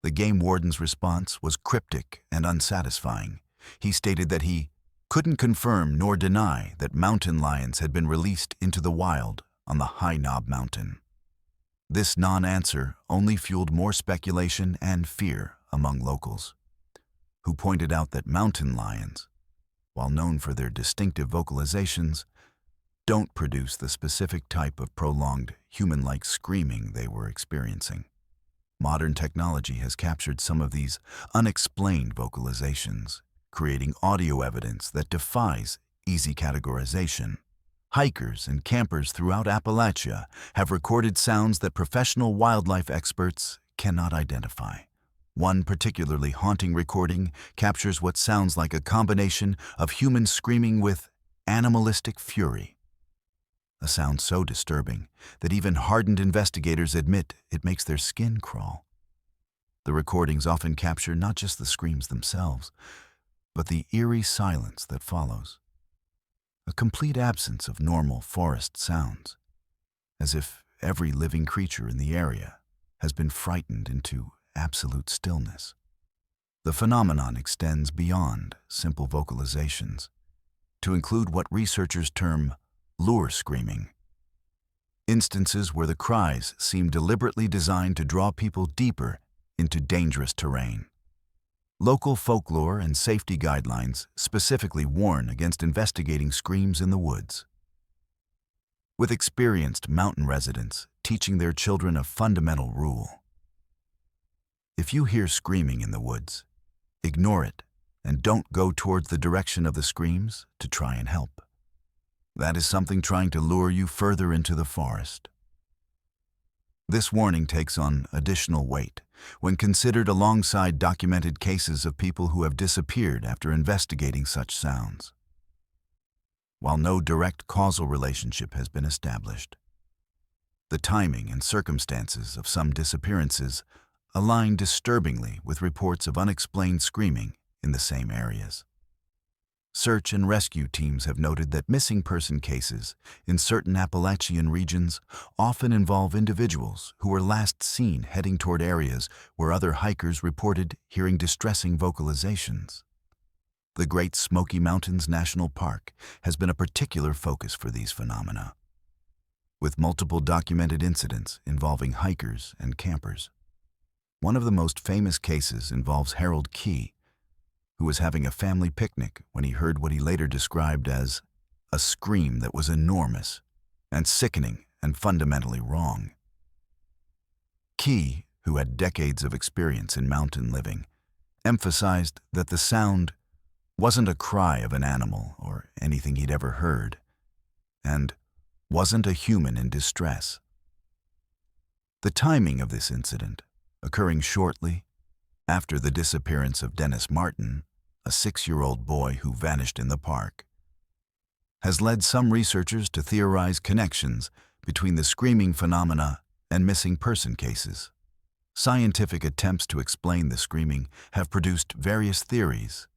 The game warden's response was cryptic and unsatisfying. He stated that he couldn't confirm nor deny that mountain lions had been released into the wild on the High Knob Mountain. This non-answer only fueled more speculation and fear among locals, who pointed out that mountain lions, while known for their distinctive vocalizations, don't produce the specific type of prolonged, human-like screaming they were experiencing. Modern technology has captured some of these unexplained vocalizations, creating audio evidence that defies easy categorization. Hikers and campers throughout Appalachia have recorded sounds that professional wildlife experts cannot identify. One particularly haunting recording captures what sounds like a combination of human screaming with animalistic fury. A sound so disturbing that even hardened investigators admit it makes their skin crawl. The recordings often capture not just the screams themselves, but the eerie silence that follows. A complete absence of normal forest sounds, as if every living creature in the area has been frightened into absolute stillness. The phenomenon extends beyond simple vocalizations to include what researchers term lure screaming, instances where the cries seem deliberately designed to draw people deeper into dangerous terrain. Local folklore and safety guidelines specifically warn against investigating screams in the woods, with experienced mountain residents teaching their children a fundamental rule. If you hear screaming in the woods, ignore it and don't go towards the direction of the screams to try and help. That is something trying to lure you further into the forest. This warning takes on additional weight when considered alongside documented cases of people who have disappeared after investigating such sounds. While no direct causal relationship has been established, the timing and circumstances of some disappearances align disturbingly with reports of unexplained screaming in the same areas. Search and rescue teams have noted that missing person cases in certain Appalachian regions often involve individuals who were last seen heading toward areas where other hikers reported hearing distressing vocalizations. The Great Smoky Mountains National Park has been a particular focus for these phenomena, with multiple documented incidents involving hikers and campers. One of the most famous cases involves Harold Key, who was having a family picnic when he heard what he later described as a scream that was enormous and sickening and fundamentally wrong. Key, who had decades of experience in mountain living, emphasized that the sound wasn't a cry of an animal or anything he'd ever heard, and wasn't a human in distress. The timing of this incident, occurring shortly after the disappearance of Dennis Martin, a 6-year-old boy who vanished in the park, has led some researchers to theorize connections between the screaming phenomena and missing person cases. Scientific attempts to explain the screaming have produced various theories,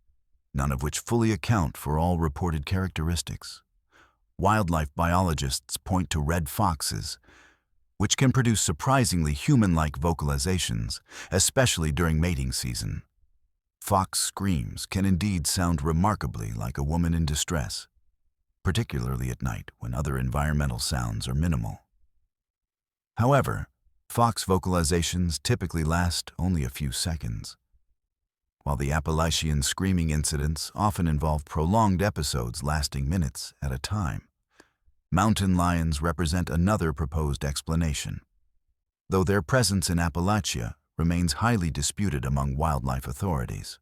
none of which fully account for all reported characteristics. Wildlife biologists point to red foxes, which can produce surprisingly human-like vocalizations, especially during mating season. Fox screams can indeed sound remarkably like a woman in distress, particularly at night when other environmental sounds are minimal. However, fox vocalizations typically last only a few seconds, while the Appalachian screaming incidents often involve prolonged episodes lasting minutes at a time. Mountain lions represent another proposed explanation, though their presence in Appalachia remains highly disputed among wildlife authorities.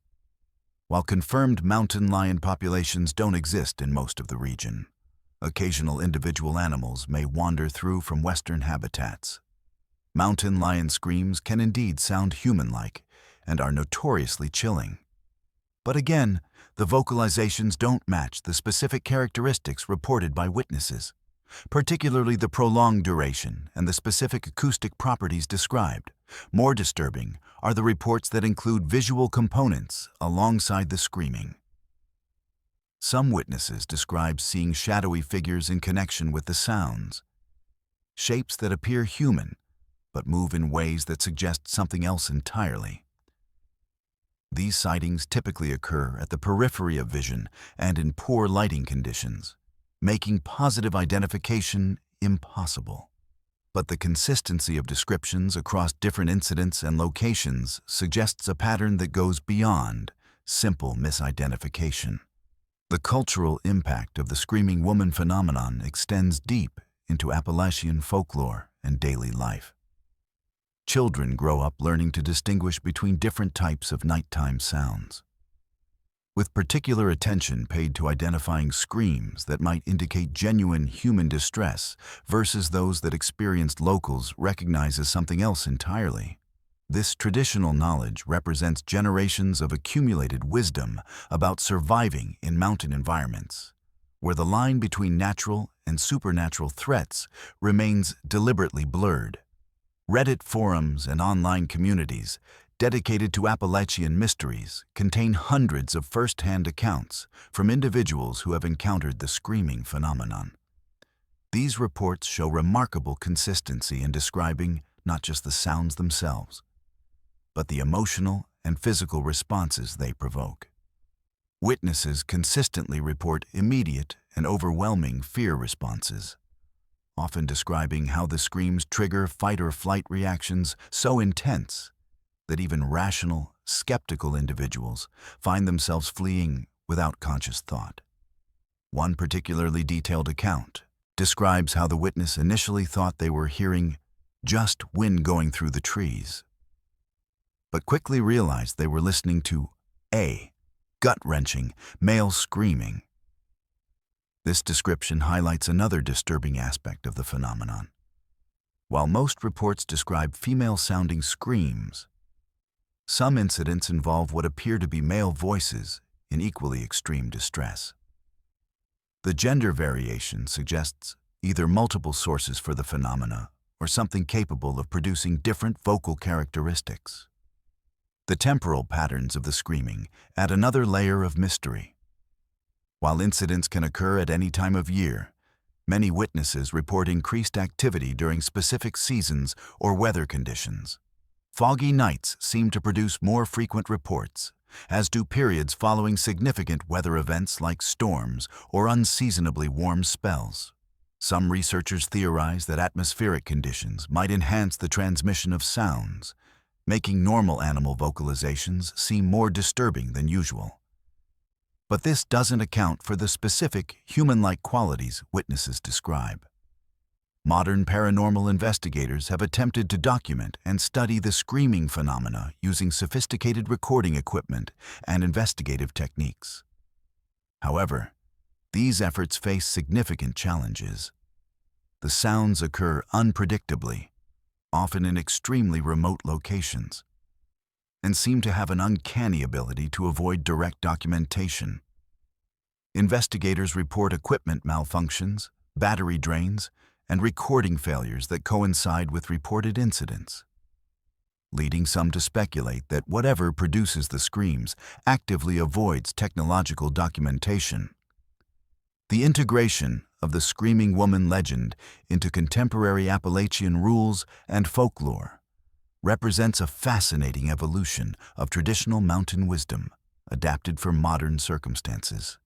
While confirmed mountain lion populations don't exist in most of the region, occasional individual animals may wander through from western habitats. Mountain lion screams can indeed sound human-like and are notoriously chilling. But again, the vocalizations don't match the specific characteristics reported by witnesses, particularly the prolonged duration and the specific acoustic properties described. More disturbing are the reports that include visual components alongside the screaming. Some witnesses describe seeing shadowy figures in connection with the sounds, shapes that appear human but move in ways that suggest something else entirely. These sightings typically occur at the periphery of vision and in poor lighting conditions, making positive identification impossible. But the consistency of descriptions across different incidents and locations suggests a pattern that goes beyond simple misidentification. The cultural impact of the screaming woman phenomenon extends deep into Appalachian folklore and daily life. Children grow up learning to distinguish between different types of nighttime sounds, with particular attention paid to identifying screams that might indicate genuine human distress versus those that experienced locals recognize as something else entirely. This traditional knowledge represents generations of accumulated wisdom about surviving in mountain environments, where the line between natural and supernatural threats remains deliberately blurred. Reddit forums and online communities dedicated to Appalachian mysteries contain hundreds of first-hand accounts from individuals who have encountered the screaming phenomenon. These reports show remarkable consistency in describing not just the sounds themselves, but the emotional and physical responses they provoke. Witnesses consistently report immediate and overwhelming fear responses, often describing how the screams trigger fight-or-flight reactions so intense that even rational, skeptical individuals find themselves fleeing without conscious thought. One particularly detailed account describes how the witness initially thought they were hearing just wind going through the trees, but quickly realized they were listening to a gut-wrenching male screaming. This description highlights another disturbing aspect of the phenomenon. While most reports describe female-sounding screams, some incidents involve what appear to be male voices in equally extreme distress. The gender variation suggests either multiple sources for the phenomena or something capable of producing different vocal characteristics. The temporal patterns of the screaming add another layer of mystery. While incidents can occur at any time of year, many witnesses report increased activity during specific seasons or weather conditions. Foggy nights seem to produce more frequent reports, as do periods following significant weather events like storms or unseasonably warm spells. Some researchers theorize that atmospheric conditions might enhance the transmission of sounds, making normal animal vocalizations seem more disturbing than usual. But this doesn't account for the specific human-like qualities witnesses describe. Modern paranormal investigators have attempted to document and study the screaming phenomena using sophisticated recording equipment and investigative techniques. However, these efforts face significant challenges. The sounds occur unpredictably, often in extremely remote locations, and seem to have an uncanny ability to avoid direct documentation. Investigators report equipment malfunctions, battery drains, and recording failures that coincide with reported incidents, leading some to speculate that whatever produces the screams actively avoids technological documentation. The integration of the Screaming Woman legend into contemporary Appalachian rules and folklore represents a fascinating evolution of traditional mountain wisdom adapted for modern circumstances.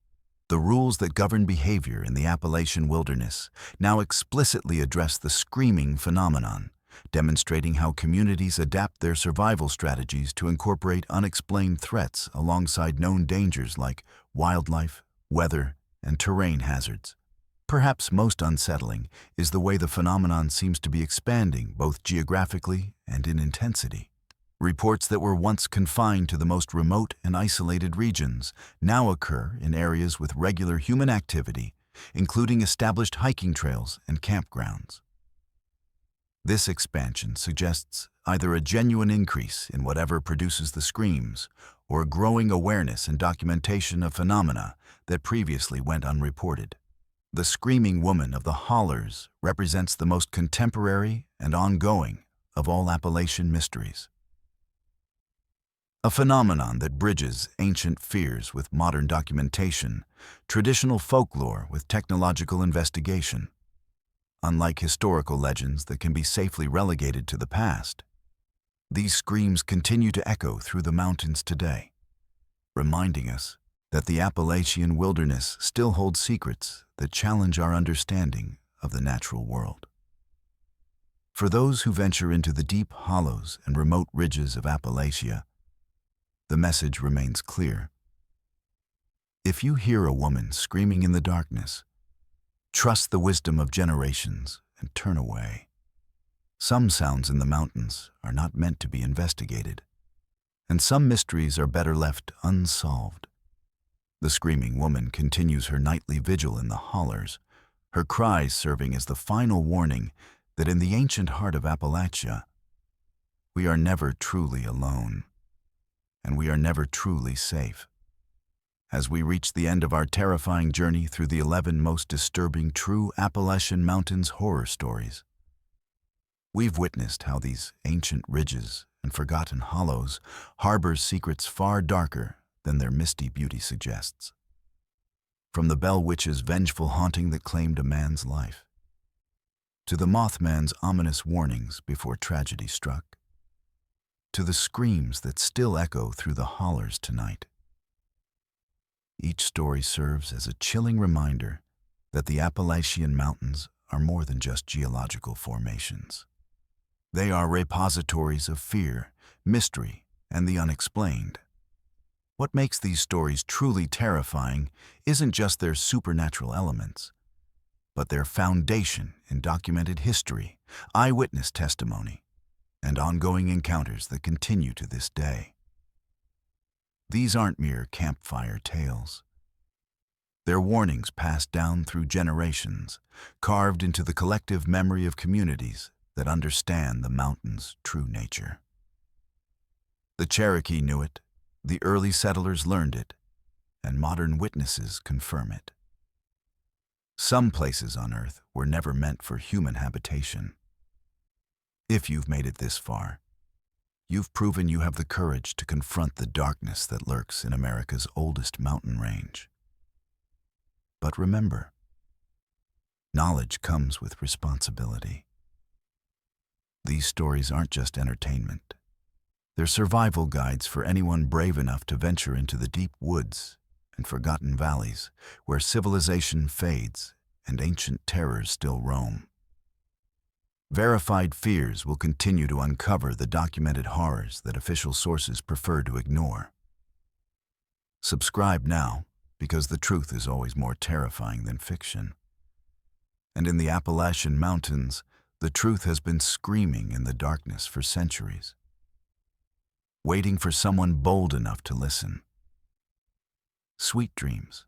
The rules that govern behavior in the Appalachian wilderness now explicitly address the screaming phenomenon, demonstrating how communities adapt their survival strategies to incorporate unexplained threats alongside known dangers like wildlife, weather, and terrain hazards. Perhaps most unsettling is the way the phenomenon seems to be expanding both geographically and in intensity. Reports that were once confined to the most remote and isolated regions now occur in areas with regular human activity, including established hiking trails and campgrounds. This expansion suggests either a genuine increase in whatever produces the screams or a growing awareness and documentation of phenomena that previously went unreported. The Screaming Woman of the Hollers represents the most contemporary and ongoing of all Appalachian mysteries. A phenomenon that bridges ancient fears with modern documentation, traditional folklore with technological investigation. Unlike historical legends that can be safely relegated to the past, these screams continue to echo through the mountains today, reminding us that the Appalachian wilderness still holds secrets that challenge our understanding of the natural world. For those who venture into the deep hollows and remote ridges of Appalachia, the message remains clear. If you hear a woman screaming in the darkness, trust the wisdom of generations and turn away. Some sounds in the mountains are not meant to be investigated, and some mysteries are better left unsolved. The Screaming Woman continues her nightly vigil in the hollers, her cries serving as the final warning that in the ancient heart of Appalachia, we are never truly alone, and we are never truly safe. As we reach the end of our terrifying journey through the 11 most disturbing true Appalachian Mountains horror stories, we've witnessed how these ancient ridges and forgotten hollows harbor secrets far darker than their misty beauty suggests. From the Bell Witch's vengeful haunting that claimed a man's life, to the Mothman's ominous warnings before tragedy struck, to the screams that still echo through the hollers tonight. Each story serves as a chilling reminder that the Appalachian Mountains are more than just geological formations. They are repositories of fear, mystery, and the unexplained. What makes these stories truly terrifying isn't just their supernatural elements, but their foundation in documented history, eyewitness testimony, and ongoing encounters that continue to this day. These aren't mere campfire tales. They're warnings passed down through generations, carved into the collective memory of communities that understand the mountain's true nature. The Cherokee knew it, the early settlers learned it, and modern witnesses confirm it. Some places on Earth were never meant for human habitation. If you've made it this far, you've proven you have the courage to confront the darkness that lurks in America's oldest mountain range. But remember, knowledge comes with responsibility. These stories aren't just entertainment. They're survival guides for anyone brave enough to venture into the deep woods and forgotten valleys where civilization fades and ancient terrors still roam. Verified Fears will continue to uncover the documented horrors that official sources prefer to ignore. Subscribe now, because the truth is always more terrifying than fiction. And in the Appalachian Mountains, the truth has been screaming in the darkness for centuries, waiting for someone bold enough to listen. Sweet dreams.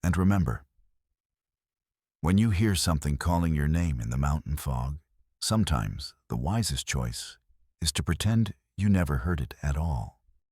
And remember, when you hear something calling your name in the mountain fog, sometimes the wisest choice is to pretend you never heard it at all.